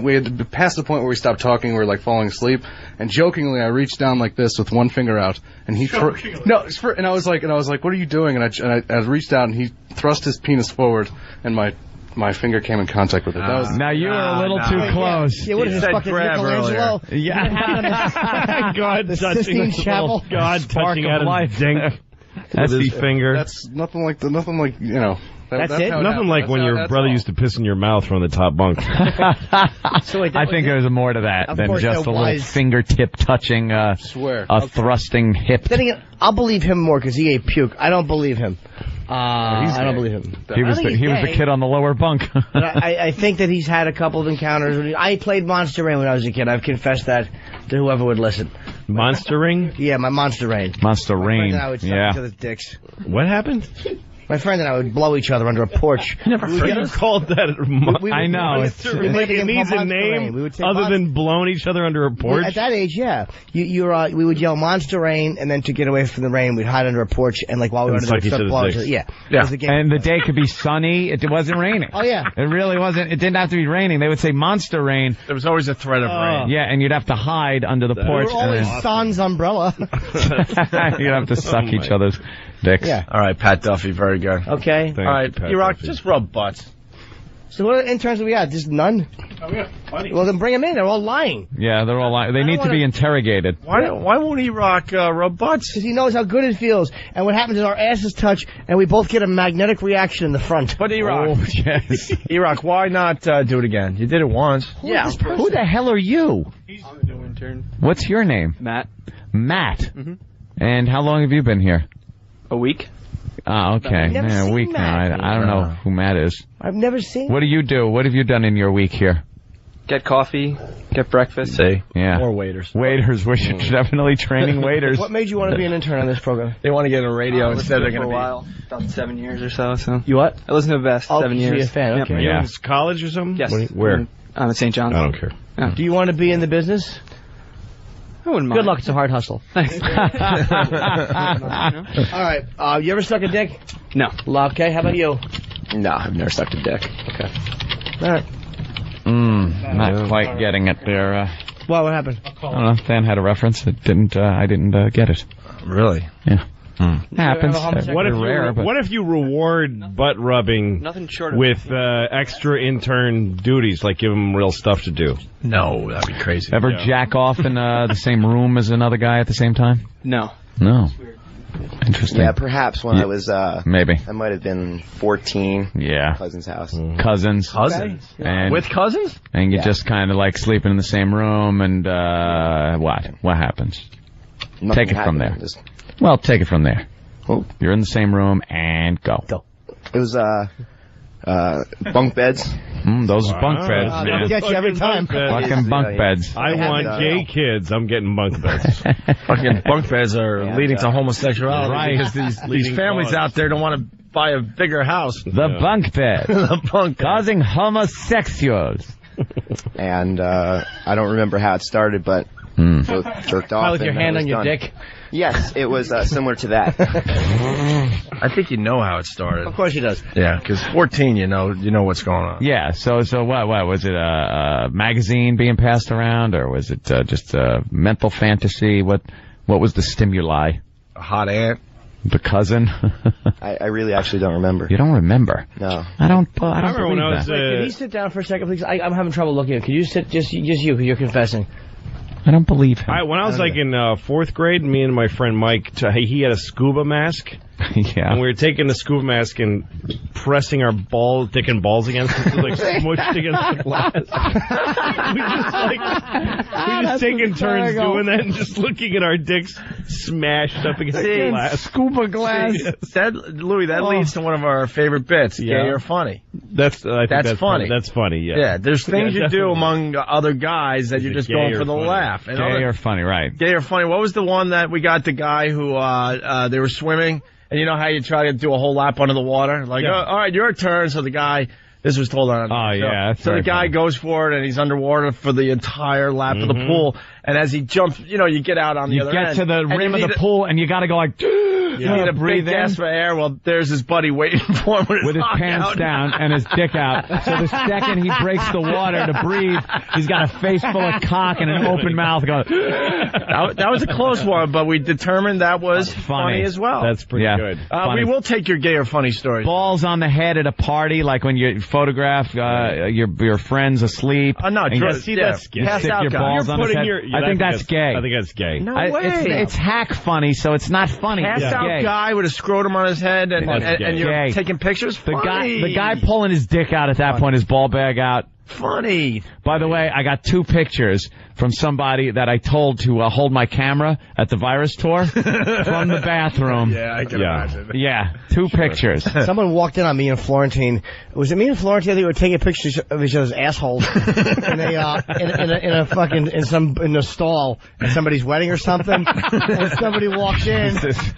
we had passed the point where we stopped talking, we were like falling asleep, and jokingly I reached down like this with one finger out, and he and I was like, what are you doing? And I reached out, and he thrust his penis forward, and my finger came in contact with it. That was, now you were a little too close. Yeah, what is this, fucking Michelangelo? Yeah. God touching Chapel. God touching out his dink. That's the finger. That's nothing like you know. That's it? Nothing like when your brother used to piss in your mouth from the top bunk. So wait, I think there's more to that than just a little fingertip touching a thrusting hip. Then again, I'll believe him more because he ate puke. I don't believe him. I don't believe him. He was the kid on the lower bunk. But I think that he's had a couple of encounters. I played Monster Rain when I was a kid. I've confessed that to whoever would listen. Monster Ring? Yeah, my Monster Rain. Monster Rain. I would suck each other's dicks. What happened? My friend and I would blow each other under a porch. Never called that. I know. It needs a name other than blowing each other under a porch. At that age, yeah. We would yell Monster Rain, and then to get away from the rain, we'd hide under a porch, and while we were under the start blowing each other. Yeah. And the day could be sunny. It wasn't raining. Oh, yeah. It really wasn't. It didn't have to be raining. They would say Monster Rain. There was always a threat of rain. Yeah, and you'd have to hide under the porch. We were always Sans umbrella. You'd have to suck each other's dicks. Yeah. All right, Pat Duffy, very good. Okay. All right, E-Rock, just rub butts. So what interns do we got? Just none? Oh, yeah, plenty. Well, then bring them in. They're all lying. Yeah, they're all lying. They need to be interrogated. Why won't E-Rock rub butts? Because he knows how good it feels. And what happens is our asses touch, and we both get a magnetic reaction in the front. But E-Rock, yes. E-Rock, why not do it again? You did it once. Who the hell are you? I'm the new intern. What's your name? Matt. Matt. Mm-hmm. And how long have you been here? A week. Oh, okay. I've never seen a week Matt. now. I don't know who Matt is. I've never seen. What do you do? What have you done in your week here? Get coffee, get breakfast. Yeah. More waiters. Waiters. We're definitely training waiters. What made you want to be an intern on this program? They want to get on radio instead they're going to be. For a while, about 7 years or so. You what? I listened to the best 7 years. So you're a fan. Okay. Yeah. College or something? Yes. Where? I'm at St. John's. I don't care. Yeah. Do you want to be in the business? I wouldn't mind. Good luck. It's a hard hustle. Thanks. All right. You ever suck a dick? No. Okay. How about you? No, I've never sucked a dick. Okay. All right. Not quite getting it there. What happened? I don't know. Dan had a reference. It didn't. I didn't get it. Really? Yeah. Happens. What if, rare, but what if you reward butt rubbing with extra intern duties, like give them real stuff to do? No, that'd be crazy. Ever jack off in the same room as another guy at the same time? No. No. Interesting. Yeah, perhaps when I was maybe I might have been 14. Yeah. Cousin's house. Cousins. And with cousins? And you just kind of like sleeping in the same room, and what happens? Nothing Take it from there. happened. Well, take it from there. Oh. You're in the same room and go. It was bunk beds. Those are bunk beds, They'll man. get you every time. Fucking bunk beds. I want gay kids. I'm getting bunk beds. Fucking bunk beds are leading to homosexuality. Right. Because these families out there don't want to buy a bigger house. The bunk bed. The bunk bed. Causing homosexuals. And I don't remember how it started, but both jerked off. With your and hand it was on your done. dick. Yes, it was similar to that. I think you know how it started. Of course he does. Yeah, because 14, you know what's going on. Yeah, so what was it, a magazine being passed around, or was it just a mental fantasy? What was the stimuli? A hot ant? The cousin? I really actually don't remember. You don't remember? No. I don't remember when believe I was, that. Wait, can you sit down for a second, please? I'm having trouble looking at it. Can you sit, just you, because you're confessing. I don't believe him. When I was like in 4th grade, me and my friend Mike, he had a scuba mask. Yeah. And we were taking the scuba mask and pressing our dick and balls against it, like smushed against the glass. we just taking turns doing that and just looking at our dicks smashed up against the glass. Scuba glass. Louis, that leads to one of our favorite bits, gay or funny. That's funny. That's funny, yeah. Yeah, there's things you do among other guys that you're just going for the laugh. And Gay or funny, right. Gay or funny. What was the one that we got the guy who, they were swimming, and you know how you try to do a whole lap under the water? Like, all right, your turn. So the guy, this was told on the show. Yeah. So the guy goes for it, and he's underwater for the entire lap of the pool. And as he jumps, you get out on the other end. You get to the rim of the pool, and you got to go like, you need a big gasp for air. Well, there's his buddy waiting for him with his pants out. down and his dick out. So the second he breaks the water to breathe, he's got a face full of cock and an open mouth going. That was a close one, but we determined that was funny as well. That's pretty good. We will take your gay or funny stories. Balls on the head at a party, like when you photograph your friends asleep. No, that's gay. Pass stick out your guy. balls on his head. I think that's gay. I think that's gay. No way. It's hack funny, so it's not funny. Pass out guy with a scrotum on his head and you're taking pictures. The guy pulling his dick out at that point, his ball bag out. Funny. By the way, I got 2 pictures from somebody that I told to hold my camera at the virus tour from the bathroom. Yeah, I can imagine. Yeah, 2 pictures. Someone walked in on me and Florentine. Was it me and Florentine? I think we were taking pictures of each other's assholes in a stall at somebody's wedding or something. And somebody walked in.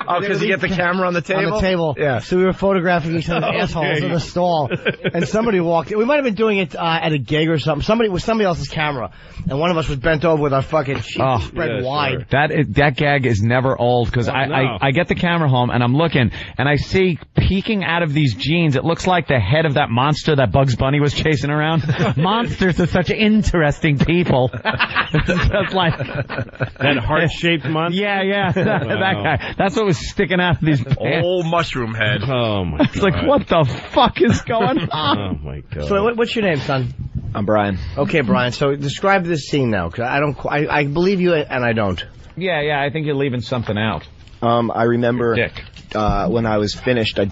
Oh, because you get the camera on the table? On the table. Yeah. So we were photographing each other's assholes in the stall. And somebody walked in. We might have been doing it at a gig or something. Somebody with somebody else's camera. And one of us was bent over with our fucking sheet spread wide. Sure. That gag is never old, because I get the camera home and I'm looking and I see peeking out of these jeans, it looks like the head of that monster that Bugs Bunny was chasing around. Monsters are such interesting people. Just like that heart-shaped monster? Yeah. That guy. That's what was sticking out of these pants. Old mushroom head. Oh, my God. It's like, what the fuck is going on? Oh, my God. So what's your name, son? I'm Brian. Okay, Brian. So describe this scene now, because I believe you and I don't. Yeah. I think you're leaving something out. I remember Dick. When I was finished, I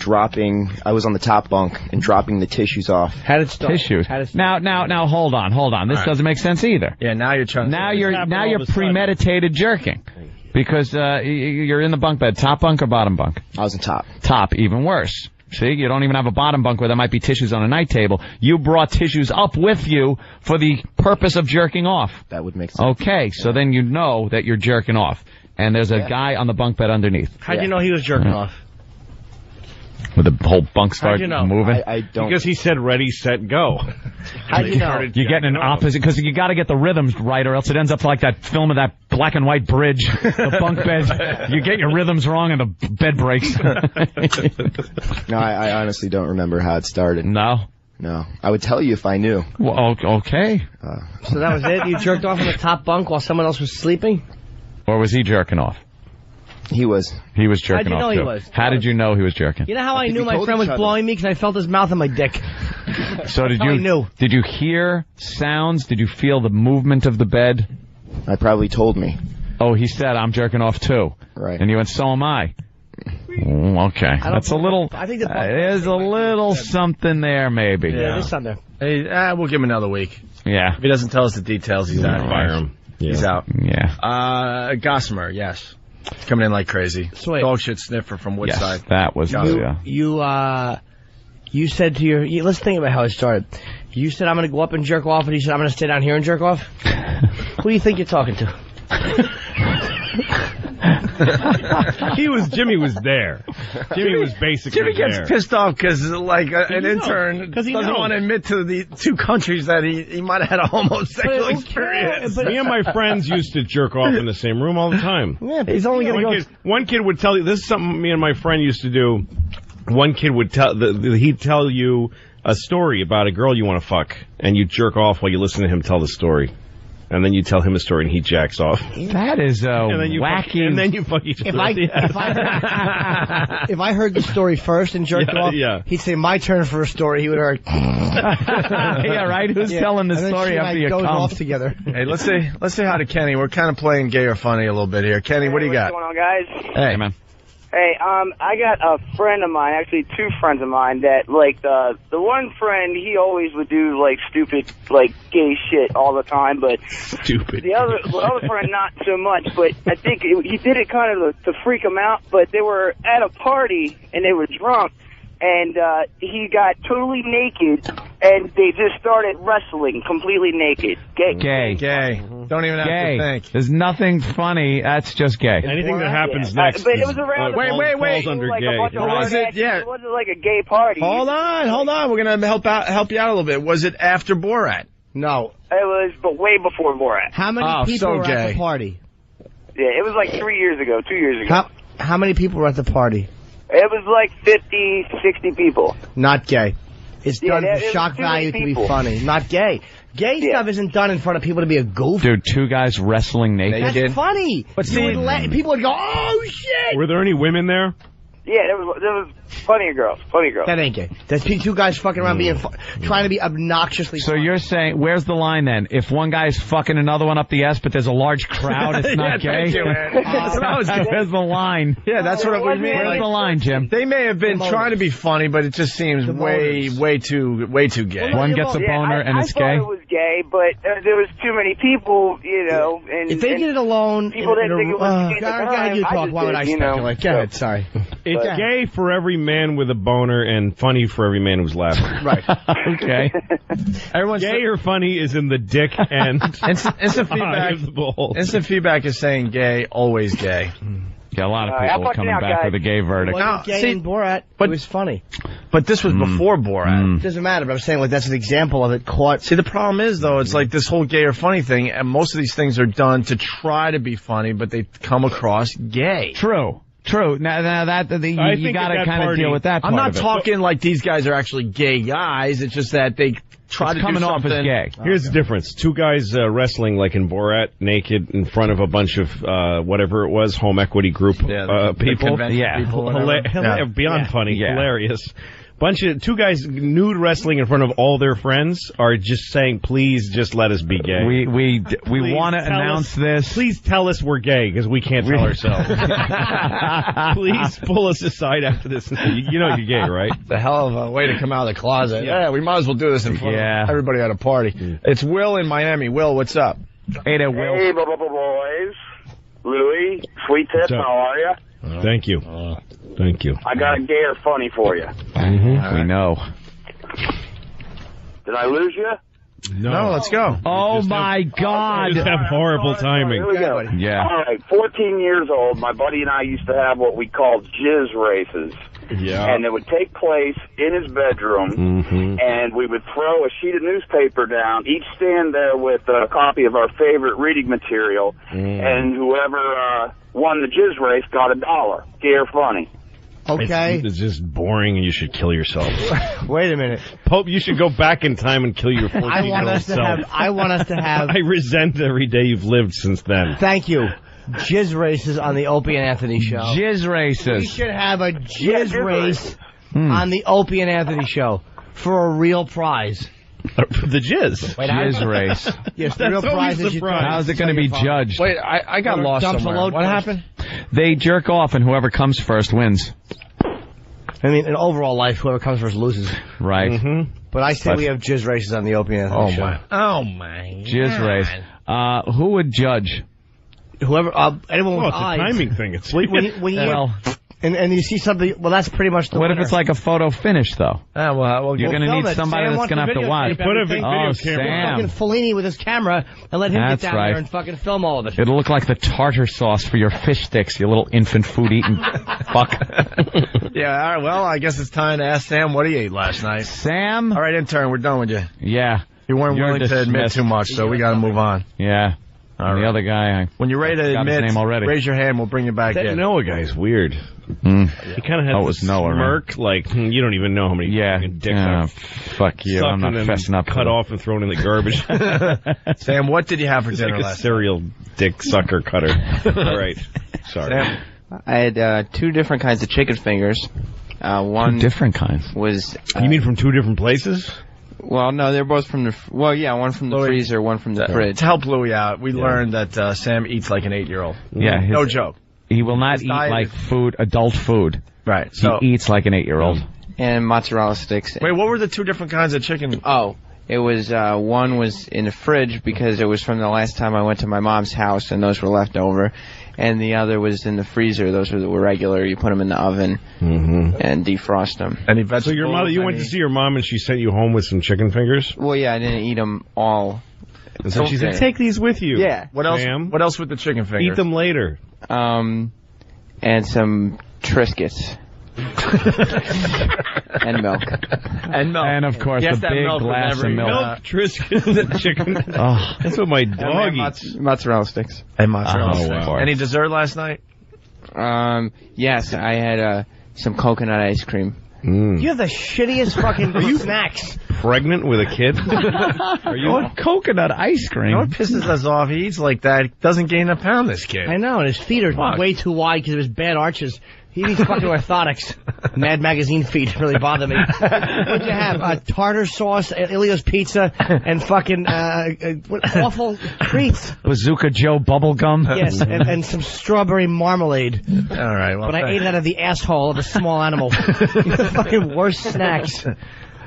was on the top bunk and dropping the tissues off. How did it start? Tissues. Now, hold on. This doesn't make sense either. Yeah, now you're trying. Now you're premeditated jerking. Because you're in the bunk bed. Top bunk or bottom bunk? I was in top. Top, even worse. See, you don't even have a bottom bunk where there might be tissues on a night table. You brought tissues up with you for the purpose of jerking off. That would make sense. Okay, so then you know that you're jerking off. And there's a guy on the bunk bed underneath. How'd you know he was jerking off? With the whole bunk start you know? moving? I don't. Because he said ready, set, go. How'd you know? You're getting an opposite, because you got to get the rhythms right, or else it ends up like that film of that black and white bridge, the bunk bed. You get your rhythms wrong and the bed breaks. No, I honestly don't remember how it started. No? No. I would tell you if I knew. Well, okay. So that was it? You jerked off on the top bunk while someone else was sleeping? Or was he jerking off? He was. He was jerking How'd you know off, he too. was? How did you know he was jerking? You know how I knew my friend was blowing me? Because I felt his mouth on my dick. So That's how I knew. Did you hear sounds? Did you feel the movement of the bed? I probably told me. Oh, he said, I'm jerking off too. Right. And you went, so am I. Okay. That's a little, I think there's a little something there, maybe. Yeah, there's something Hey, we'll give him another week. Yeah. If he doesn't tell us the details, he's out. Fire him. He's out. Yeah. Gossamer, yes. He's coming in like crazy. Sweet. Dog shit sniffer from Woodside. Yes, that was, You said to your... Let's think about how it started. You said, I'm going to go up and jerk off, and he said, I'm going to stay down here and jerk off? Who do you think you're talking to? Jimmy was there. Jimmy was basically Jimmy gets there. pissed off because, like, an intern Because he doesn't knows. want to admit to the two countries that he might have had a homosexual experience. Me and my friends used to jerk off in the same room all the time. Yeah, but he's only going to go... One kid would tell you, this is something me and my friend used to do. One kid would he'd tell you a story about a girl you want to fuck, and you jerk off while you listen to him tell the story. And then you tell him a story and he jacks off. That is wacky. And then you fuck each other. If I heard the story first and jerked off, he'd say, my turn for a story. He would hear, yeah, right? Who's telling the story after you come? Off together. Hey, let's say hi to Kenny. We're kind of playing gay or funny a little bit here. Kenny, what do you got? What's going on, guys? Hey, man. Hey, I got a friend of mine, actually two friends of mine, that, like, the one friend, he always would do, like, stupid, like, gay shit all the time, but... Stupid. The other friend, not so much, but I think he did it kind of to freak him out, but they were at a party, and they were drunk, and he got totally naked, and they just started wrestling completely naked. Gay. Don't even have to think. There's nothing funny. That's just gay. Anything that happens next but it was around falls under like gay. A bunch of Was it? Yeah. It wasn't like a gay party. Hold on. We're gonna help you out a little bit. Was it after Borat? No. It was, but way before Borat. How many people were at the party? Yeah, it was like 2 years ago. How many people were at the party? It was like 50, 60 people. Not gay. It's done for shock too many value to be people. funny. Not gay. Gay stuff isn't done in front of people to be a goof. Dude, two guys wrestling naked. That's funny. But people would go, oh, shit. Were there any women there? Yeah, there was plenty of girls. That ain't gay. That's two guys fucking around trying to be obnoxiously So funny. you're saying, where's the line then? If one guy's fucking another one up the ass, but there's a large crowd, it's not gay? Thank you, man. That's what I was getting. Where's the line? Yeah, that's what we mean. Where's the line, Jim? They may have been trying to be funny, but it just seems way too gay. One gets a boner and it's I gay? thought it was gay, but there was too many people, you know. And if they did it alone, people didn't think it was gay. God, you talk. Why would I speculate? Go ahead, sorry. It's gay for every man with a boner and funny for every man who's laughing. Right. Okay. Everyone's gay or funny is in the dick and instant feedback. Instant feedback is saying gay, always gay. Yeah, a lot of people coming back with a gay verdict. Gay in Borat, but it was funny. But this was before Borat. It doesn't matter, but I'm saying, like, that's an example of it caught. See, the problem is, though, it's like this whole gay or funny thing, and most of these things are done to try to be funny, but they come across gay. True. Now that you got to kind of deal with that part I'm not of it. talking like these guys are actually gay guys. It's just that they try to coming do off something. as gay. Here's the difference. Two guys wrestling like in Borat, naked in front of a bunch of whatever it was, home equity group people. Beyond funny, hilarious. Two guys nude wrestling in front of all their friends are just saying, please just let us be gay. We want to announce this. Please tell us we're gay because we can't tell ourselves. Please pull us aside after this. You know you're gay, right? It's a hell of a way to come out of the closet. Yeah, we might as well do this in front of everybody at a party. It's Will in Miami. Will, what's up? Hey there, Will. Hey, boys. Louie, Sweet Tip, how are you? Thank you. Thank you. I got a gay or funny for you. We know. Did I lose you? No, let's go. Oh, my God. You just have horrible timing. Here we go. Yeah. All right, 14 years old, my buddy and I used to have what we called jizz races. Yeah. And it would take place in his bedroom, and we would throw a sheet of newspaper down, each stand there with a copy of our favorite reading material, and whoever won the jizz race got $1, gay or funny. Okay. It's just boring, and you should kill yourself. Wait a minute. Pope, you should go back in time and kill your 14-year-old self. I want us to have. I resent every day you've lived since then. Thank you. Jizz races on the Opie and Anthony show. Jizz races. We should have a jizz race on the Opie and Anthony show for a real prize. The jizz. Wait, jizz race. Yes, the real prize is how's it going to be judged? Wait, I got lost somewhere. What happened? They jerk off, and whoever comes first wins. I mean, in overall life, whoever comes first loses. Right. Mm-hmm. But I say we have jizz races on the Opie and Anthony show. Oh, my Jizz race. Who would judge? Whoever, anyone with it's eyes. a timing thing. It's sleep. And you see something, well, that's pretty much the What winner. if it's like a photo finish, though? Well, you're going to need somebody that's going to have to watch. Put a video Sam. Fucking Fellini with his camera and let him That's get down right. there and fucking film all of it. It'll look like the tartar sauce for your fish sticks, you little infant food eating fuck. Yeah, all right, well, I guess it's time to ask Sam what he ate last night. Sam? All right, intern, we're done with you. Yeah. You weren't You're willing to admit dismissed. too much, so we got to move on. Yeah. All The right. other guy, when you're ready to got his admit, name already. raise your hand, we'll bring you back in. That Noah guy's weird. He kind of has a smirk, like, you don't even know how many dicks are fuck you, I'm sucked not and fessing up. cut off and thrown in the garbage. Sam, what did you have for It's dinner like a last serial dick sucker cutter. All right. Sorry. Sam? I had 2 different kinds of chicken fingers. One 2 different kinds. was... you mean from 2 different places? Well, no, they're both from the... one from the freezer, one from the fridge. To help Louie out, we learned that Sam eats like an 8-year-old. Yeah. No joke. He will not eat diet like food, adult food. Right. So, he eats like an 8-year-old. And mozzarella sticks. Wait, what were the 2 different kinds of chicken? Oh, it was, one was in the fridge because it was from the last time I went to my mom's house and those were left over. And the other was in the freezer. Those were regular. You put them in the oven and defrost them. Any vegetables? So your mother, you went to see your mom and she sent you home with some chicken fingers? Well, yeah, I didn't eat them all. And so she said, take these with you. Yeah. What else? Sam. What else with the chicken fingers? Eat them later. And some Triscuits. And milk. And milk. And, of course, the big glass of milk. Milk, Triscuits, chicken. Oh, that's what my dog eats. Mozzarella sticks. And mozzarella sticks. Wow. Any dessert last night? Yes, I had some coconut ice cream. You have the shittiest fucking snacks. Pregnant with a kid? Are you on coconut ice cream? You know what pisses us off? He eats like that. He doesn't gain a pound, this kid. I know, and his feet are way too wide because of his bad arches. He needs fucking orthotics. Mad Magazine feet really bother me. What'd you have? Tartar sauce, Ilio's pizza, and fucking awful treats. Bazooka Joe bubblegum. Yes, and some strawberry marmalade. All right, well, but I ate it out of the asshole of a small animal. The fucking worst snacks.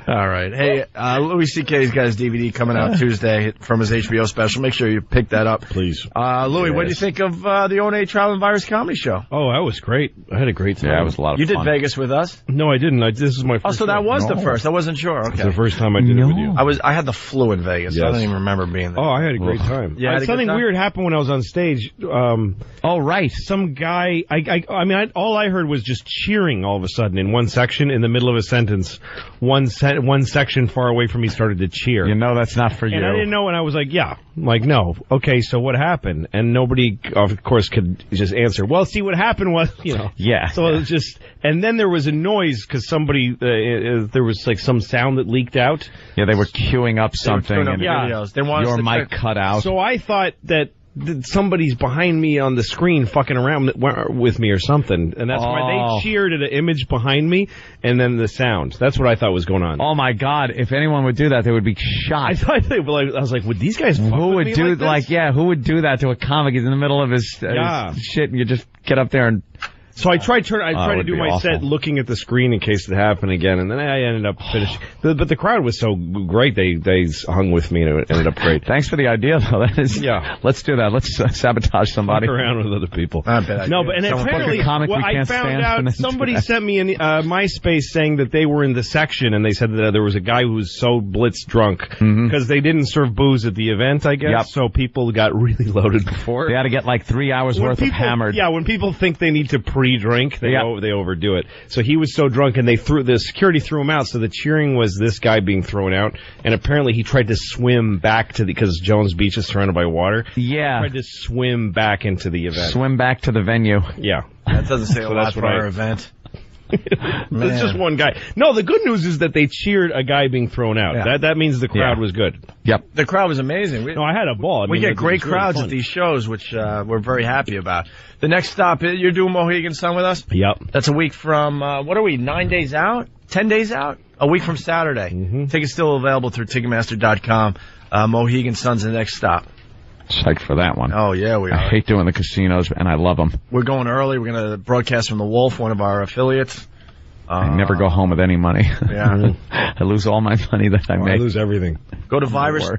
All right. Hey, Louis C.K.'s got his DVD coming out Tuesday from his HBO special. Make sure you pick that up. Please. Louis, what do you think of the O&A Traveling Virus Comedy Show? Oh, that was great. I had a great time. Yeah, it was a lot of fun. You did Vegas with us? No, I didn't. This is my first Oh, so that time. was the first. I wasn't sure. Okay. It's the first time I did it with you. I had the flu in Vegas. Yes. I don't even remember being there. Oh, I had a great time. Yeah, something weird happened when I was on stage. Oh, right. Some guy, all I heard was just cheering all of a sudden in one section, in the middle of a sentence. One section far away from me started to cheer. You know that's not for you. And I didn't know, and I was like, yeah. I'm like, no. Okay, so what happened? And nobody, of course, could just answer, well, see, what happened was, Yeah. So it was just, and then there was a noise because somebody, there was like some sound that leaked out. Yeah, they were queuing up something. Queuing up videos. They wanted your us to mic cut out. So I thought that somebody's behind me on the screen fucking around with me or something, and that's why they cheered at an image behind me and then the sound. That's what I thought was going on. Oh my God, if anyone would do that, they would be shot. I thought I was like, would these guys fuck who with would me do like this? who would do that to a comic? He's in the middle of his shit and you just get up there and So I tried to do my awful. set looking at the screen in case it happened again, and then I ended up finishing. But the crowd was so great; they hung with me, and it ended up great. Thanks for the idea, though. That is, let's do that. Let's sabotage somebody. Fuck around with other people. Not a bad idea. No, but apparently, I found out somebody sent me an MySpace saying that they were in the section, and they said that there was a guy who was so blitz drunk because they didn't serve booze at the event, I guess. Yep. So people got really loaded before. They had to get like 3 hours worth of hammered. Yeah, when people think they need to pre-drink, they overdo it. So he was so drunk, and the security threw him out. So the cheering was this guy being thrown out, and apparently he tried to swim back because Jones Beach is surrounded by water. Yeah, he tried to swim back into the event. Swim back to the venue. Yeah, that doesn't say a lot for our event. It's just one guy. No, the good news is that they cheered a guy being thrown out. Yeah. That means the crowd was good. Yep. The crowd was amazing. No, I had a ball. We get great crowds at these shows, which we're very happy about. The next stop, you're doing Mohegan Sun with us? Yep. That's a week from, what are we, 9 days out? 10 days out? A week from Saturday. Tickets still available through Ticketmaster.com. Mohegan Sun's the next stop. Psyched for that one. Oh, yeah, we are. I hate doing the casinos, and I love them. We're going early. We're going to broadcast from the Wolf, one of our affiliates. I never go home with any money. Yeah. I lose all my money that I make. I lose everything. Go to Virus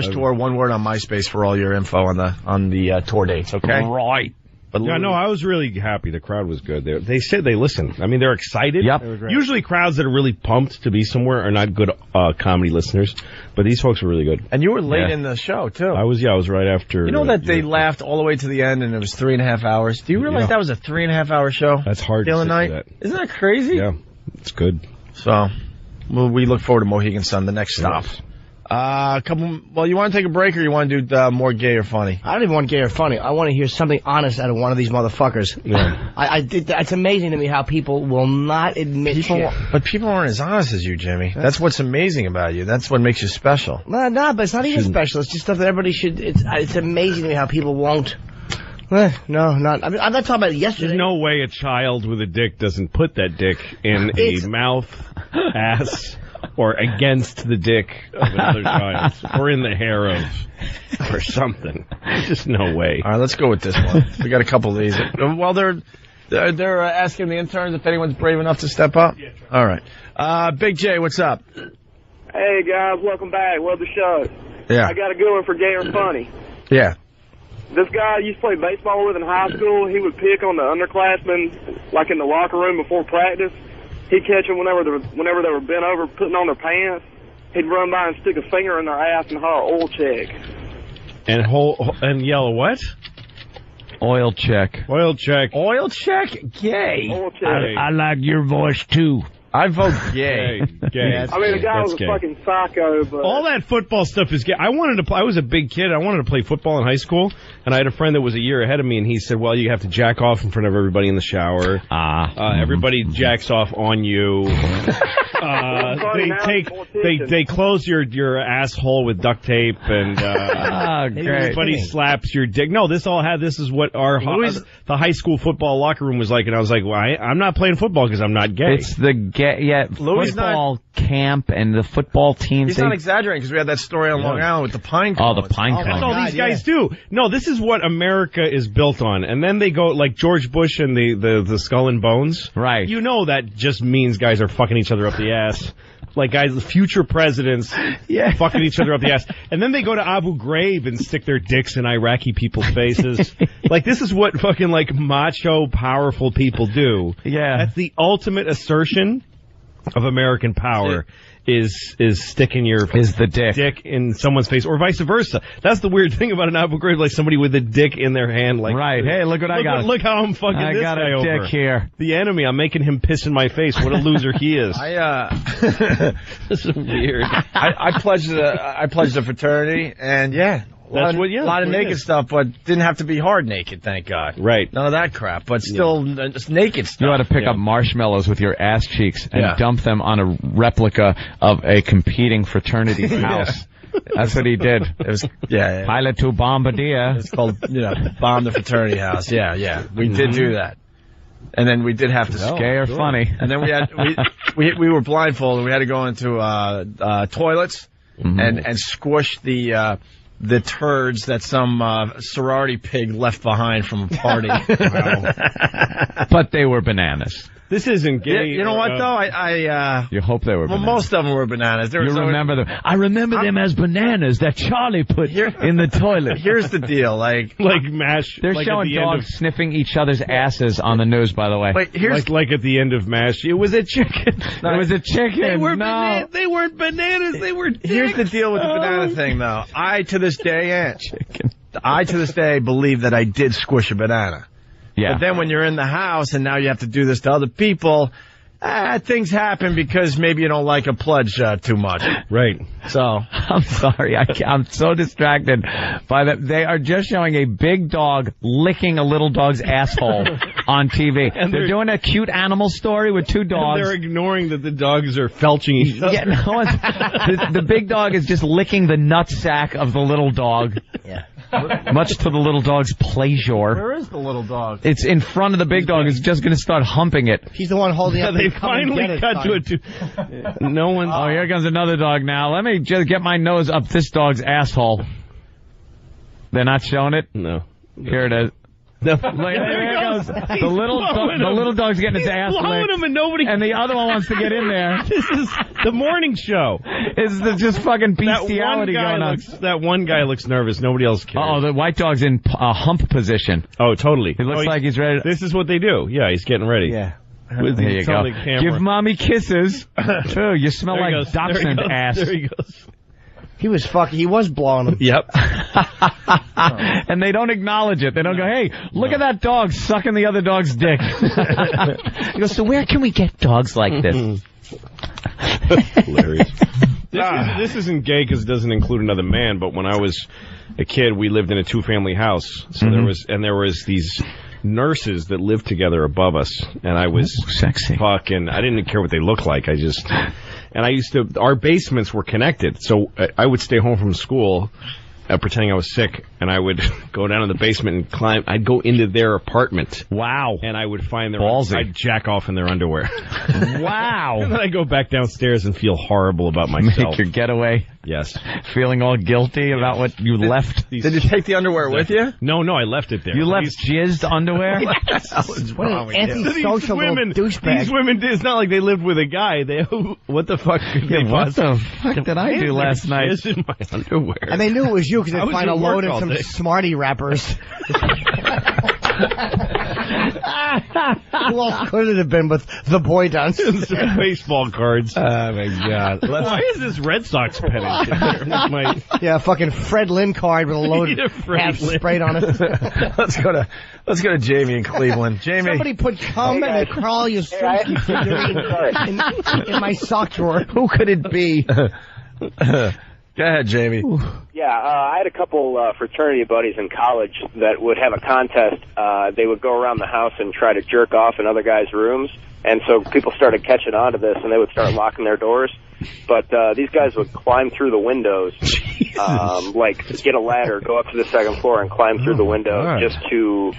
Tour, one word on MySpace for all your info on the tour dates, okay? Right. But yeah, no, I was really happy. The crowd was good. They said they listened. I mean, they're excited. Yep. Usually crowds that are really pumped to be somewhere are not good comedy listeners, but these folks were really good. And you were late in the show, too. I was right after. You know that they laughed all the way to the end and it was 3.5 hours? Do you realize that was a 3.5 hour show? That's hard the other to night. that. Isn't that crazy? Yeah, it's good. So, we look forward to Mohegan Sun, the next stop. You want to take a break or you want to do more gay or funny? I don't even want gay or funny. I want to hear something honest out of one of these motherfuckers. Yeah. It's amazing to me how people will not admit shit. But people aren't as honest as you, Jimmy. That's what's amazing about you. That's what makes you special. No, but it's not even special. It's just stuff that everybody should. It's amazing to me how people won't. No, not. I mean, I'm not talking about yesterday. There's no way a child with a dick doesn't put that dick in a mouth, ass, or against the dick of another child, or in the hair of, or something. There's just no way. All right, let's go with this one. We got a couple of these. Well, they're asking the interns if anyone's brave enough to step up. Yeah, all right. Big J, what's up? Hey guys, welcome back. Love the show. Yeah. I got a good one for gay or funny. Yeah. This guy I used to play baseball with in high school, he would pick on the underclassmen, like in the locker room before practice. He'd catch them whenever they were bent over, putting on their pants. He'd run by and stick a finger in their ass and holler, oil check. And yell what? Oil check. Oil check. Oil check? Gay. Oil check. I like your voice, too. I vote gay. Gay. I mean, the guy was a fucking psycho, but... All that football stuff is gay. I was a big kid. I wanted to play football in high school, and I had a friend that was a year ahead of me, and he said, well, you have to jack off in front of everybody in the shower. Everybody jacks off on you. They close your asshole with duct tape, and everybody slaps your dick. No, this is what the high school football locker room was like, and I was like, well, I'm not playing football because I'm not gay. It's the football camp and the football teams. He's not exaggerating because we had that story on Long Island with the pine cones. Oh, the pine cones. That's all these guys do. No, this is what America is built on. And then they go like George Bush and the skull and bones. Right. You know that just means guys are fucking each other up the ass. Like guys, future presidents fucking each other up the ass. And then they go to Abu Ghraib and stick their dicks in Iraqi people's faces. Like this is what fucking like macho, powerful people do. Yeah. That's the ultimate assertion of American power. Is sticking the dick in someone's face, or vice versa. That's the weird thing about an Abu Ghraib, like somebody with a dick in their hand, like right. Hey, look what I got. Look how I'm fucking this guy over. I got a dick here. The enemy. I'm making him piss in my face. What a loser he is. This is weird. I pledged the fraternity, and a lot of naked stuff, but didn't have to be hard naked, thank God. Right. None of that crap, but still just naked stuff. You ought to pick up marshmallows with your ass cheeks and dump them on a replica of a competing fraternity's house. That's what he did. It was Pilot to Bombardier. It's called bomb the fraternity house. Yeah. We did do that. And then we did have to gay or funny. And then we were blindfolded. We had to go into toilets and squish the turds that some sorority pig left behind from a party. But they were bananas. This isn't gay. You know what, though? You hope they were bananas. Most of them were bananas. You remember them. I remember them as bananas that Charlie put in the toilet. Here's the deal. Like MASH. They're showing dogs sniffing each other's asses on the news, by the way. Wait, like at the end of MASH. It was a chicken. It was a chicken. They weren't bananas. They were dicks. Here's the deal with the banana thing, though. I, to this day, believe that I did squish a banana. Yeah. But then when you're in the house and now you have to do this to other people, things happen because maybe you don't like a pledge too much. Right. So I'm sorry. I'm so distracted by that. They are just showing a big dog licking a little dog's asshole on TV. And they're doing a cute animal story with two dogs. And they're ignoring that the dogs are felching each other. Yeah, no, the big dog is just licking the nutsack of the little dog. Yeah. Much to the little dog's pleasure. Where is the little dog? It's in front of the big dog. It's just going to start humping it. He's the one holding up. They the come and finally get it cut sign. to it. No one. Oh, here comes another dog now. Let me just get my nose up this dog's asshole. They're not showing it? No. Here it is. No. There it goes. The little dog's getting his ass licked. Him and nobody. And the other one wants to get in there. This is the morning show. It's just fucking bestiality going on. That one guy looks nervous. Nobody else cares. Oh, the white dog's in hump position. Oh, totally. He looks like he's ready. This is what they do. Yeah, he's getting ready. Yeah. There you go. Give mommy kisses. Oh, you smell There he like goes. dachshund ass. There he goes. He was blowing him. Yep. And they don't acknowledge it. They don't go, hey, look at that dog sucking the other dog's dick. He goes, so where can we get dogs like this? Hilarious. This isn't gay because it doesn't include another man, but when I was a kid, we lived in a two-family house. So there was these nurses that lived together above us, and I was sexy. Fucking, I didn't care what they looked like. Our basements were connected, so I would stay home from school pretending I was sick, and I would go down in the basement and climb. I'd go into their apartment. Wow. And I would find I'd jack off in their underwear. Wow. And then I'd go back downstairs and feel horrible about myself. Make your getaway. Yes. Feeling all guilty about what you left. Did you take the underwear with you? No, I left it there. You left jizzed underwear? What an antisocial little douchebag. These women, it's not like they lived with a guy. What the fuck could they what the fuck did I do last night? Jizz in my underwear. And they knew it was you because they'd find a load of some day. Smartie wrappers. Who else could it have been with the boy dance? Some baseball cards. Oh, my God. Why is this Red Sox pennant in there? Yeah, fucking Fred Lynn card with a load of half sprayed on it. Let's go to Jamie in Cleveland. Jamie. Somebody put cum and a Carl Yastrzemski figurine in my sock drawer. Who could it be? Go ahead, Jamie. Yeah, I had a couple fraternity buddies in college that would have a contest. They would go around the house and try to jerk off in other guys' rooms. And so people started catching on to this, and they would start locking their doors. But these guys would climb through the windows, like get a ladder, go up to the second floor, and climb through the window just to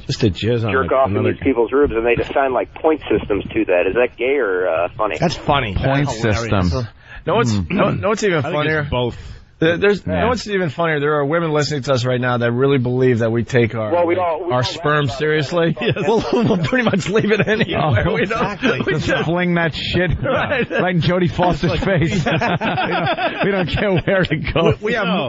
jizz on jerk off in these people's rooms. And they'd assign like point systems to that. Is that gay or funny? That's funny. Point system. No, what's even funnier? Both. No, what's even funnier? There are women listening to us right now that really believe that we take our sperm seriously. Yes. We'll pretty much leave it anywhere. Oh, exactly. Just fling that shit right in Jodie Foster's face. we don't care where to go.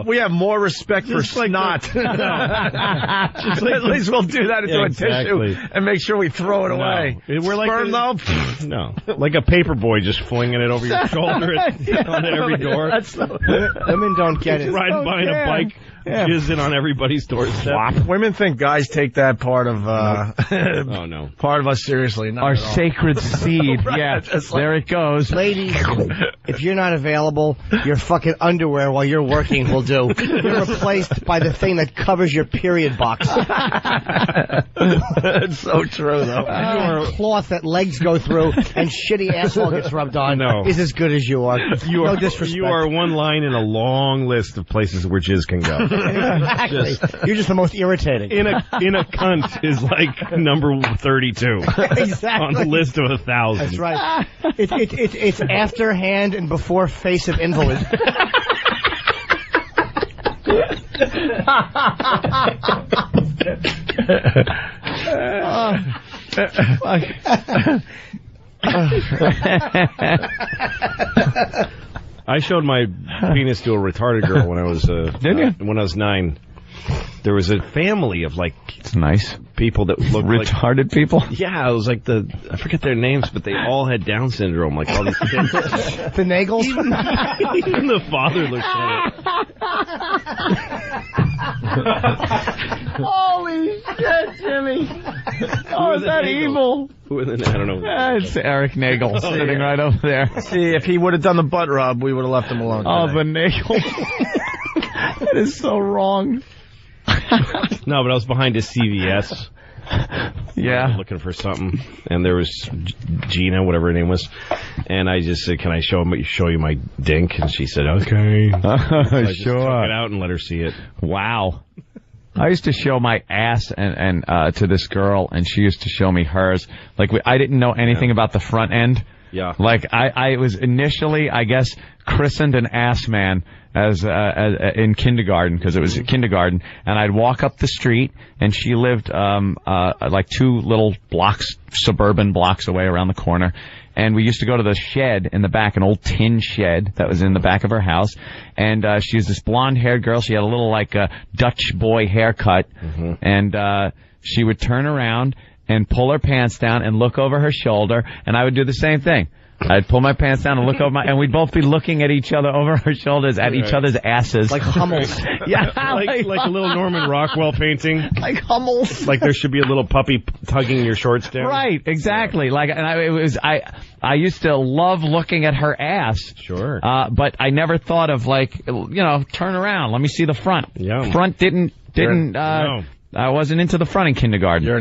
We have more respect for snot. At least we'll do that into a tissue and make sure we throw it away. We're like sperm though. No, like a paper boy just flinging it over your shoulder on every door. Women don't get it. Riding behind a bike, jizzing on everybody's doorstep. Women think guys take that part of oh no, part of us seriously. Our sacred seed. Right, yeah, there it goes. Ladies, if you're not available, your fucking underwear while you're working will do. You're replaced by the thing that covers your period box. It's so true, though. Cloth that legs go through and shitty asshole gets rubbed on is as good as you are. No disrespect. You are one line in a long list of places where jizz can go. Exactly. You're just the most irritating. In a cunt is like number 32 exactly on the list of 1,000. That's right. It's after hand and before face of invalid. I showed my penis to a retarded girl when I was when I was 9. There was a family of it's nice people that looked retarded people. Yeah, it was like I forget their names, but they all had Down syndrome, like all these kids. The Nagels? Even the father looked at it. Holy shit, Jimmy! Oh, is that evil? I don't know. It's Eric Nagel sitting right over there. See, if he would have done the butt rub, we would have left him alone. Oh, the Nagel. That is so wrong. No, but I was behind a CVS Yeah. Looking for something, and there was Gina, whatever her name was, and I just said, "Can I show you my dink?" And she said, "Okay." So I just took it out and let her see it. Wow. I used to show my ass and to this girl, and she used to show me hers. Like, I didn't know anything about the front end. Yeah. Like, I was initially, I guess, christened an ass man as in kindergarten, because it was kindergarten, and I'd walk up the street, and she lived like 2 little blocks, suburban blocks away around the corner, and we used to go to the shed in the back, an old tin shed that was in the back of her house, and she was this blonde-haired girl. She had a little, like, Dutch boy haircut, and she would turn around and pull her pants down and look over her shoulder, and I would do the same thing. I'd pull my pants down and look over and we'd both be looking at each other over our shoulders at each other's asses. Like Hummels. Yeah. Like a little Norman Rockwell painting. Like Hummels. Like there should be a little puppy tugging your shorts down. Right, exactly. Like, and I used to love looking at her ass. Sure. But I never thought of, like, turn around, let me see the front. Yeah. Front didn't, no. I wasn't into the front in kindergarten. You're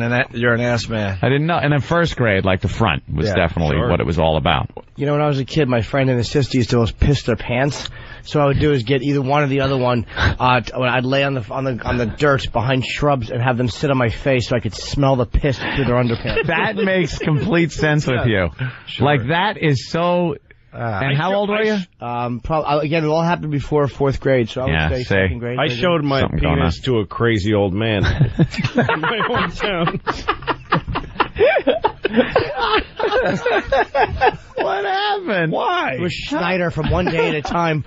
an ass man. I didn't know. And in first grade, like, the front was definitely what it was all about. You know, when I was a kid, my friend and his sister used to always piss their pants. So what I would do is get either one or the other one. I'd lay on the dirt behind shrubs and have them sit on my face so I could smell the piss through their underpants. That makes complete sense with you. Sure. Like, that is so... and how old were you? Again, it all happened before 4th grade, so I would say second grade. I showed my penis to a crazy old man in my hometown. What happened? Why? It was Schneider from One Day at a Time.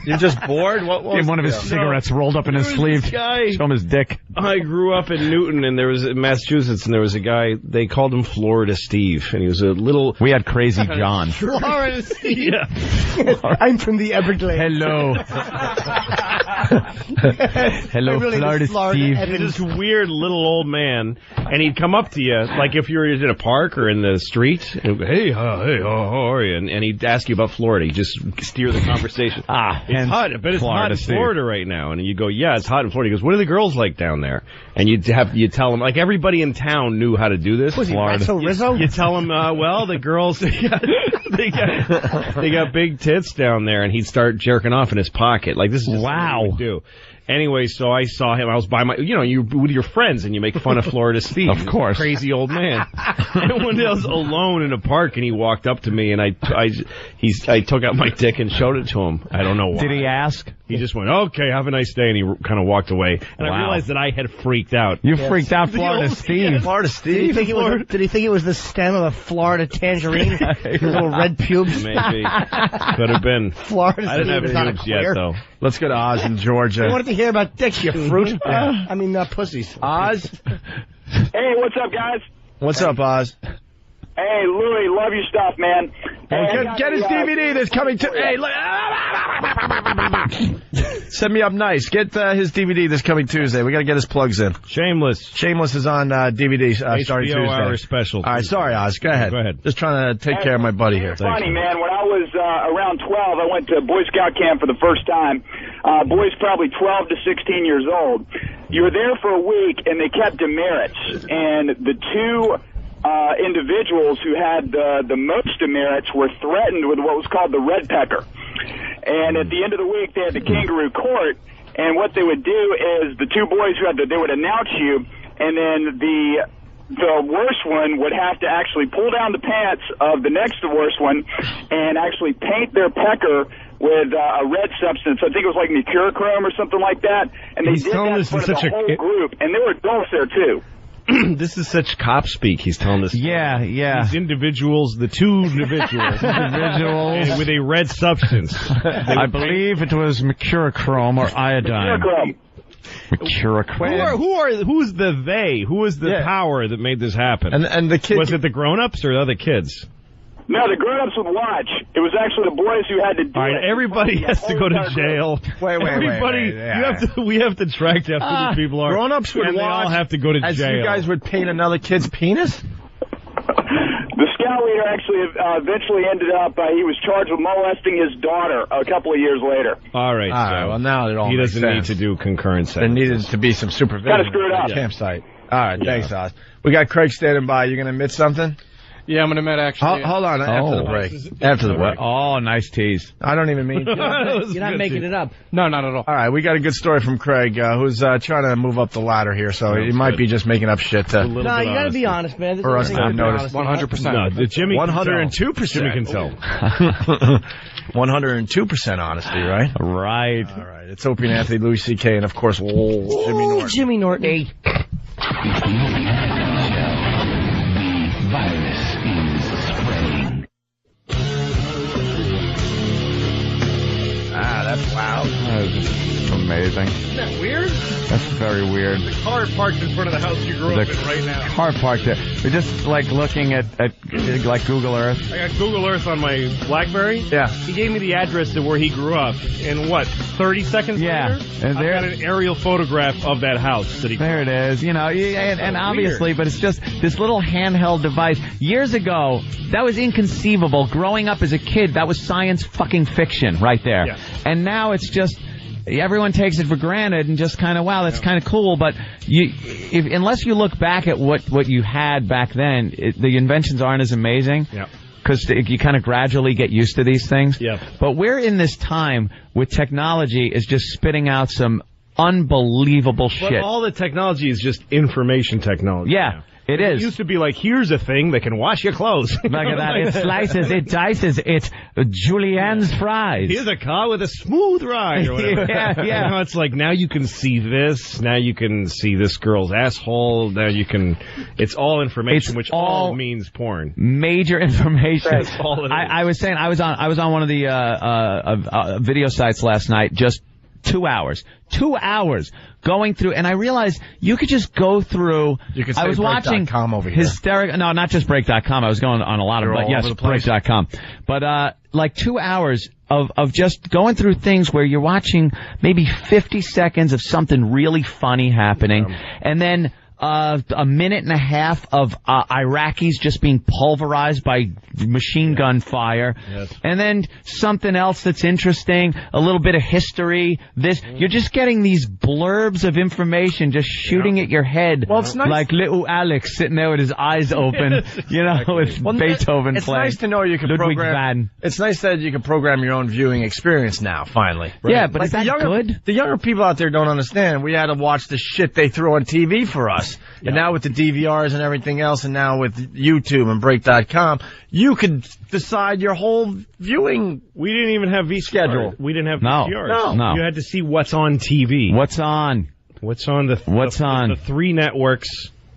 You're just bored? What was Give one of his cigarettes rolled up in his sleeve. Show him his dick. I grew up in Newton, and there was in Massachusetts, and there was a guy, they called him Florida Steve, and he was a little... We had Crazy John. Florida Steve. Yeah. I'm from the Everglades. Hello. Hello, really Florida Steve. This weird little old man, and he'd come up to you, like if you were in a park or in the street, and go, hey, how are you? And he'd ask you about Florida. He'd just steer the conversation. It's hot. I bet it's hot in Florida right now. And you go, yeah, it's hot in Florida. He goes, what are the girls like down there? And you tell him, like everybody in town knew how to do this. Was he Rizzo? You tell him, well, the girls, they got big tits down there, and he'd start jerking off in his pocket. Like, this is just what we do. Anyway, so I saw him. I was by you with your friends, and you make fun of Florida Steve. Of course. Crazy old man. And one day I was alone in a park, and he walked up to me, and I took out my dick and showed it to him. I don't know why. Did he ask? He just went, okay, have a nice day, and he kind of walked away. And I realized that I had freaked out. You freaked out, Florida Steve. Florida Steve? Did he think it was the stem of a Florida tangerine? His little red pubes? Maybe. Could have been. Florida I didn't Steve have pubes yet, though. Let's go to Oz in Georgia. I wanted to hear about dicks, you fruit. I mean, pussies. Oz? Hey, what's up, guys? What's up, Oz? Hey, Louie, love your stuff, man. Hey, get his DVD that's coming to... Hey, set me up nice. Get his DVD that's coming Tuesday. We got to get his plugs in. Shameless is on DVD starting Tuesday. Hour special. All right, sorry, Oz. Go ahead. Just trying to take care of my buddy here. It's funny, man. When I was around 12, I went to Boy Scout camp for the first time. Boys probably 12 to 16 years old. You were there for a week, and they kept demerits. And the two individuals who had the most demerits were threatened with what was called the red pecker. And at the end of the week, they had the kangaroo court, and what they would do is the two boys they would announce you, and then the worst one would have to actually pull down the pants of the next worst one and actually paint their pecker with a red substance. I think it was like mercurochrome or something like that. And they did that for the whole group, and there were adults there too. This is such cop speak. He's telling us. Yeah. These individuals, the two individuals, and with a red substance. I believe it was mercurochrome or iodine. Mercurochrome. Who's the they? Who is the power that made this happen? And the kids. Was it the grown-ups or the other kids? No, the grown-ups would watch. It was actually the boys who had to do it. Everybody has to go to jail. Wait. We have to track down who these people are. Grown-ups would watch. They all have to go to jail. As you guys would paint another kid's penis? The scout leader actually eventually ended up, he was charged with molesting his daughter a couple of years later. All right, well, now it all he makes doesn't need sense. to do concurrent There sentences. needed to be some supervision Kind of screwed up. at the campsite. All right, thanks, Oz. We got Craig standing by. You going to admit something? Yeah, I'm going to admit, actually. Hold on, after the break. After the break. Oh, nice tease. I don't even mean to. You're not making it up. No, not at all. All right, we got a good story from Craig, who's trying to move up the ladder here, so he might be just making up shit. No, you got to be honest, man. This For us is to notice. 100%. No, Jimmy 102%. Jimmy can tell. 102% honesty, right? Right. All right. It's Opie and Anthony, Louis C.K., and of course, Jimmy Norton. Jimmy Norton. The virus is spreading. That's loud. That is amazing. Isn't that weird? That's very weird. The car parked in front of the house you grew up in right now. Car parked there. We're just like looking at like Google Earth. I got Google Earth on my BlackBerry. Yeah. He gave me the address to where he grew up. And what, 30 seconds Yeah. later? And I've got an aerial photograph of that house that he There it is. You know, and obviously, but it's just this little handheld device. Years ago, that was inconceivable. Growing up as a kid, that was science fucking fiction right there. Yeah. And now it's just everyone takes it for granted and just kind of, wow, that's kind of cool. But unless you look back at what you had back then, the inventions aren't as amazing. Yeah. Because you kind of gradually get used to these things. Yeah. But we're in this time with technology is just spitting out some unbelievable But shit. all the technology is just information technology. Yeah. now. It It is. used to be like, here's a thing that can wash your clothes. Look at that. It slices, it dices, it's Julienne's fries. Here's a car with a smooth ride or whatever. Yeah. Now it's like, now you can see this. Now you can see this girl's asshole. Now you can, it's all information, It's which all all means porn. Major information. That's all it is. I was saying, I was on one of the video sites last night, just 2 hours. 2 hours going through, and I realized you could just go through. You could say I was watching break.com over here. hysterical. No, not just break.com. I was going on a lot You're of, but all yes, over the place. break.com. But like 2 hours of just going through things where you're watching maybe 50 seconds of something really funny happening, and then a minute and a half of Iraqis just being pulverized by machine gun fire. Yes. And then something else that's interesting, a little bit of history. You're just getting these blurbs of information just shooting at your head. Well, it's nice. Like little Alex sitting there with his eyes open, you know, with Beethoven it's playing. nice to know you can Ludwig program. van. It's nice that you can program your own viewing experience now. Finally, Yeah, but is the that younger, good? The younger people out there don't understand. We had to watch the shit they threw on TV for us, and now with the DVRs and everything else, and now with YouTube and Break.com, you could decide your whole viewing. We didn't even have schedule. We didn't have No. VCRs. No. You had to see what's on TV. What's on? What's on the three networks.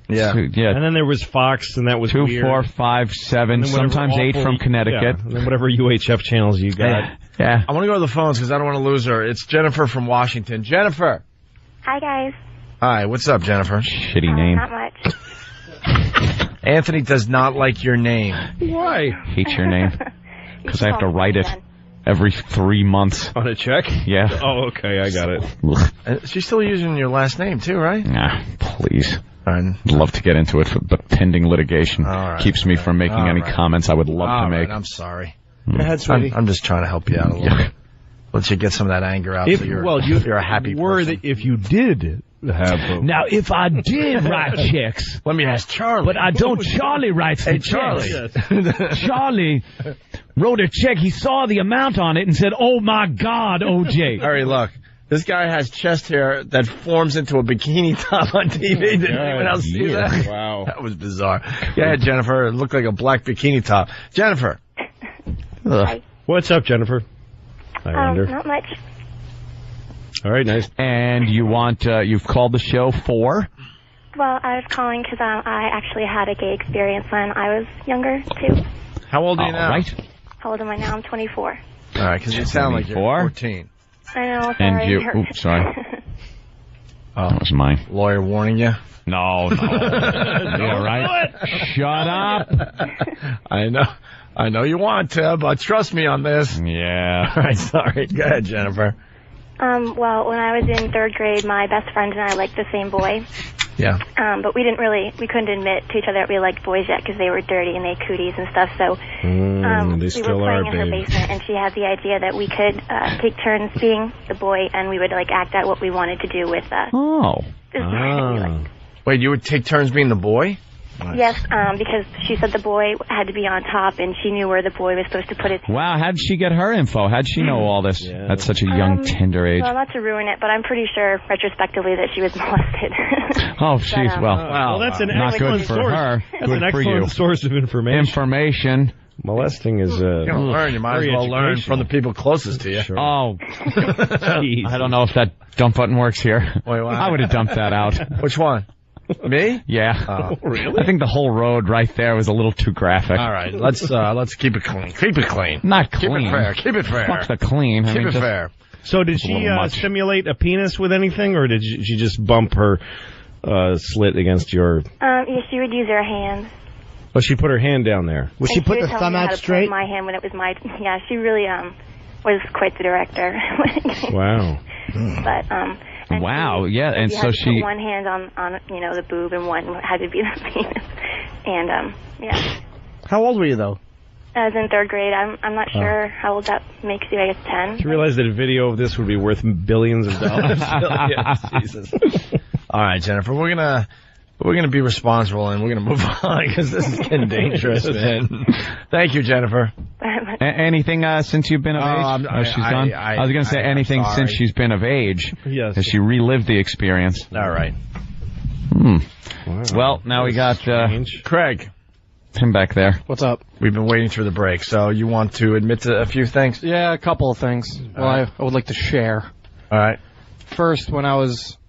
Yeah. And then there was Fox, and that was 2, weird. 4, 5, 7, And then whatever sometimes 8 from Connecticut. Yeah, and then whatever UHF channels you got. Yeah. I want to go to the phones because I don't want to lose her. It's Jennifer from Washington. Jennifer. Hi, guys. Hi, what's up, Jennifer? Shitty name. Not much. Anthony does not like your name. Why? Hate your name. Because I have to write it every 3 months. On a check? Yeah. Oh, okay, I got it. She's still using your last name, too, right? Nah, please. Fine. I'd love to get into it, but pending litigation right. keeps me from making any comments I would love to make. I'm sorry. Go ahead, sweetie. I'm just trying to help you out a little bit. Let you get some of that anger out so you're a happy person. If you did have Now, if I did write checks, let me ask Charlie. but I don't. Charlie writes the Charlie. checks. Charlie wrote a check. He saw the amount on it and said, "Oh my God, OJ." Hurry, look. This guy has chest hair that forms into a bikini top on TV. Did anyone else see that? Wow. That was bizarre. Yeah, Jennifer. It looked like a black bikini top. Jennifer. Hi. What's up, Jennifer? I wonder. Not much. All right, nice. And you want? You've called the show for? Well, I was calling because I actually had a gay experience when I was younger, too. How old are you now? Right. How old am I now? I'm 24. All right, because you sound like you're 14. I know, sorry. And you? Oops, sorry. That was mine. Lawyer warning you? No. Yeah, right. Shut up. I know you want to, but trust me on this. Yeah. All right, sorry. Go ahead, Jennifer. Well, when I was in 3rd grade, my best friend and I liked the same boy. Yeah. But we couldn't admit to each other that we liked boys yet because they were dirty and they had cooties and stuff. So they we still were are, playing in her babe. basement, and she had the idea that we could take turns being the boy, and we would act out what we wanted to do with Oh. this boy that we liked. Wait, you would take turns being the boy? Yes, because she said the boy had to be on top, and she knew where the boy was supposed to put his hand. Wow, how'd she get her info? How'd she know all this at such a young, tender age? Well, not to ruin it, but I'm pretty sure, retrospectively, that she was molested. Oh, jeez, well, that's an not excellent good for source. her. That's Good an for excellent you. source of information. Molesting is You don't learn. You might as well learn from the people closest to you. Sure. Oh, I don't know if that dump button works here. Wait, what? I would have dumped that out. Which one? Me? Yeah. Oh, really? I think the whole road right there was a little too graphic. All right, let's keep it clean. Keep it clean. Not Keep clean. it fair. Keep it fair. Fuck the clean. Keep it just fair. So did a she little much. stimulate a penis with anything, or did she just bump her slit against your... Yeah, she would use her hands. Well, she put her hand down there. Was she And put would the tell thumb me how out to straight? Put my hand when it was my... Yeah, she really was quite the director. Wow. But and Wow, yeah, and you so had to she... put one hand on the boob, and one had to be the penis. And yeah, How old were you, though? I was in 3rd grade. I'm not sure how old that makes you. I guess 10. Did you realize that a video of this would be worth billions of dollars? Yeah, Jesus. All right, Jennifer, we're gonna be responsible and we're gonna move on because this is getting dangerous, man. Thank you, Jennifer. Anything since you've been of age? She's gone? I was going to say anything sorry. since she's been of age. Yes. Has she relived the experience? All right. Hmm. Wow. Well, now we got Craig. him back there. What's up? We've been waiting through the break, so you want to admit to a few things? Yeah, a couple of things. Well, I would like to share. All right. First, when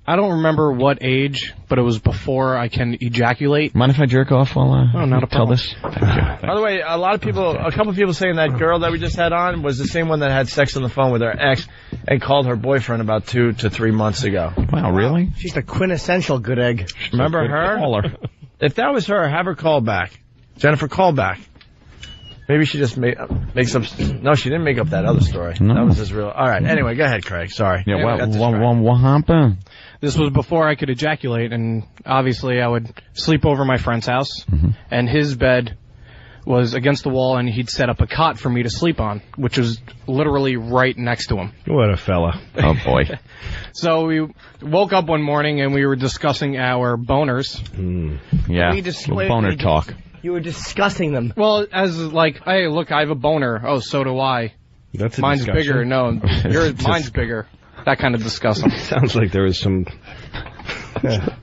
I don't remember what age, but it was before I can ejaculate. Mind if I jerk off while not a tell problem. this? Thank you. By the way, a couple of people saying that girl that we just had on was the same one that had sex on the phone with her ex and called her boyfriend about 2 to 3 months ago. Wow, really? She's the quintessential good egg. Remember her? Call her. If that was her, have her call back. Jennifer, call back. Maybe she just makes up... No, she didn't make up that other story. No. That was his real... All right, anyway, go ahead, Craig. Sorry. Yeah, I got distracted. what happened? This was before I could ejaculate, and obviously I would sleep over my friend's house, and his bed was against the wall, and he'd set up a cot for me to sleep on, which was literally right next to him. What a fella. Oh, boy. So we woke up one morning, and we were discussing our boners. Yeah, We just- little wait, boner we- talk. You were discussing them. Well, as like, hey, look, I have a boner. Oh, so do I. That's a Mine's discussion. bigger. No, mine's bigger. That kind of disgusting. Sounds like there was some...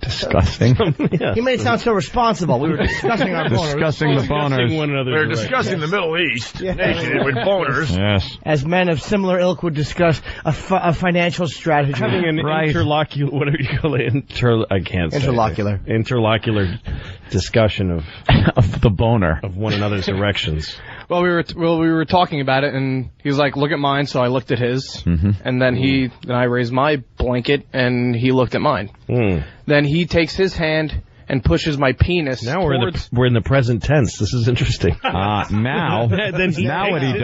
Disgusting. Yeah. He made it sound so responsible. We were discussing our boners. Discussing the boners. One another's We're direction. discussing the Middle East. Naked with boners. Yes. As men of similar ilk would discuss a financial strategy. Having an interlocular, whatever you call it, I can't say. Interlocular. Interlocular discussion of Of the boner. of one another's erections. Well, we were talking about it, and he was like, "Look at mine." So I looked at his, and then I raised my blanket, and he looked at mine. Then he takes his hand and pushes my penis. Now towards... we're in the present tense. This is interesting. Now. Then he Now what he takes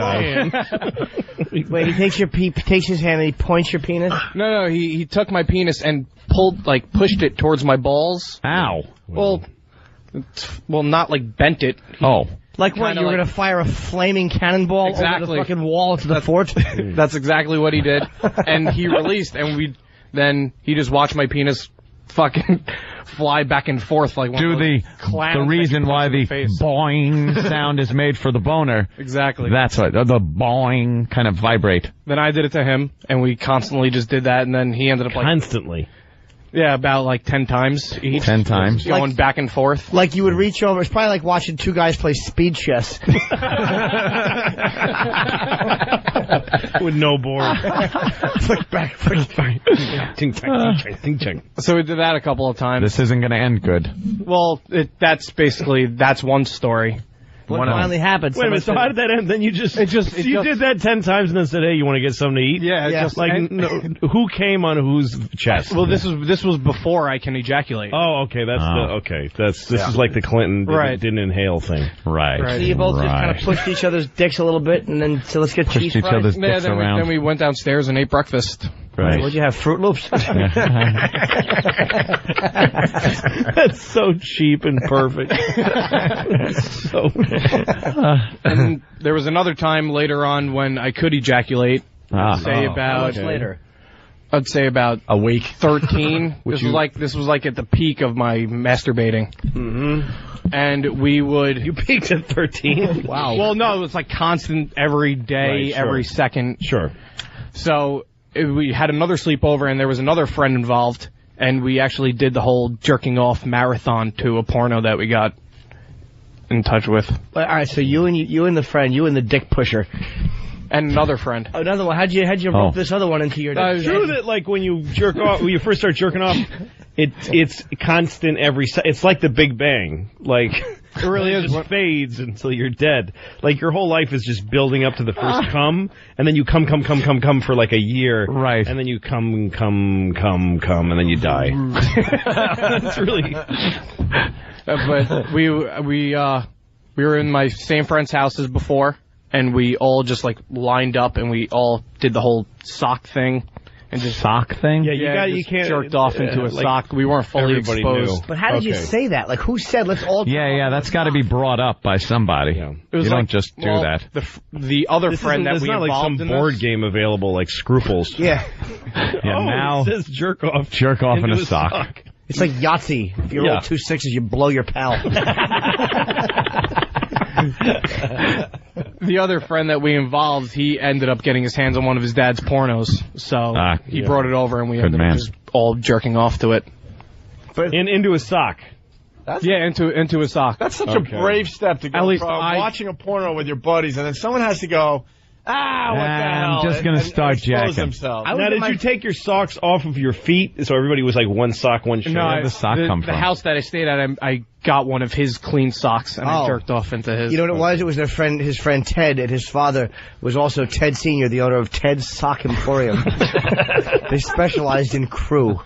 does. Wait, he takes his hand and he points your penis? No, he took my penis and pushed it towards my balls. Ow. Well, not like bent it. Oh. Like what? Kinda You were like- going to fire a flaming cannonball over the Exactly. fucking wall to the fort? That's exactly what he did. And he released, and then he just watched my penis fucking fly back and forth like one of those clowns the that reason you why punch in the face. boing sound is made for the boner. Exactly. That's what the boing kind of vibrate. Then I did it to him, and we constantly just did that, and then he ended up Constantly. Yeah, about like 10 times each. 10 times. Going back and forth. Like you would reach over. It's probably like watching two guys play speed chess. With no board. Flick back, flick back. Ting, tang, ting, tang, ting, tang. So we did that a couple of times. This isn't going to end good. Well, that's one story. What finally happened? Wait a minute, so how did that end? Then you did that 10 times and then said, hey, you want to get something to eat? Yeah, Yeah. just Like, no, who came on whose chest? Well, this was before I can ejaculate. Oh, okay, this is like the Clinton didn't inhale thing. Right. So you both just kind of pushed each other's dicks a little bit, and then so let's get cheese each fries. other's Yeah, dicks then around. then we went downstairs and ate breakfast. Right. What'd you have, Fruit Loops? That's so cheap and perfect. So And there was another time later on when I could ejaculate. Say about later. I'd say about a week, 13. This was like at the peak of my masturbating. Mm-hmm. And we would. You peaked at 13. Wow. Well, no, it was like constant every day, Right, sure. every second. Sure. So we had another sleepover, and there was another friend involved, and we actually did the whole jerking off marathon to a porno that we got in touch with. All right, so you and the friend, you and the dick pusher. And another friend. Another one. How'd you rope this other one into your... It's true that, like, when you jerk off, when you first start jerking off, it's constant it's like the Big Bang. Like, it really is. It just fades until you're dead. Like, your whole life is just building up to the first cum, and then you come for like a year. Right. And then you come, and then you die. It's really... But we were in my same friend's house as before, and we all just like lined up, and we all did the whole sock thing, and just sock thing. Yeah, you can't jerked off into a sock. We weren't fully exposed. But how did you say that? Like, who said let's all? Yeah, that's got to be brought up by somebody. Yeah. You don't just do that. The other friend that we involved in involved not like some board game available like Scruples. Yeah. Now it says jerk off. Jerk off in a sock. It's like Yahtzee. If you roll 2 6s, you blow your pal. The other friend that we involved, he ended up getting his hands on one of his dad's pornos, so he brought it over, and we ended up just all jerking off to it. But into a sock. Into a sock. That's such a brave step to go At least from watching a porno with your buddies, and then someone has to go, what the hell? I'm just going to start jacking. Now, did you take your socks off of your feet so everybody was like one sock, one shirt? No, Where did the sock come the from? house that I stayed at, I got one of his clean socks, and I jerked off into his. You know what it was? It was his friend Ted, and his father was also Ted Sr., the owner of Ted's Sock Emporium. They specialized in crew.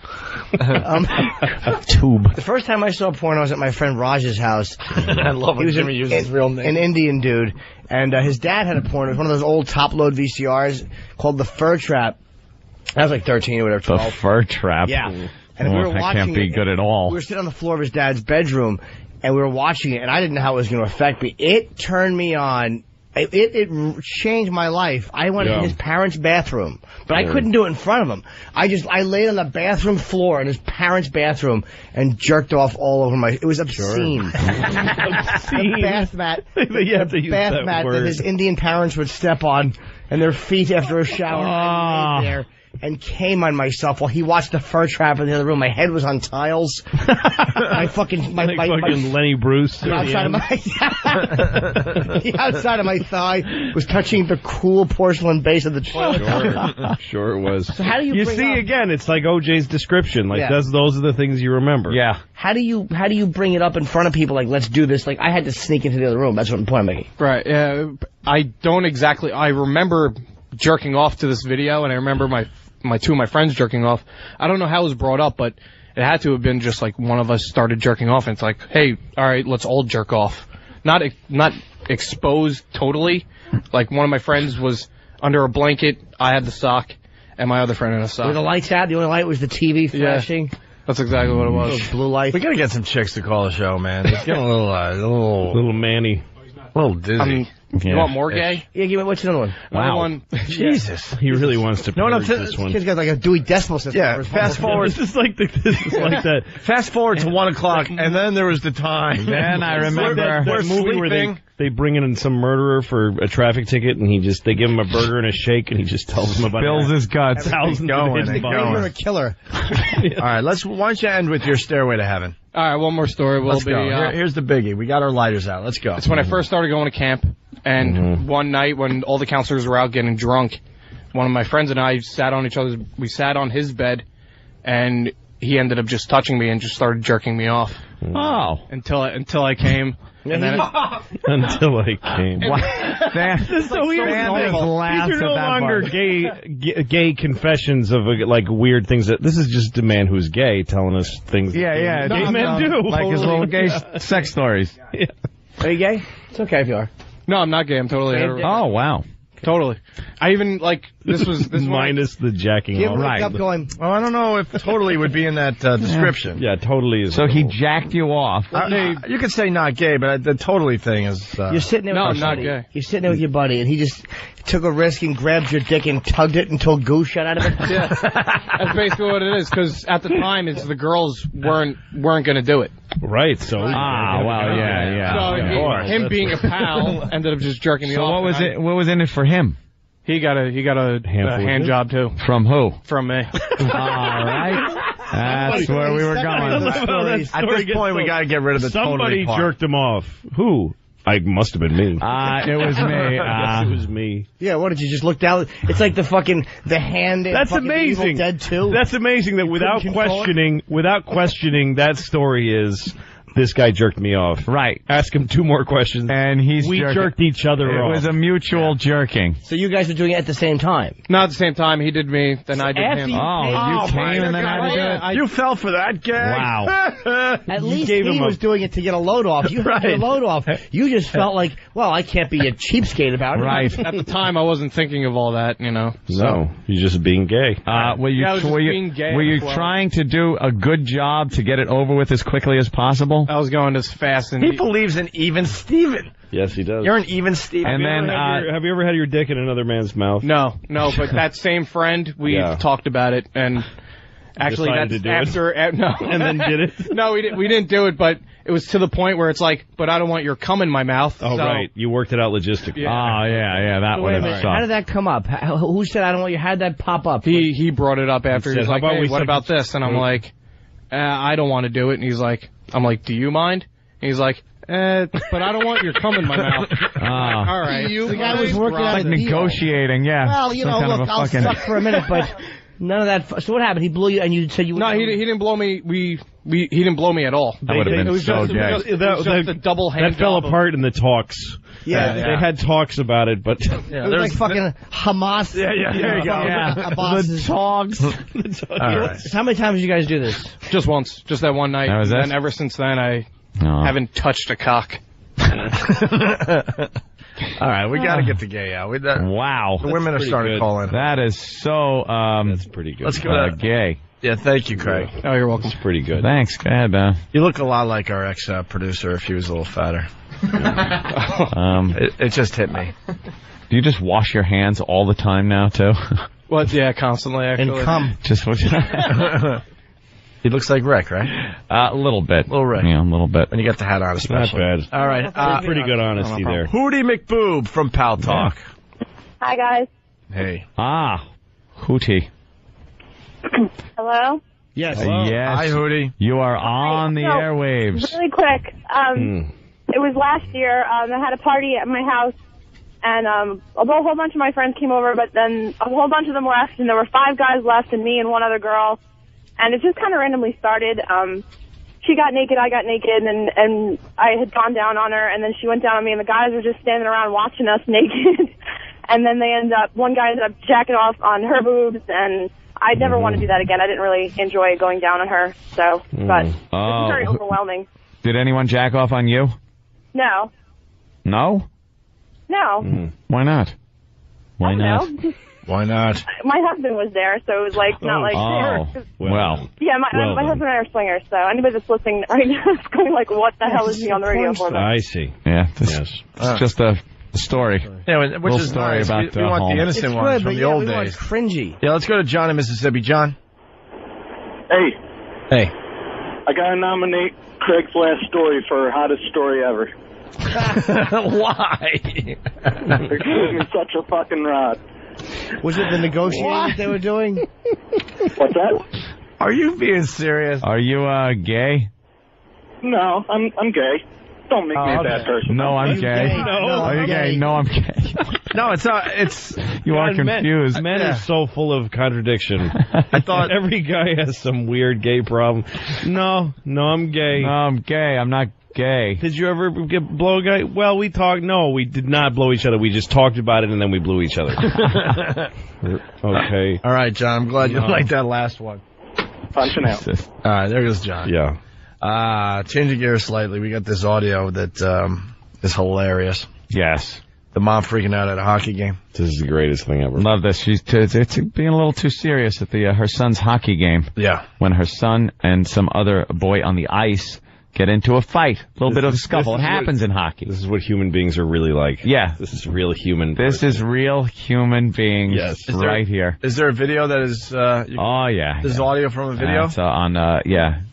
Tube. The first time I saw porn, I was at my friend Raj's house. I love when Jimmy uses his real name. An Indian dude. And his dad had a porn. It was one of those old top-load VCRs called The Fur Trap. I was like 13 or whatever, 12. The Fur Trap. Yeah. And we were watching that can't be good at all. We were sitting on the floor of his dad's bedroom, and we were watching it, and I didn't know how it was going to affect me. It turned me on. It changed my life. I went in his parents' bathroom, but I couldn't do it in front of him. I laid on the bathroom floor in his parents' bathroom and jerked off all over it was obscene. Obscene. The bath mat. You have to use bath that mat word. that his Indian parents would step on, and their feet after a shower. I laid there and came on myself while he watched The Fur Trap in the other room. My head was on tiles. My fucking Lenny Bruce. The outside of my thigh was touching the cool porcelain base of the toilet. Sure it was. So how do you bring see up, again? It's like OJ's description. Like those are the things you remember. Yeah. How do you bring it up in front of people? Like, let's do this. Like, I had to sneak into the other room. That's what the point I'm making. Right. I don't exactly. I remember jerking off to this video, and I remember my two of my friends jerking off. I don't know how it was brought up, but it had to have been just like one of us started jerking off, and it's like, hey, all right, let's all jerk off. Not exposed totally. Like, one of my friends was under a blanket, I had the sock, and my other friend in a sock. Were the lights out? The only light was the TV flashing? Yeah, that's exactly what it was. Those blue lights. We gotta get some chicks to call the show, man. It's getting a little manny. A little dizzy. You want more gay? Yeah, give me, what's another one? Wow. Jesus. He really wants to purge this one. This kid's got like a Dewey Decimal System. Yeah, fast forward. This is like that. Fast forward to 1 o'clock, and then there was the time. Then I remember that movie where they bring in some murderer for a traffic ticket, and they give him a burger and a shake, and he just tells them about spills his guts. Thousands of hidden bombs. You're a killer. All right, why don't you end with your Stairway to Heaven? All right, one more story will Let's be... go. Here's the biggie. We got our lighters out. Let's go. It's when I first started going to camp, and one night when all the counselors were out getting drunk, one of my friends and I sat on his bed, and he ended up just touching me and just started jerking me off. Oh. Until I came. And then until I came. So these are no longer gay confessions of like weird things. This is just a man who's gay telling us things. Yeah. Gay men do. Like his little gay sex stories. Yeah. Are you gay? It's okay if you are. No, I'm not gay. I'm totally hetero. Oh, wow. Totally. I even, like, this minus the jacking He off. wake up going, Well, I don't know if totally would be in that description. Yeah, totally is. So he jacked you off. You could say not gay, but the totally thing is... you're sitting there with your buddy. gay. You're sitting there with your buddy, and he just took a risk and grabbed your dick and tugged it until goo shot out of it. Yeah, that's basically what it is. Because at the time, it's the girls weren't going to do it. Right. So. So him being a pal ended up just jerking me So off. what was in it for him? He got a hand job too. From who? From me. All right. That's where we were going. At this point, we got to get rid of the Somebody totally part. jerked him off. Who? I must have been me. It was me. Yes, it was me. Yeah, what did you just look down? It's like the hand. In That's fucking amazing. Evil Dead 2. That's amazing that without questioning, that story is this guy jerked me off. Right. Ask him 2 more questions. And we jerked each other off. It was a mutual jerking. So you guys were doing it at the same time? Not at the same time. He did me, then I did him. You came and then I did it? You fell for that gag. Wow. At least he was doing it to get a load off. You had to get a load off. You just felt like, well, I can't be a cheapskate about it. Right. At the time, I wasn't thinking of all that, you know. No, you're just being gay. Were you trying to do a good job to get it over with as quickly as possible? I was going as fast and He believes in even Steven. Yes, he does. You're an even Steven. And then, have you ever had your dick in another man's mouth? No, but that same friend, we talked about it, and actually Decided that's to do after, no. And then did it? No, we didn't do it, but it was to the point where it's like, but I don't want your cum in my mouth. Oh, so. right. You worked it out logistically. Yeah. Oh, yeah, that would have sucked. How did that come up? Who said I don't want you? How did that pop up? He brought it up after. He He's said, like, "How about hey, we what suck about this? And I'm like, I don't want to do it. And he's like, do you mind? And he's like, but I don't want your cum in my mouth. All right. The guy was working out like negotiating, yeah. Well, you know, look, I'll suck for a minute, but none of that. So what happened? He blew you, and you said you. No, he didn't blow me. He didn't blow me at all. That would have been so gay. It was just a double hand. That fell apart in the talks. Yeah, they had talks about it, but it was like fucking Hamas. Yeah, there you go. The talks. All right. So how many times did you guys do this? Just once, just that one night. That was it? And ever since then, I haven't touched a cock. All right, we got to get the gay out. Wow. The women are starting to call in. That is so, that's pretty good. Let's go to gay. Yeah, thank you, Craig. Oh, you're welcome. It's pretty good. Thanks. Go ahead, man. You look a lot like our ex-producer if he was a little fatter. It just hit me. Do you just wash your hands all the time now, too? Well, yeah, constantly, actually. And cum. Just He looks like Rick, right? A little bit. Little Rick. Yeah, a little bit. And you got the hat on, especially. Not bad. All right. Pretty good honesty there. Hootie McBoob from Pal Talk. Hi, guys. Hey. Hootie. Hello? Yes. Yes. Hi, Hootie. You are on the So, airwaves. Really quick. It was last year. I had a party at my house, and a whole bunch of my friends came over, but then a whole bunch of them left, and there were 5 guys left and me and one other girl. And it just kind of randomly started. She got naked, I got naked, and I had gone down on her, and then she went down on me, and the guys were just standing around watching us naked. And then one guy ended up jacking off on her boobs, and I'd never want to do that again. I didn't really enjoy going down on her, but it was very overwhelming. Did anyone jack off on you? No. No? No. Why not? Why not? No. Why not? My husband was there, so it was like not like well. Yeah, my husband and I are swingers, so anybody that's listening right now is going like, what the hell is he on the radio for? I see. Yeah, it's just a story. Yeah, which is story nice. about we want the innocent ones from the old days. Cringy. Yeah, let's go to John in Mississippi. John. Hey, I gotta nominate Craig's last story for hottest story ever. Why? They're giving me such a fucking rod. Was it the negotiating they were doing? What's that? Are you being serious? Are you gay? No, I'm gay. Don't make me a bad person. No, I'm gay. Are you gay? No, I'm gay. No, it's not. It's you are confused. Men are so full of contradiction. I thought every guy has some weird gay problem. No, I'm gay. No, I'm gay. I'm not gay. Did you ever blow a guy? Well, we talked. No, we did not blow each other. We just talked about it and then we blew each other. Okay. All right, John. I'm glad you liked that last one. Punching out. All right, there goes John. Yeah. Changing gears slightly, we got this audio that is hilarious. Yes. The mom freaking out at a hockey game. This is the greatest thing ever. Love this. She's it's being a little too serious at the her son's hockey game. Yeah. When her son and some other boy on the ice get into a fight. A little bit of a scuffle. It happens in hockey. This is what human beings are really like. Yeah. This is real human. This is real human beings right here. Is there a video that is... oh, yeah. This is audio from a video? It's on,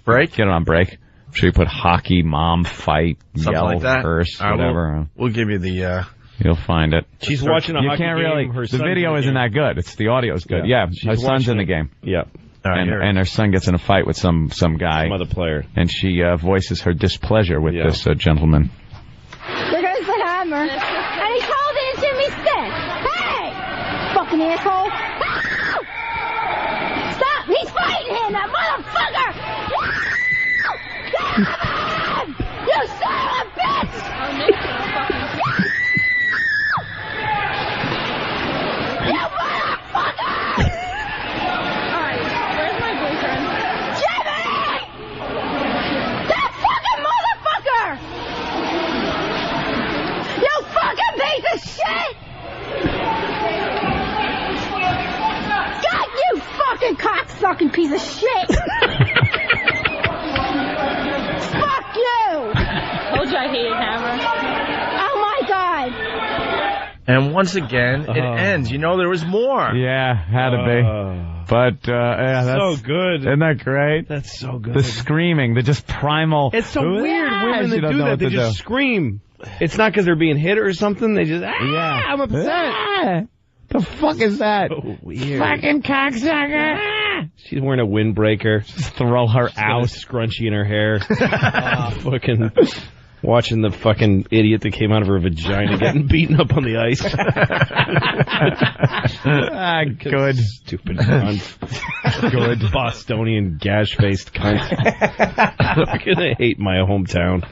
Break? Get it on break. I'm sure you put hockey, mom, fight, Something yell, like that? curse, All right, whatever. We'll give you the... You'll find it. She's watching a you hockey can't game. really. Her The son's video in the isn't game. that good. It's the audio's good. Yeah, her son's in the game. Yep. And her son gets in a fight with some guy. Some other player. And she voices her displeasure with this gentleman. There goes the hammer. And he called it a Jimmy stick. Hey! Fucking asshole. Ah! Stop! He's fighting him, that motherfucker! Ah! You son of a bitch! You motherfucker! Alright, where's my boyfriend? Jimmy! That fucking motherfucker! You fucking piece of shit! God, you fucking cocksucking piece of shit! Fuck you! Told you I hated Hammer. Oh my god! And once again, it ends. You know there was more. Yeah, had to be. But, yeah, that's so good. Isn't that great? That's so good. The screaming, the just primal. It's so weird. Women that do that, they just scream. It's not because they're being hit or something. They just, I'm upset. The fuck is that? So weird. Fucking cocksucker. She's wearing a windbreaker. Just throw her out. Scrunchie in her hair. Fucking watching the fucking idiot that came out of her vagina getting beaten up on the ice. Good. Stupid cunt. Good Bostonian gash-faced cunt. I'm gonna hate my hometown.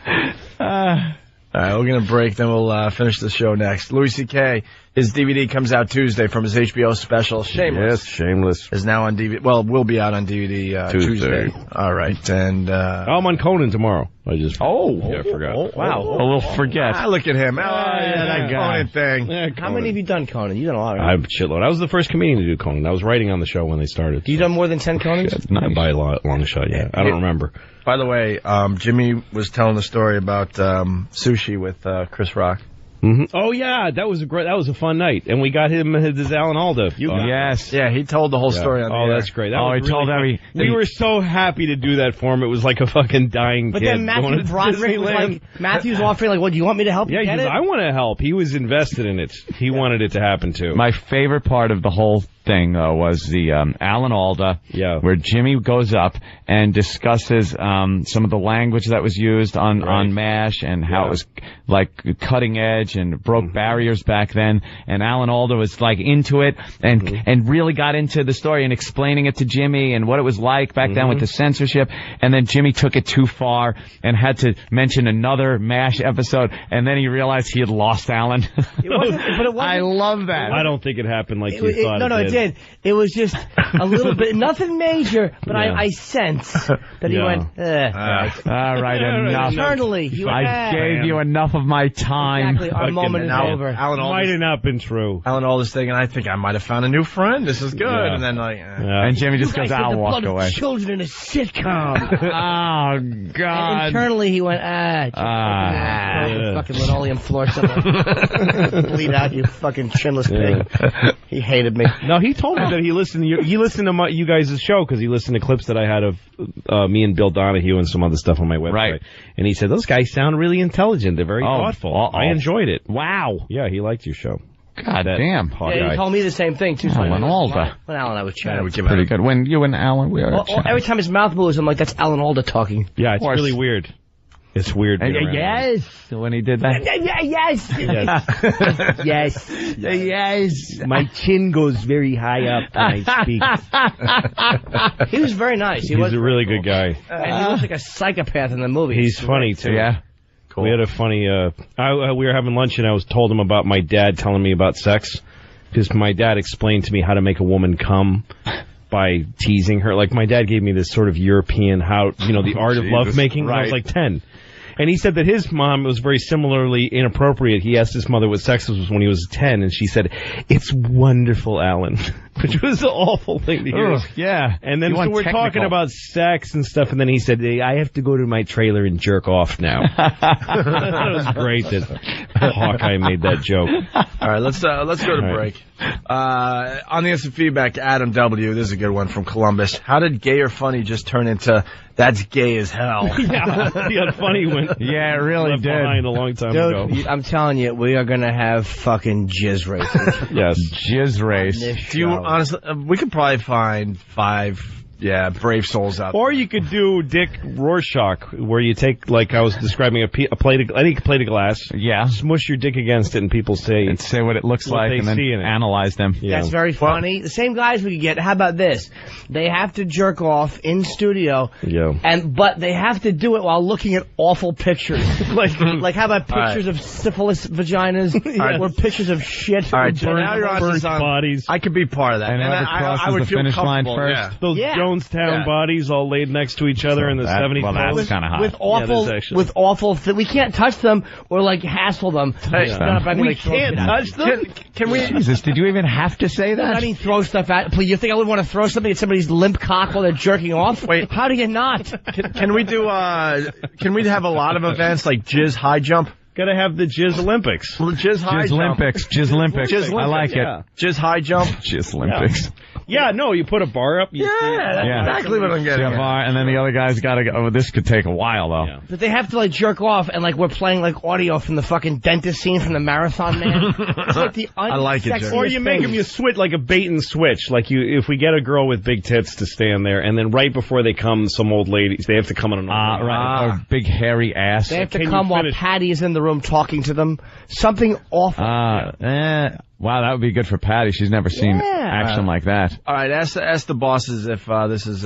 All right, we're going to break, then we'll finish the show next. Louis C.K., his DVD comes out Tuesday from his HBO special, Shameless. Yes, Shameless. Is now on DVD. Well, will be out on DVD Tuesday. All right, and... I'm on Conan tomorrow. I just... yeah, I forgot. Wow. We'll forget. Look at him. That Conan thing. Yeah, How many have you done, Conan? You've done a lot, I right? have a shitload. I was the first comedian to do Conan. I was writing on the show when they started. You done more than 10 Conans? Not by a long shot, yeah. I don't remember. By the way, Jimmy was telling the story about sushi with Chris Rock. Mm-hmm. Oh yeah, that was a fun night, and we got him his Alan Alda. Yes, yeah, he told the whole story on the air. That's great. That he was told really we were so happy to do that for him. It was like a fucking dying But kid. then Matthew Broderick was like, Matthew's offering like, "What do you want me to help you get get it?" I want to help. He was invested in it. He wanted it to happen too. My favorite part of the whole thing was the Alan Alda, where Jimmy goes up and discusses some of the language that was used on MASH and how it was like cutting edge and broke barriers back then. And Alan Alda was like into it and really got into the story and explaining it to Jimmy and what it was like back then with the censorship. And then Jimmy took it too far and had to mention another MASH episode. And then he realized he had lost Alan. It wasn't. I love that. I don't think it happened like you thought. No, it did. It was just a little bit, nothing major, but I sense that he went, all right, enough. Internally, he went, I gave you enough of my time. Exactly, our moment is over. Alan Alda might have not been true. Alan Alda's thinking, I think I might have found a new friend. This is good. And then and Jimmy just goes, I'll walk away. Children in a sitcom. Oh, God. And internally, he went, fucking linoleum floor somewhere. Bleed out, you fucking chinless pig. He hated me. No, he told me that he listened to you guys' show because he listened to clips that I had of me and Bill Donahue and some other stuff on my website. Right. And he said, those guys sound really intelligent. They're very thoughtful. I enjoyed it. Wow. Yeah, he liked your show. God damn. Yeah, he told me the same thing, too. Alan Alda. When Alan and I was chatting. Pretty good. When you and Alan, we are chatting. Every time his mouth moves, I'm like, that's Alan Alda talking. Yeah, it's really weird. It's weird. Yes. When he did that. Yes. My chin goes very high up when I speak. He was very nice. He's a really good guy. And he looks like a psychopath in the movie. He's funny, too. Yeah. Cool. We had a funny, we were having lunch and I told him about my dad telling me about sex. Because my dad explained to me how to make a woman come by teasing her. Like, my dad gave me this sort of European the art of lovemaking when I was like 10. And he said that his mom was very similarly inappropriate. He asked his mother what sex was when he was 10, and she said, "It's wonderful, Alan," which was an awful thing to hear. Yeah. And then so we're talking about sex and stuff, and then he said, "Hey, I have to go to my trailer and jerk off now." That was great that Hawkeye made that joke. All right, let's go to break. On the instant feedback, Adam W. This is a good one from Columbus. How did gay or funny just turn into that's gay as hell? Yeah, funny went. Yeah, it really left did. behind a long time ago. I'm telling you, we are going to have fucking jizz races. Yes, jizz race. Do you honestly? We could probably find 5. Yeah, brave souls out there. Or you could do Dick Rorschach, where you take, like I was describing, any plate of glass, smush your dick against it, and people say what it looks like, and then analyze them. Yeah. That's very funny. The same guys we could get. How about this? They have to jerk off in studio, but they have to do it while looking at awful pictures. like how about pictures of syphilis vaginas or pictures of shit? All right, now you're on burnt bodies. I could be part of that, and I would the feel finish line comfortable. first. Jonestown bodies all laid next to each other in the 70s. Well, that's kind of hot. With awful, we can't touch them or like hassle them. We can't touch them. Can we? Jesus, did you even have to say that? I mean, throw stuff at. Please, you think I would want to throw something at somebody's limp cock while they're jerking off? Wait, how do you not? Can we do? Can we have a lot of events like jizz high jump? Gotta have the Jizz Olympics. Jizz high jump. Jizz Olympics. I like it. Jizz high jump. Jizz Olympics. Yeah, no, you put a bar up. That's exactly what I'm getting at. And then the other guy's got to go. Oh, this could take a while, though. Yeah. But they have to, like, jerk off, and, like, we're playing, like, audio from the fucking dentist scene from the Marathon Man. It's like the I like it, Jerry. Or you make them, you switch, like a bait and switch. Like, if we get a girl with big tits to stand there, and then right before they come, some old ladies, they have to come on or big hairy ass. They have to come while Patty is in the room talking to them. Something awful. Wow, that would be good for Patty. She's never seen action like that. All right, ask the bosses if this is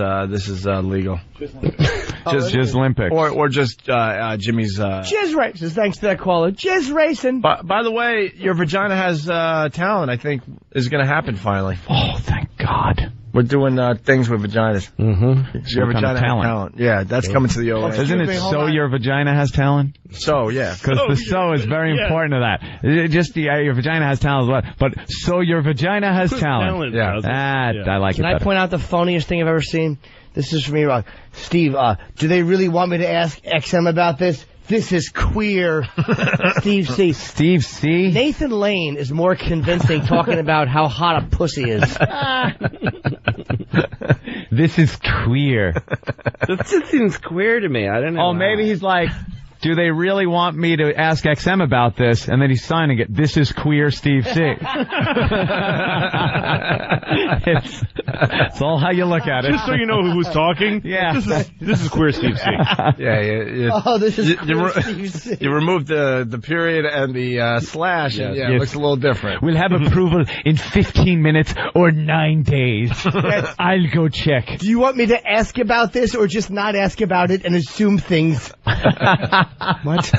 legal. Jizz Olympics. Or just Jimmy's Jizz races, thanks to that caller. Jizz racing. By the way, your vagina has talent, I think, is going to happen finally. Oh, thank God. We're doing things with vaginas. Mm-hmm. Your vagina has talent. Yeah, that's coming to the OA. Isn't it so your vagina has talent? So, yeah. Because the so is very important to that. Just your vagina has talent as well. But so your vagina has talent. Yeah. I like it Can I point out the funniest thing I've ever seen? This is for me, Rob. Steve, do they really want me to ask XM about this? This is queer. Steve C. Steve C. Nathan Lane is more convincing talking about how hot a pussy is. This is queer. This seems queer to me. I don't know. Oh, maybe he's like, do they really want me to ask XM about this? And then he's signing it. This is queer Steve C. It's all how you look at it. Just so you know who's talking. Yeah. This is queer Steve C. Oh, this is queer Steve C. You remove the period and the slash, and it looks a little different. We'll have approval in 15 minutes or 9 days. I'll go check. Do you want me to ask about this or just not ask about it and assume things? What?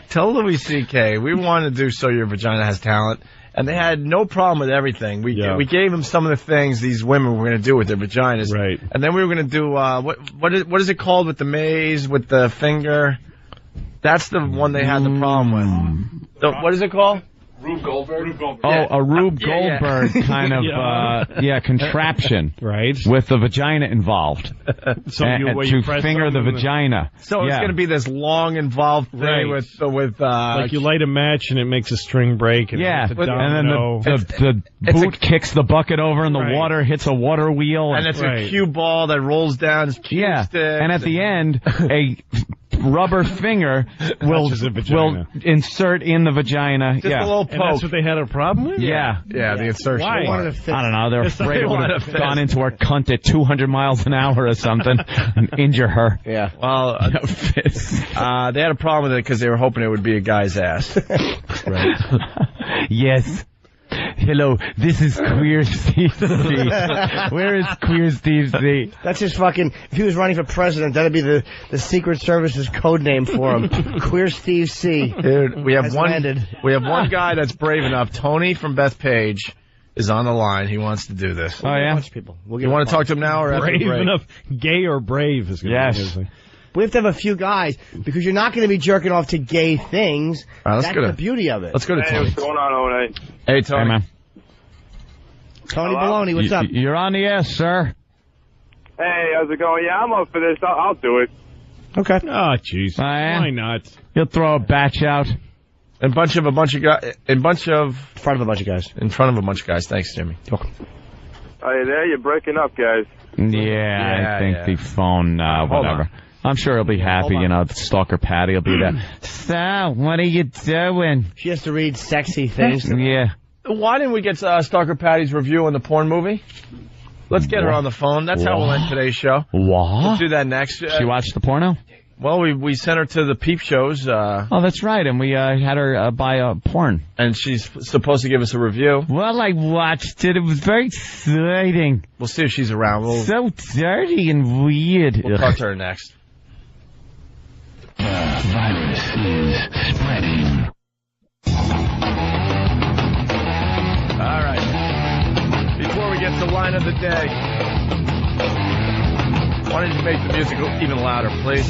Tell Louis C.K. we wanted to do So Your Vagina Has Talent, and they had no problem with everything. We gave them some of the things these women were going to do with their vaginas. Right. And then we were going to do, what is it called with the maze, with the finger? That's the one they had the problem with. What is it called? Rube Goldberg. Oh, a Rube Goldberg kind of, contraption. Right. With the vagina involved. So to finger the vagina. So it's going to be this long, involved thing with like you light a match and it makes a string break. And and then the boot kicks the bucket over and the water hits a water wheel. And it's a cue ball that rolls down. And at the end, a rubber finger will insert in the vagina. Just a little poke. And that's what they had a problem with? Yeah, the insertion. Why? I don't know. They're afraid it would have gone into her cunt at 200 miles an hour or something and injure her. Yeah. Well, they had a problem with it because they were hoping it would be a guy's ass. Right. Yes. Hello, this is Queer Steve C. Where is Queer Steve C? That's his fucking... If he was running for president, that'd be the Secret Service's code name for him. Queer Steve C. Dude, we have one guy that's brave enough. Tony from Bethpage is on the line. He wants to do this. Oh, yeah? A bunch of people. You want to talk to him now or after the break? Brave enough? Gay or brave is going to be his thing. We have to have a few guys because you're not going to be jerking off to gay things. All right, let's That's go to the beauty of it. Let's go to Tony. What's going on, Owen? Hey, Tony. Hey, man. Tony Baloney, what's up? You're on the air, sir. Hey, how's it going? Yeah, I'm up for this. I'll do it. Okay. Oh, jeez. Why not? You'll throw a batch out. In front of a bunch of guys. In front of a bunch of guys. Thanks, Jimmy. Welcome. Are you there? You're breaking up, guys. Yeah, I think the phone, whatever. I'm sure he'll be happy, the stalker Patty will be there. So, what are you doing? She has to read sexy things. Yeah. Why didn't we get Stalker Patty's review on the porn movie? Let's get her on the phone. That's how we'll end today's show. What? Let's do that next. She watched the porno? Well, we sent her to the peep shows. Oh, that's right, and we had her buy porn. And she's supposed to give us a review. Well, I watched it. It was very exciting. We'll see if she's around. So dirty and weird. We'll talk to her next. The virus is spreading. All right. Before we get to line of the day, why don't you make the music even louder, please?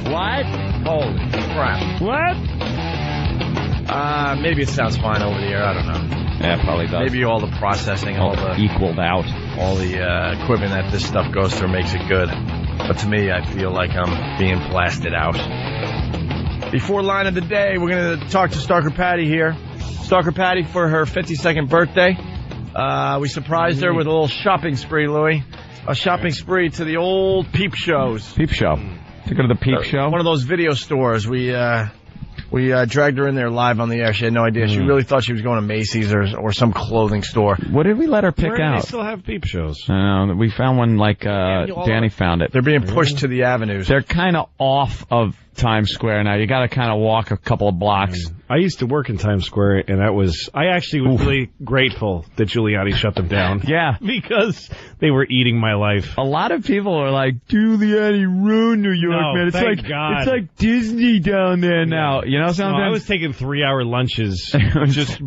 What? Holy crap. What? Maybe it sounds fine over the air. I don't know. Yeah, it probably does. Maybe all the processing, all the equaled out, all the equipment that this stuff goes through makes it good. But to me, I feel like I'm being blasted out. Before line of the day, we're going to talk to Stalker Patty here. Stalker Patty for her 52nd birthday. We surprised her with a little shopping spree, Louie. A shopping spree to the old peep shows. Peep show. To go to the peep show? One of those video stores. We dragged her in there live on the air. She had no idea. She really thought she was going to Macy's or some clothing store. What did we let her pick Where out? do they still have peep shows? We found one like Danny found it. They're being pushed to the avenues. They're kind of off of Times Square now. You got to kind of walk a couple of blocks. I used to work in Times Square, and I actually was really grateful that Giuliani shut them down. Yeah. Because they were eating my life. A lot of people are like, Giuliani ruined New York, man. It's thank God. It's like Disney down there now. You know something? I was taking 3-hour lunches, just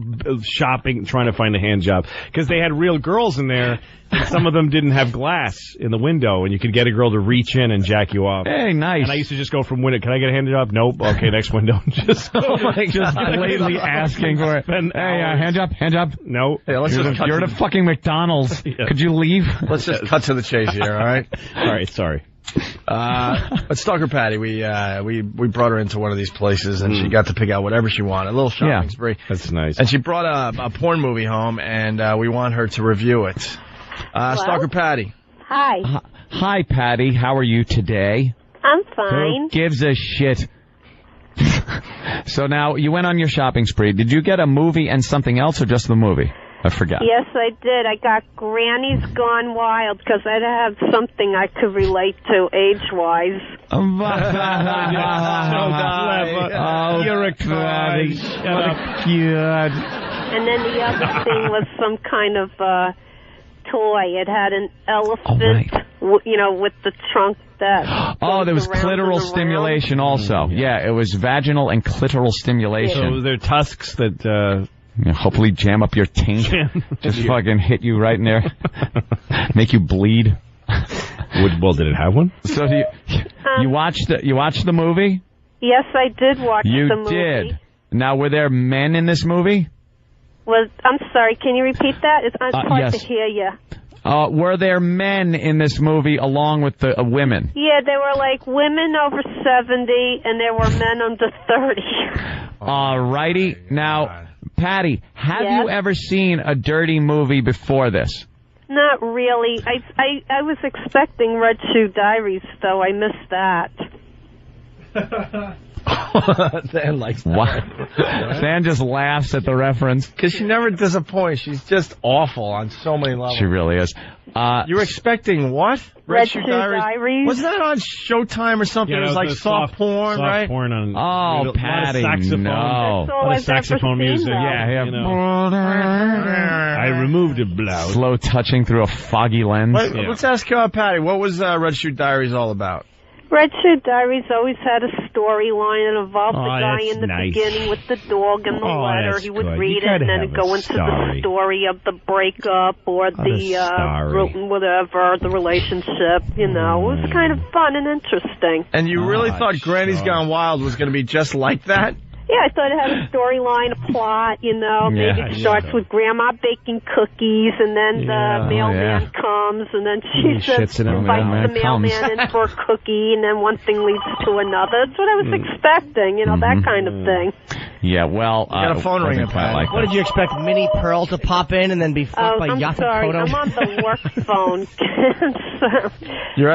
shopping, trying to find a hand job. Because they had real girls in there, and some of them didn't have glass in the window, and you could get a girl to reach in and jack you off. Hey, nice. And I used to just go from window, can I get a hand job? Nope. Okay, next window. Just blatantly asking for it. Hey, hand job? No. Hey, you're at a fucking McDonald's. Yeah. Could you leave? Let's just cut to the chase here, all right? All right, sorry. But Stalker Patty, we brought her into one of these places, and she got to pick out whatever she wanted. A little shopping spree. That's nice. And she brought a porn movie home, and we want her to review it. Stalker Patty. Hi. Hi, Patty. How are you today? I'm fine. Who gives a shit? So now, you went on your shopping spree. Did you get a movie and something else, or just the movie? I forgot. Yes, I did. I got Granny's Gone Wild because I have something I could relate to age-wise. So clever. You're a cranny. Shut up. Cute. And then the other thing was some kind of toy. It had an elephant, with the trunk that. Oh, there was clitoral stimulation also. Yeah, it was vaginal and clitoral stimulation. So they're tusks that. Hopefully jam up your taint. Just fucking hit you right in there. Make you bleed. Well, did it have one? So you watched the movie? Yes, I did watch the movie. You did. Now, were there men in this movie? I'm sorry, can you repeat that? It's hard to hear you. Were there men in this movie along with the women? Yeah, there were like women over 70 and there were men under 30. Alrighty. Now, Patty, have you ever seen a dirty movie before this? Not really. I was expecting Red Shoe Diaries, though. I missed that. Stan likes that. What? Stan just laughs at the reference. Because she never disappoints. She's just awful on so many levels. She really is. You were expecting what? Red Shoe Diaries? Was that on Showtime or something? Yeah, it was like soft porn, right? Soft porn on. Oh, Patty, saxophone. No. That's all I've saxophone ever music. seen, Yeah. I removed a blouse. Slow touching through a foggy lens. Let's ask Patty, what was Red Shoe Diaries all about? Red Shirt Diaries always had a storyline. It involved the guy in the beginning with the dog and the letter. That's He would good. read You it and gotta then have it'd go a into story. the story of the breakup or whatever, the relationship. You know, it was kind of fun and interesting. And you really thought Granny's Gone Wild was going to be just like that? Yeah, I thought it had a storyline, a plot, you know. Maybe it starts with Grandma baking cookies, and then the mailman comes, and then she says, invites the mailman in for a cookie, and then one thing leads to another. That's what I was expecting, you know, that kind of thing. Yeah, well, got a phone ringing. Like what did you expect? Minnie Pearl to pop in and then be fucked by I'm Yaphet sorry, Kotto? I'm on the work phone. You're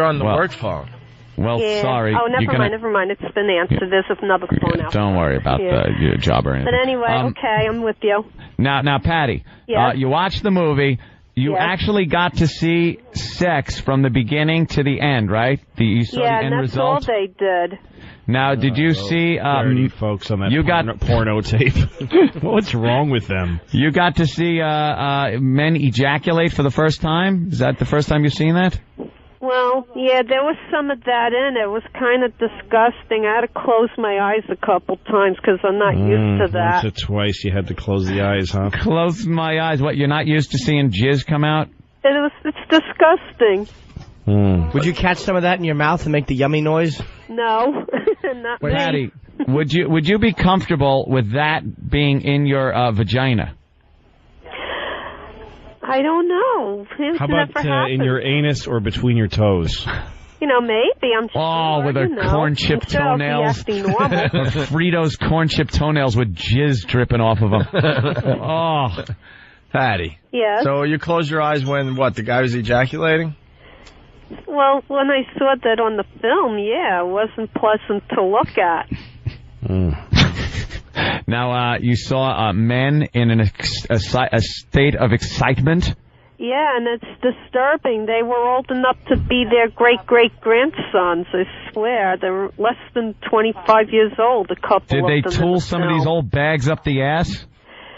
on the work phone. Well, Yeah. sorry. Oh, never mind. It's been answered. There's another phone out. Don't worry about your job or anything. But anyway, okay, I'm with you. Now, Patty, Yes? you watched the movie. You actually got to see sex from the beginning to the end, right? You saw the end and that's result. all they did. Now, did you see dirty folks on that porno tape? What's wrong with them? You got to see men ejaculate for the first time? Is that the first time you've seen that? Well, yeah, there was some of that in it. It was kind of disgusting. I had to close my eyes a couple times because I'm not used to that. Once or twice you had to close the eyes, huh? Close my eyes. What, you're not used to seeing jizz come out? It's disgusting. Would you catch some of that in your mouth and make the yummy noise? No, not me. Patty, would you be comfortable with that being in your vagina? I don't know. How about in your anus or between your toes? You know, maybe. I'm sure. Oh, with her corn chip toenails. Fritos corn chip toenails with jizz dripping off of them. Oh. Patty. Yes? So you closed your eyes when, the guy was ejaculating? Well, when I saw that on the film, yeah, it wasn't pleasant to look at. Now, you saw men in a state of excitement. Yeah, and it's disturbing. They were old enough to be their great-great-grandsons, I swear. They were less than 25 years old, a couple Did of they them. tool some of these old bags up the ass?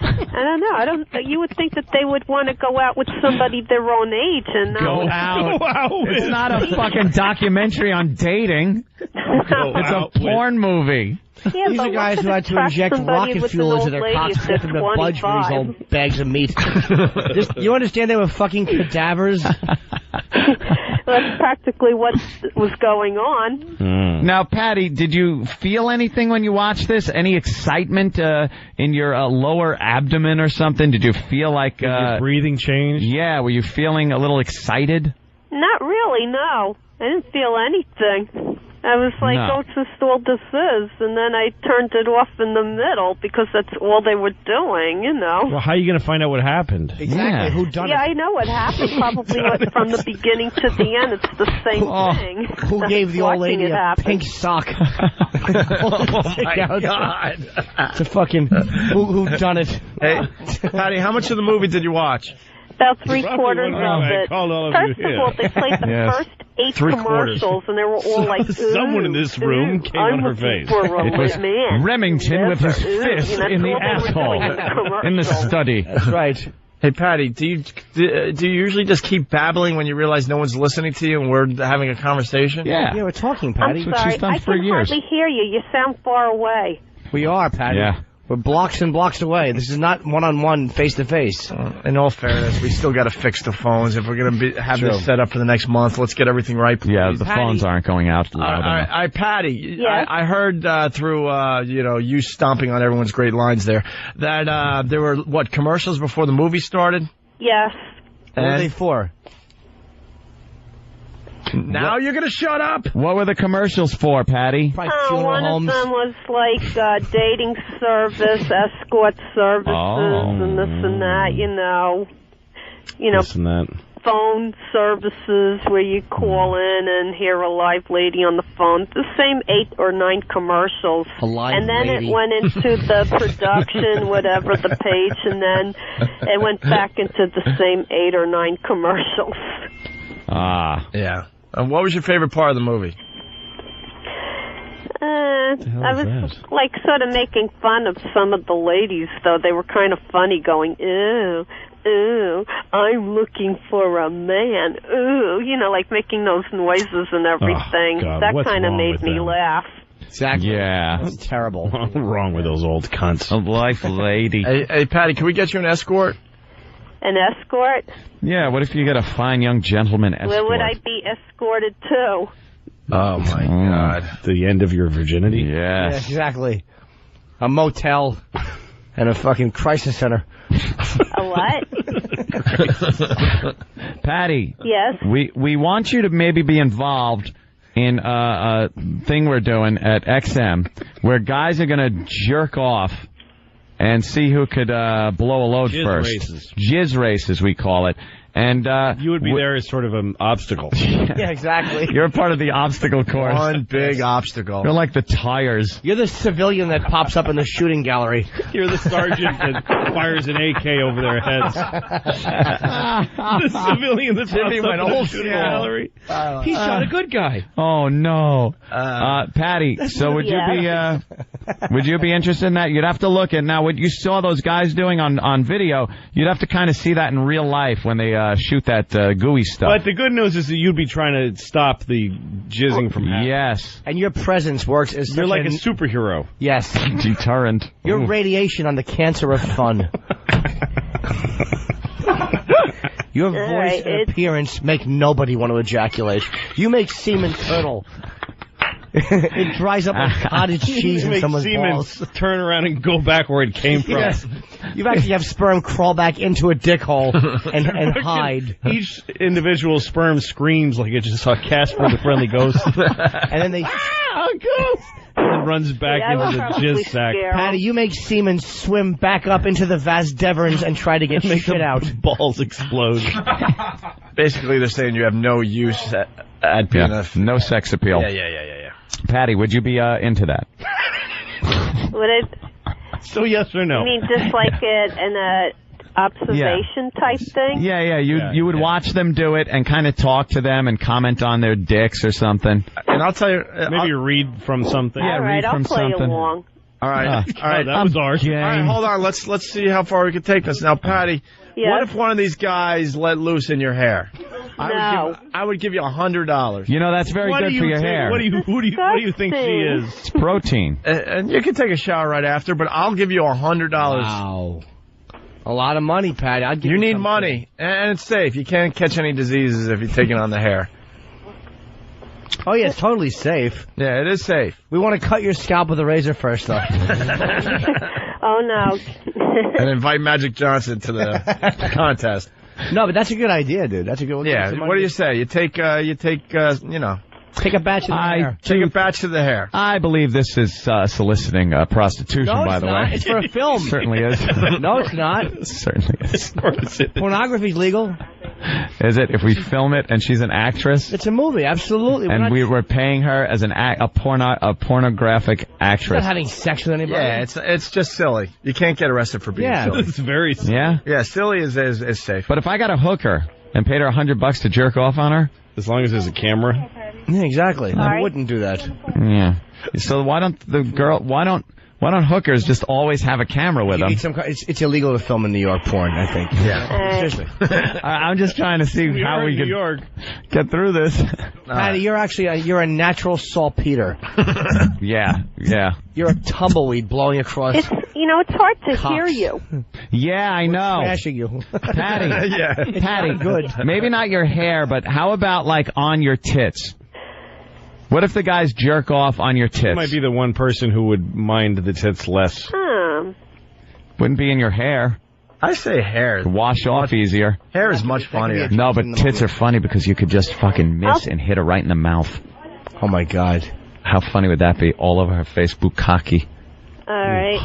I don't know. You would think that they would want to go out with somebody their own age and not Go out. It's not a fucking documentary on dating. It's a porn movie. Yeah, These are guys who had to inject rocket fuel into their cocks to get them to budge for these old bags of meat. You understand they were fucking cadavers? That's practically what was going on. Now, Patty, did you feel anything when you watched this? Any excitement in your lower abdomen or something? Did you feel like... your breathing changed? Yeah, were you feeling a little excited? Not really, no. I didn't feel anything. I was like, what's all this is? And then I turned it off in the middle because that's all they were doing, you know. Well, how are you going to find out what happened? Exactly. Who done it? Yeah, I know what happened. Probably from the beginning to the end. It's the same thing. Who gave the old lady a pink sock? Oh, my God. It's a fucking... Who done it? Hey, Patty, how much of the movie did you watch? About three-quarters of it. First of all, they played the first 8 commercials, and they were all like, someone in this room came on her face. It was Remington with his fist in the asshole in the study. That's right. Hey, Patty, do you usually just keep babbling when you realize no one's listening to you and we're having a conversation? Yeah, we're talking, Patty. I'm sorry, I can hardly hear you. You sound far away. We are, Patty. Yeah. We're blocks and blocks away. This is not one-on-one, face-to-face. In all fairness, we still got to fix the phones. If we're going to have this set up for the next month, let's get everything right, please. Yeah, the phones aren't going out loud enough. Patty, yes? I heard through you stomping on everyone's great lines there that there were, commercials before the movie started? Yes. What were they for? Now you're going to shut up? What were the commercials for, Patty? One of them was like dating service, escort services, and this and that, you know, this and that. phone services where you call in and hear a live lady on the phone. The same 8 or 9 commercials. And then lady. it went into the production, whatever, the page, and then it went back into the same 8 or 9 commercials. Yeah. What was your favorite part of the movie? I was like sort of making fun of some of the ladies, though. They were kind of funny going, ew. ooh, I'm looking for a man. Ooh, like making those noises and everything. Oh, God, that what's kind of wrong made with me them? laugh. Exactly. Yeah. That's terrible. What's wrong with those old cunts? A life lady. Hey, Patty, can we get you an escort? An escort? Yeah, what if you get a fine young gentleman escort? Where would I be escorted to? Oh, my God. The end of your virginity? Yes. Yeah, exactly. A motel and a fucking crisis center. A what? Patty. Yes? We want you to maybe be involved in a thing we're doing at XM where guys are going to jerk off and see who could blow a load Jizz first. races. Jizz races, we call it. And you would be there as sort of an obstacle. Yeah, exactly. You're part of the obstacle course. One big obstacle. You're like the tires. You're the civilian that pops up in the shooting gallery. You're the sergeant that fires an AK over their heads. The civilian that pops up in the shooting gallery. He shot a good guy. Oh no, Patty. So would you be interested in that? You'd have to look at now what you saw those guys doing on video. You'd have to kind of see that in real life when they shoot that gooey stuff. But the good news is that you'd be trying to stop the jizzing from happening. Yes. And your presence works as You're such like a superhero. Yes. Deterrent. Your radiation on the cancer of fun. Your voice and appearance make nobody want to ejaculate. You make semen curdle. It dries up like cottage cheese in someone's balls. Turn around and go back where it came from. Yes. You actually have sperm crawl back into a dick hole and hide. Each individual sperm screams like it just saw Casper the Friendly Ghost. And then they... ghost! And runs back into the jizz sack. Patty, you make semen swim back up into the vas deferens and try to get shit out. Balls explode. Basically, they're saying you have no use at being a... No sex appeal. Yeah. Patty, would you be into that? Would it? So yes or no? You mean just like an observation type thing? Yeah. You would watch them do it and kind of talk to them and comment on their dicks or something. And I'll tell you... Maybe read from something. All right, I'll play along. All right. That was ours. All right, hold on. Let's see how far we can take this. Now, Patty, what if one of these guys let loose in your hair? I would give you $100. You know, that's very good for your hair. What do you think she is? It's protein. And you can take a shower right after, but I'll give you $100. Wow. A lot of money, Patty. I'd give you need money, and it's safe. You can't catch any diseases if you take it on the hair. Oh, yeah, it's totally safe. Yeah, it is safe. We want to cut your scalp with a razor first, though. Oh, no. And invite Magic Johnson to the contest. No, but that's a good idea, dude. That's a good one. Yeah, what do you say? You take, take a batch of the hair. Take a batch of the hair. I believe this is soliciting prostitution, No, by it's the not. way. It's for a film. It certainly is. No, it's not. It certainly is. Pornography's legal. Is it? If we film it and she's an actress? It's a movie, absolutely. And we're paying her as a pornographic actress. She's not having sex with anybody. Yeah, it's just silly. You can't get arrested for being silly. It's very silly. Yeah? Yeah, silly is safe. But if I got a hooker and paid her $100 to jerk off on her? As long as there's a camera. Yeah, exactly. Sorry? I wouldn't do that. Yeah. So why don't hookers just always have a camera with You them? need it's illegal to film in New York porn, I think. Yeah. Seriously. I'm just trying to see how we could get through this. Patty, you're actually you're a natural saltpeter. Yeah. You're a tumbleweed blowing across. It's hard to hear you. Yeah, I know. Smashing you. Patty. Yeah. Patty. Good. Maybe not your hair, but how about like on your tits? What if the guys jerk off on your tits? You might be the one person who would mind the tits less. Wouldn't be in your hair. I say hair. Wash off easier. Hair is much funnier. No, but tits are funny because you could just fucking miss and hit her right in the mouth. Oh, my God. How funny would that be? All over her face, bukkake. All right.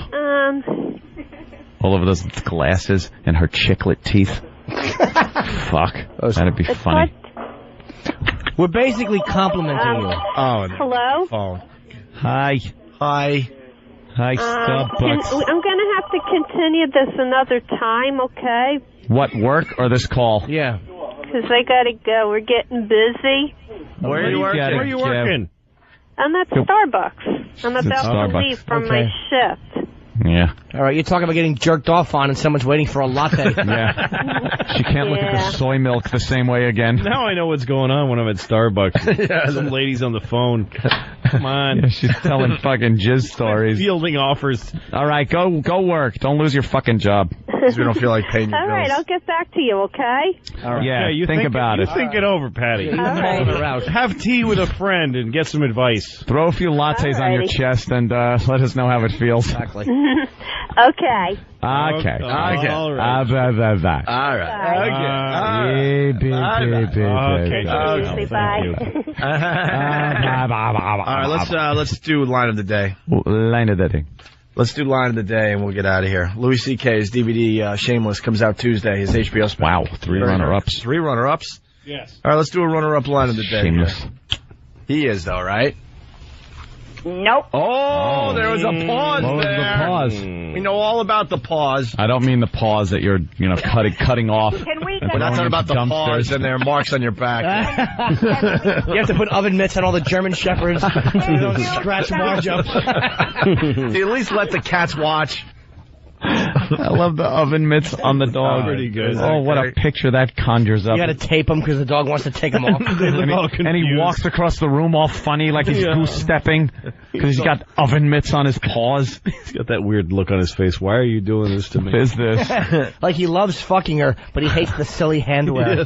All over those glasses and her chiclet teeth. Fuck. That'd be funny. We're basically complimenting you. Oh, hello? Phone. Hi. Hi, Starbucks. I'm going to have to continue this another time, okay? What, work or this call? Yeah. Because I got to go. We're getting busy. Where are you working? Where are you working? I'm at Starbucks. I'm about to leave from my shift. Yeah. All right, you're talking about getting jerked off on and someone's waiting for a latte. Yeah. She can't look at the soy milk the same way again. Now I know what's going on when I'm at Starbucks. Some lady's on the phone. Come on. Yeah, she's telling fucking jizz stories. Fielding offers. All right, go work. Don't lose your fucking job. Because we don't feel like paying your All right, I'll get back to you, okay? All right. Yeah, you think about it. You think it over, Patty. All right. Have tea with a friend and get some advice. Throw a few lattes on your Alrighty. chest and let us know how it feels. Exactly. Okay. Okay. All right. All right. Say bye. All right, let's do line of the day. Line of the day. Let's do line of the day, and we'll get out of here. Louis C.K.'s DVD Shameless comes out Tuesday. His HBO special. Wow, 3 runner-ups. 3 runner-ups? Yes. All right, let's do a runner-up line of the day. Shameless. He is, though, right? Nope. Oh, there was a pause What was there. the pause? We know all about the pause. I don't mean the pause that you're, cutting off. Can we We're not talking about the pause and there are marks on your back. You have to put oven mitts on all the German shepherds so you don't scratch Marge up. See, at least let the cats watch. I love the oven mitts on the dog. Pretty good. Oh, what a picture that conjures up. You got to tape them because the dog wants to take them off. And he walks across the room all funny like he's goose stepping because he's got oven mitts on his paws. He's got that weird look on his face. Why are you doing this to me? What is this? Like he loves fucking her, but he hates the silly handwear.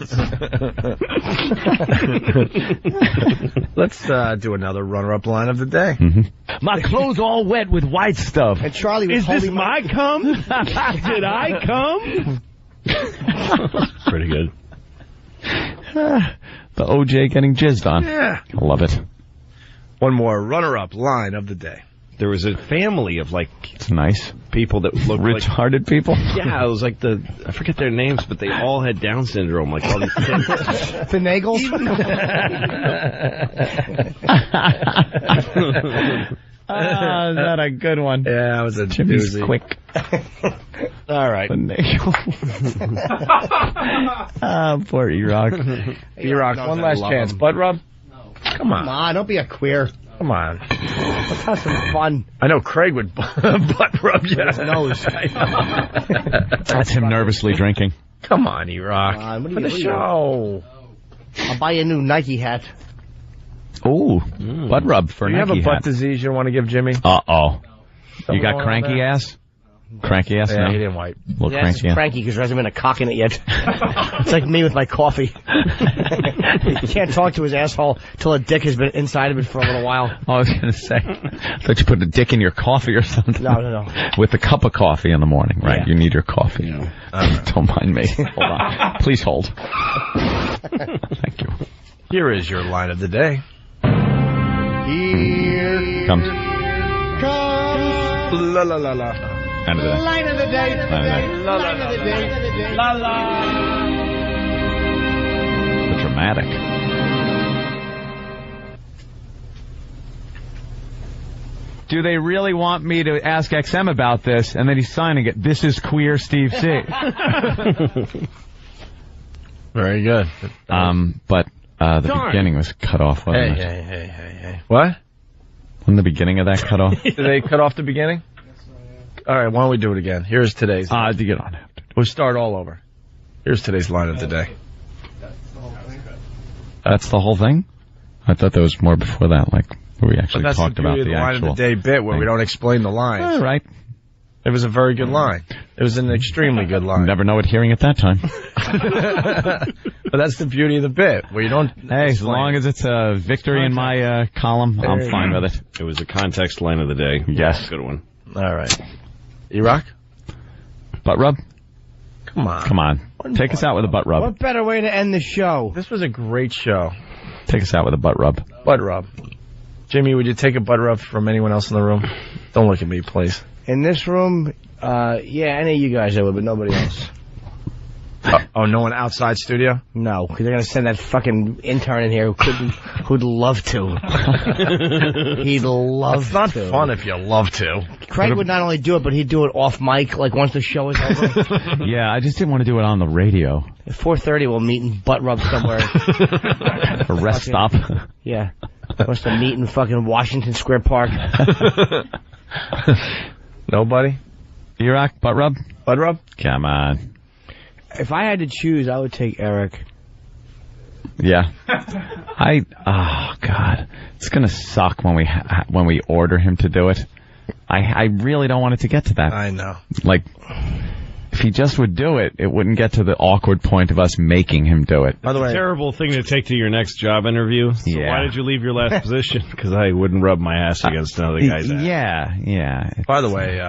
Let's do another runner-up line of the day. My clothes all wet with white stuff. And Charlie was Is this holding my cum? Did I come? Pretty good. The OJ getting jizzed on. Yeah. I love it. One more runner-up line of the day. There was a family of It's nice. people that looked Retarded people? Yeah, it was like I forget their names, but they all had Down syndrome, like all these kids. Finagles? Is that a good one? Yeah, that was a Jimmy's doozy. quick. All right. Poor E-Rock. E-Rock, one last chance. Butt rub? Come on. Come on, don't be a queer. Come on. Let's have some fun. I know Craig would butt rub you. His nose. That's him nervously drinking. Come on, E-Rock. For the show. I'll buy you a new Nike hat. Ooh, butt rub for Do you have Nike a butt hat. disease you want to give Jimmy? Uh-oh. You got Something cranky like ass? Cranky ass? Yeah, No? he didn't wipe. Little Yeah, cranky it's cranky because there hasn't been a cock in it yet. It's like me with my coffee. You can't talk to his asshole till a dick has been inside of it for a little while. I was going to say, I thought you put a dick in your coffee or something. No. With a cup of coffee in the morning, right? Yeah. You need your coffee. Don't mind me. Hold on. Please hold. Thank you. Here is your line of the day. Here Comes. La la la la. End of the day. Line of the day. Line of the day. La la la la. La la. The dramatic. Do they really want me to ask XM about this? And then he's signing it. This is queer Steve C. Very good. But the beginning was cut off, wasn't it? Hey. What? Wasn't the beginning of that cut off? Did they cut off the beginning? All right, why don't we do it again? Here's today's. To get on. We'll start all over. Here's today's line of the day. That's the whole thing? I thought there was more before that, like where we actually But that's talked the beauty about of the line actual of the day bit where we thing. don't explain the lines. All right. It was a very good line. It was an extremely good line. Never know it hearing it that time. But that's the beauty of the bit, where you don't... Hey, as long as it's a victory in my column, I'm fine with it. It was a context line of the day. Yes. Good one. All right. E-Rock? Butt rub? Come on. Come on. Take us out with a butt rub. What better way to end the show? This was a great show. Take us out with a butt rub. Butt rub. Jimmy, would you take a butt rub from anyone else in the room? Don't look at me, please. In this room, yeah, any of you guys I would, but nobody else. Oh, no one outside studio? No, because they're going to send that fucking intern in here who'd love to. He'd love It's not to. fun if you love to. Craig would not only do it, but he'd do it off mic, like once the show is over. Yeah, I just didn't want to do it on the radio. At 4:30, we'll meet and butt rub somewhere. A rest stop. Yeah. Wants to meet in fucking Washington Square Park. Nobody? E-Rock, butt rub? Butt rub? Come on. If I had to choose, I would take Eric. Yeah. Oh, God. It's going to suck when we order him to do it. I really don't want it to get to that. I know. Like, if he just would do it, it wouldn't get to the awkward point of us making him do it. By the way, terrible thing to take to your next job interview. So why did you leave your last position? Because I wouldn't rub my ass against another guy's ass. Yeah. By the way,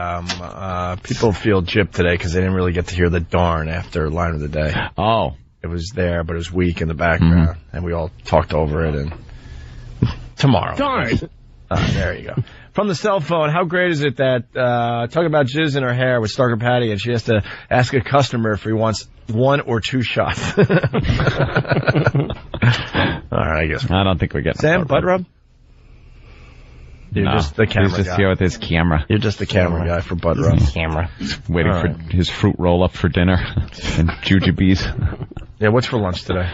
people feel gypped today because they didn't really get to hear the darn after line of the day. Oh. It was there, but it was weak in the background, and we all talked over it. And tomorrow. Darn. There you go. From the cell phone, how great is it that, talking about jizz in her hair with Starker Patty, and she has to ask a customer if he wants 1 or 2 shots. All right, I guess. I don't think we get Sam, butt rub? You're just the camera He's just guy. here with his camera. You're just the camera guy for butt rub. Camera. Waiting for his fruit roll-up for dinner and jujubes. Yeah, what's for lunch today?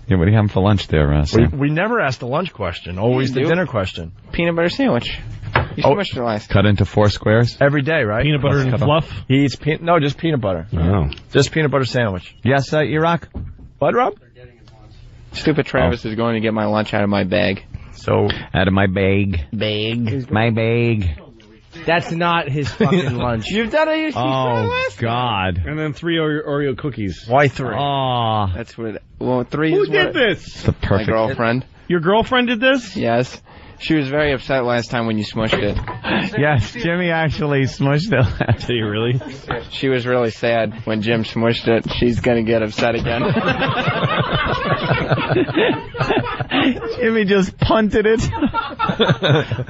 Yeah, what are you having for lunch there, Sam? We never asked the lunch question. Always the dinner question. Peanut butter sandwich. You smushed it last. Cut into 4 squares? Every day, right? Peanut butter and fluff? He eats just peanut butter. Oh. Just peanut butter sandwich. Yes, E-Rock? Butt rub? Stupid Travis is going to get my lunch out of my bag. So out of my bag. My bag. That's not his fucking lunch. You've done it. Oh, God. And then 3 Oreo cookies. Why 3? Oh. That's what. Well, 3 Who is did what, this? The perfect. My girlfriend. Your girlfriend did this? Yes. She was very upset last time when you smushed it. Yes, Jimmy actually smushed it. Did you really? She was really sad when Jim smushed it. She's going to get upset again. Jimmy just punted it.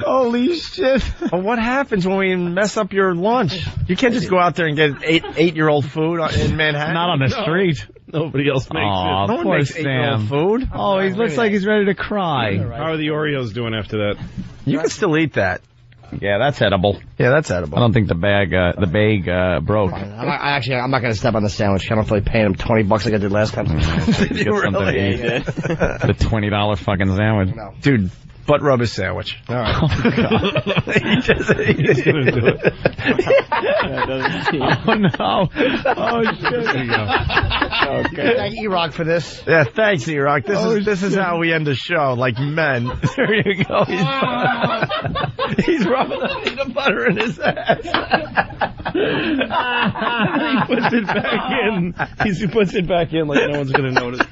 Holy shit. Well, what happens when we mess up your lunch? You can't just go out there and get 8-year-old food in Manhattan. Not on the street. Nobody else makes it. No one poor makes 8-year-old food. Oh, he looks like he's ready to cry. How are the Oreos doing after that? You can still eat that. Yeah, that's edible. Yeah, that's edible. I don't think the bag broke. I'm not going to step on the sandwich. I don't feel like paying him $20 like I did last time. Did you really? The $20 fucking sandwich. No. Dude, butt rub his sandwich. All right. Oh, God. He's gonna do it. Oh, no. Oh, shit. There you go. Okay. Thank E-Rock for this. Yeah, thanks, E-Rock. This is how we end the show, like men. There you go. He's rubbing the peanut butter in his ass. He puts it back in. He puts it back in like no one's going to notice.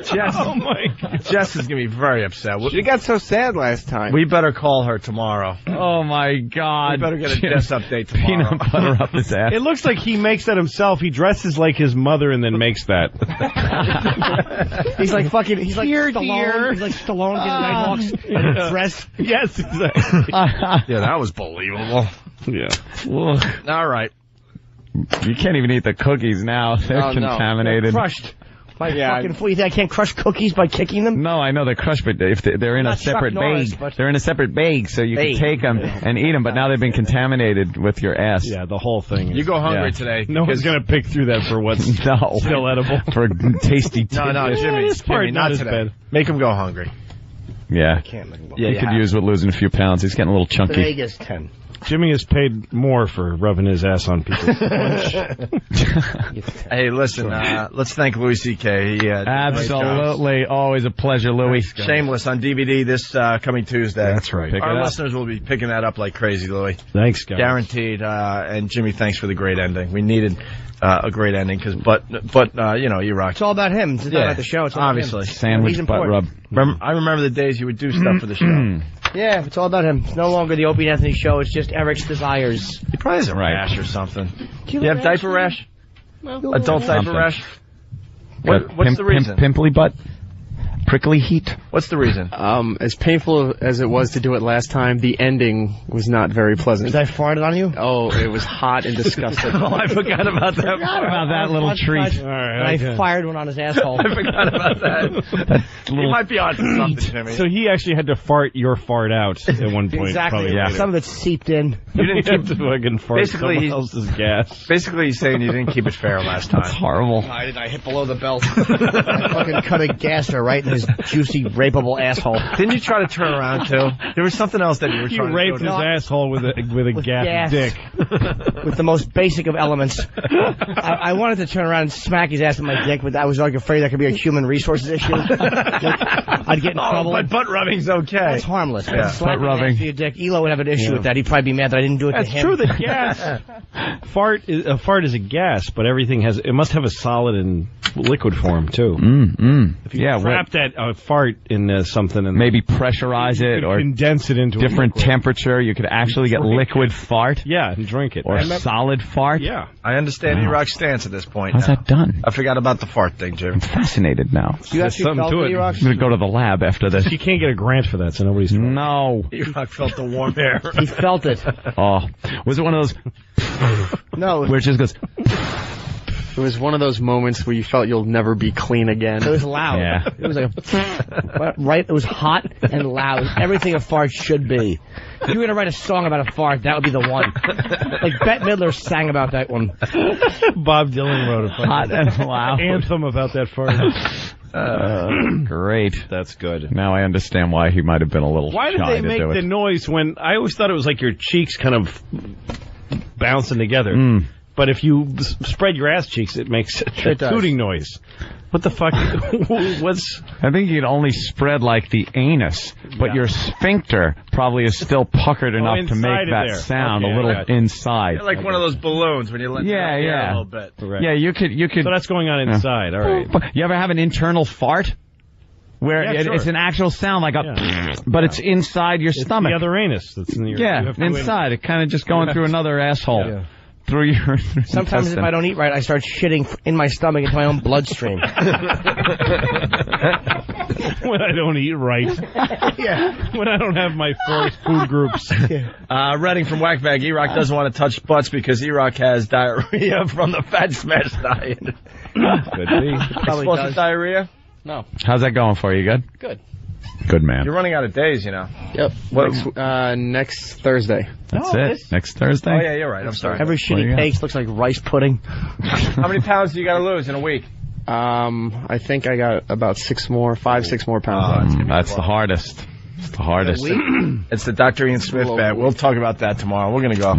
Jess is going to be very upset. She got so sad last time. We better call her tomorrow. Oh, my God. We better get a Jess update tomorrow. Peanut butter up his ass. It looks like he makes that himself. He dresses like his mother and then makes that. He's like fucking. He's like Stallone. He's like Stallone getting Nighthawks dress. Yes, exactly. Yeah, that was believable. Yeah. All right. You can't even eat the cookies now. They're contaminated. They're crushed. Fucking fool. You think I can't crush cookies by kicking them? No, I know they're crushed, but if they're in a separate bag, they're in a separate bag, so you can take them and eat them. But now they've been contaminated with your ass. Yeah, the whole thing. You go hungry today. No one's gonna pick through that for what's still edible. For a tasty. No, Jimmy, not as today. bad. Make him go hungry. Yeah, I can't make them go. he could use with losing a few pounds. He's getting a little chunky. Vegas 10. Jimmy has paid more for rubbing his ass on people's lunch. Hey, listen, let's thank Louis C.K. He had absolutely always a pleasure, Louis. Shameless on DVD this coming Tuesday. That's right. Our listeners will be picking that up like crazy, Louis. Thanks, guys. Guaranteed. And Jimmy, thanks for the great ending. We needed a great ending but you know, you rock. It's all about him. It's not about the show. It's all obviously about him. Sandwich He's butt rub. I remember the days you would do stuff for the show. Yeah, it's all about him. It's no longer the Opie and Anthony show. It's just Eric's desires. He probably has a rash or something. You have diaper rash? Adult diaper rash? What's the reason? Pimply butt? Prickly heat? What's the reason? As painful as it was to do it last time, the ending was not very pleasant. Did I farted on you? Oh, it was hot and disgusting. Oh, I forgot about that. About that little treat. All right, I fired one on his asshole. I forgot about that. You might be on to something, Jimmy. So he actually had to fart your fart out at one point. Exactly. Probably Some of it seeped in. You didn't have to fucking fart Basically, someone else's gas. Basically, he's saying you didn't keep it fair last time. That's horrible. I hit below the belt. I fucking cut a gasser right in his juicy, rapeable asshole. Didn't you try to turn around too? There was something else that you were He trying to raped do. his asshole with a gas dick. With the most basic of elements. I wanted to turn around and smack his ass with my dick, but I was like afraid that could be a human resources issue. I'd get in trouble. But butt rubbing's okay. That's harmless. Yeah. Butt rubbing. Your dick. Elo would have an issue with that. He'd probably be mad that I didn't do it That's to him. true. The gas a fart is a gas, but everything it must have a solid and liquid form too. If you wrap that fart in something and maybe pressurize it or condense it into different a liquid. temperature, you could actually get liquid fart. Yeah, and drink it. Or solid fart. Yeah. I understand E-Rock's stance at this point. How's that done? I forgot about the fart thing, Jim. I'm fascinated now. You actually felt it, E-Rock? I'm going to go to the lab after this. You can't get a grant for that, so nobody's... No. E-Rock felt the warm air. He felt it. Oh. Was it one of those... No. Where it just goes... It was one of those moments where you felt you'll never be clean again. It was loud. Yeah. It was like right. It was hot and loud. Everything a fart should be. If you were going to write a song about a fart, that would be the one. Like Bette Midler sang about that one. Bob Dylan wrote a hot and loud anthem about that fart. Great. That's good. Now I understand why he might have been a little Why did shy they to make do the it. noise when... I always thought it was like your cheeks kind of bouncing together. But if you spread your ass cheeks, it makes a tooting noise. What the fuck? I think you'd only spread like the anus, but your sphincter probably is still puckered enough to make that sound a little inside. You're like one of those balloons when you let it out a little bit. Correct. Yeah, you could. So that's going on inside. All right. You ever have an internal fart? Where it's an actual sound like a, but it's inside your stomach. The other anus that's in your inside. It kind of just going through another asshole. Yeah. Through your Sometimes if I don't eat right, I start shitting in my stomach into my own bloodstream. When I don't eat right. Yeah. When I don't have my 4 food groups. Redding from Whackbag, E-Rock doesn't want to touch butts because E-Rock has diarrhea from the Fat Smash diet. Could be. Probably does. Diarrhea? No. How's that going for you? Good? Good. Good man. You're running out of days, you know. Yep. Next Thursday. That's it. Next Thursday. Oh, yeah, you're right. I'm sorry. Every shitty paste looks like rice pudding. How many pounds do you got to lose in a week? I think I got about 6 more pounds. That's the hardest. It's the hardest. It's the Dr. Ian Smith bet. We'll talk about that tomorrow. We're going to go. All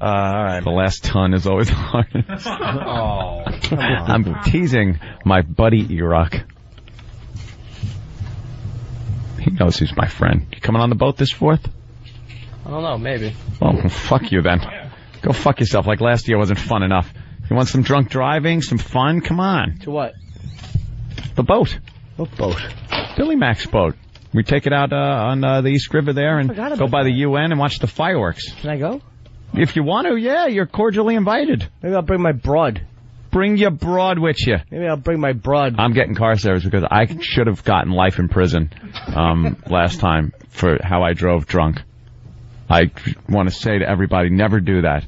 right. The last ton is always the hardest. Oh, come on. I'm teasing my buddy E-Rock. He knows he's my friend. You coming on the boat this 4th? I don't know, maybe. Well, fuck you then. Go fuck yourself. Like last year wasn't fun enough. You want some drunk driving, some fun? Come on. To what? The boat. What boat? Billy Mac's boat. We take it out on the East River there and go by the UN and watch the fireworks. Can I go? If you want to, yeah, you're cordially invited. Maybe I'll bring my broad. Bring your broad with you. Maybe I'll bring my broad. I'm getting car service because I should have gotten life in prison last time for how I drove drunk. I want to say to everybody, never do that.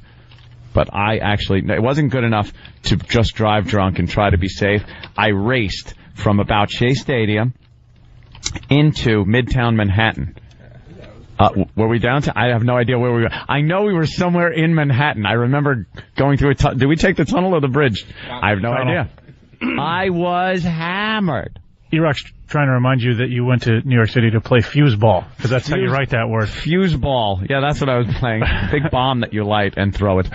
But it wasn't good enough to just drive drunk and try to be safe. I raced from about Shea Stadium into Midtown Manhattan. Were we down to? I have no idea where we were. I know we were somewhere in Manhattan. I remember going through did we take the tunnel or the bridge? I have no idea. I was hammered. E-Rock's trying to remind you that you went to New York City to play fuse ball, because that's how you write that word. Fuse ball. Yeah, that's what I was playing. Big bomb that you light and throw it.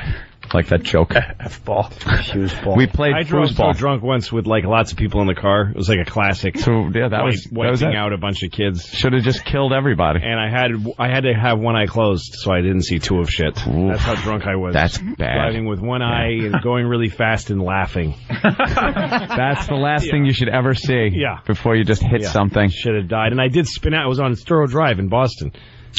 Like that joke. F-ball. Fuse ball. We played I drove foosball. so drunk once with like lots of people in the car. It was like a classic. So yeah, that was wiping out a bunch of kids. Should have just killed everybody. And I had to have one eye closed so I didn't see 2 of shit. Oof. That's how drunk I was. That's bad. Driving with one eye and going really fast and laughing. That's the last thing you should ever see. Yeah. Before you just hit something. Should have died. And I did spin out. I was on Sturrow Drive in Boston.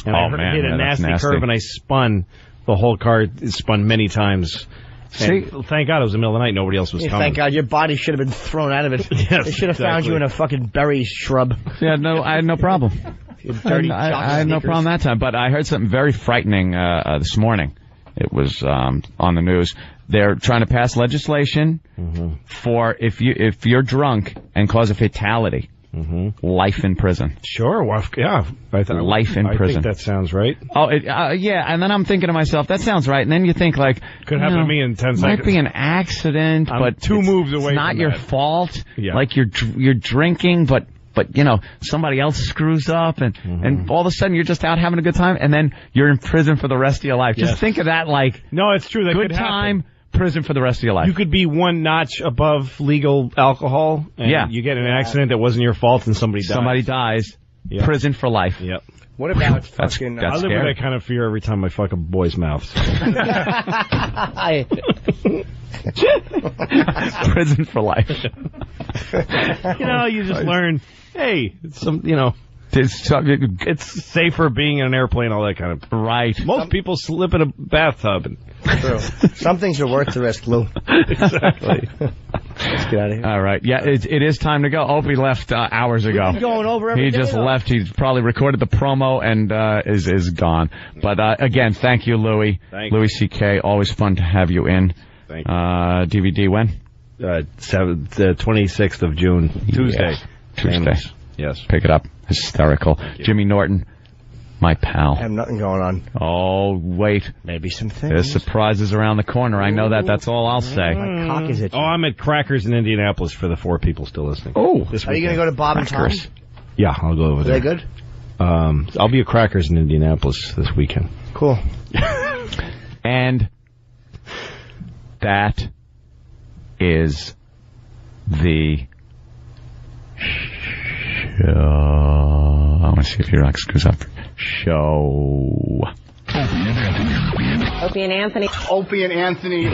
And I hit a nasty curve and I spun. The whole car spun many times. See, thank God it was the middle of the night. Nobody else was coming. Thank God your body should have been thrown out of it. Yes, they should have found you in a fucking berry shrub. Yeah, no, I had no problem. Dirty I had no problem that time. But I heard something very frightening this morning. It was on the news. They're trying to pass legislation for if you're drunk and cause a fatality. Life in prison. Sure, well, yeah. Life in prison. I think that sounds right. Oh, yeah, and then I'm thinking to myself, that sounds right. And then you think, like... Could happen to me in 10 seconds. Might be an accident, I'm but 2 moves away it's not from your that. fault. Yeah. Like, you're drinking, but but somebody else screws up, and all of a sudden you're just out having a good time, and then you're in prison for the rest of your life. Yes. Just think of that like no, it's true. That good could time, prison for the rest of your life. You could be one notch above legal alcohol, and you get in an accident that wasn't your fault, and somebody dies. Yep. Prison for life. Yep. What about That's fucking... I live with that kind of fear every time I fuck a boy's mouth. Prison for life. You just learn, hey, it's safer being in an airplane, all that kind of... Right. Most people slip in a bathtub. True. Some things are worth the risk, Lou. Exactly. Let's get out of here. All right. Yeah, it is time to go. Opie left hours ago. We've been going over every He day, just though. left. He probably recorded the promo and is gone. But again, thank you, Louis. Louis C.K., always fun to have you in. Thank you. DVD when? The 26th of June, Tuesday. Tuesday. Yes. Pick it up. Hysterical. Jimmy Norton, my pal. I have nothing going on. Oh, wait. Maybe some things. There's surprises around the corner. I know that. That's all I'll say. My cock is itching. Oh, I'm at Crackers in Indianapolis for the 4 people still listening. Oh. Are you going to go to Bob and Tom? Yeah, I'll go over Are there. they good? I'll be at Crackers in Indianapolis this weekend. Cool. And that is the show. I want to see if your Rock screws up. Show. Opie and Anthony. Opie and Anthony.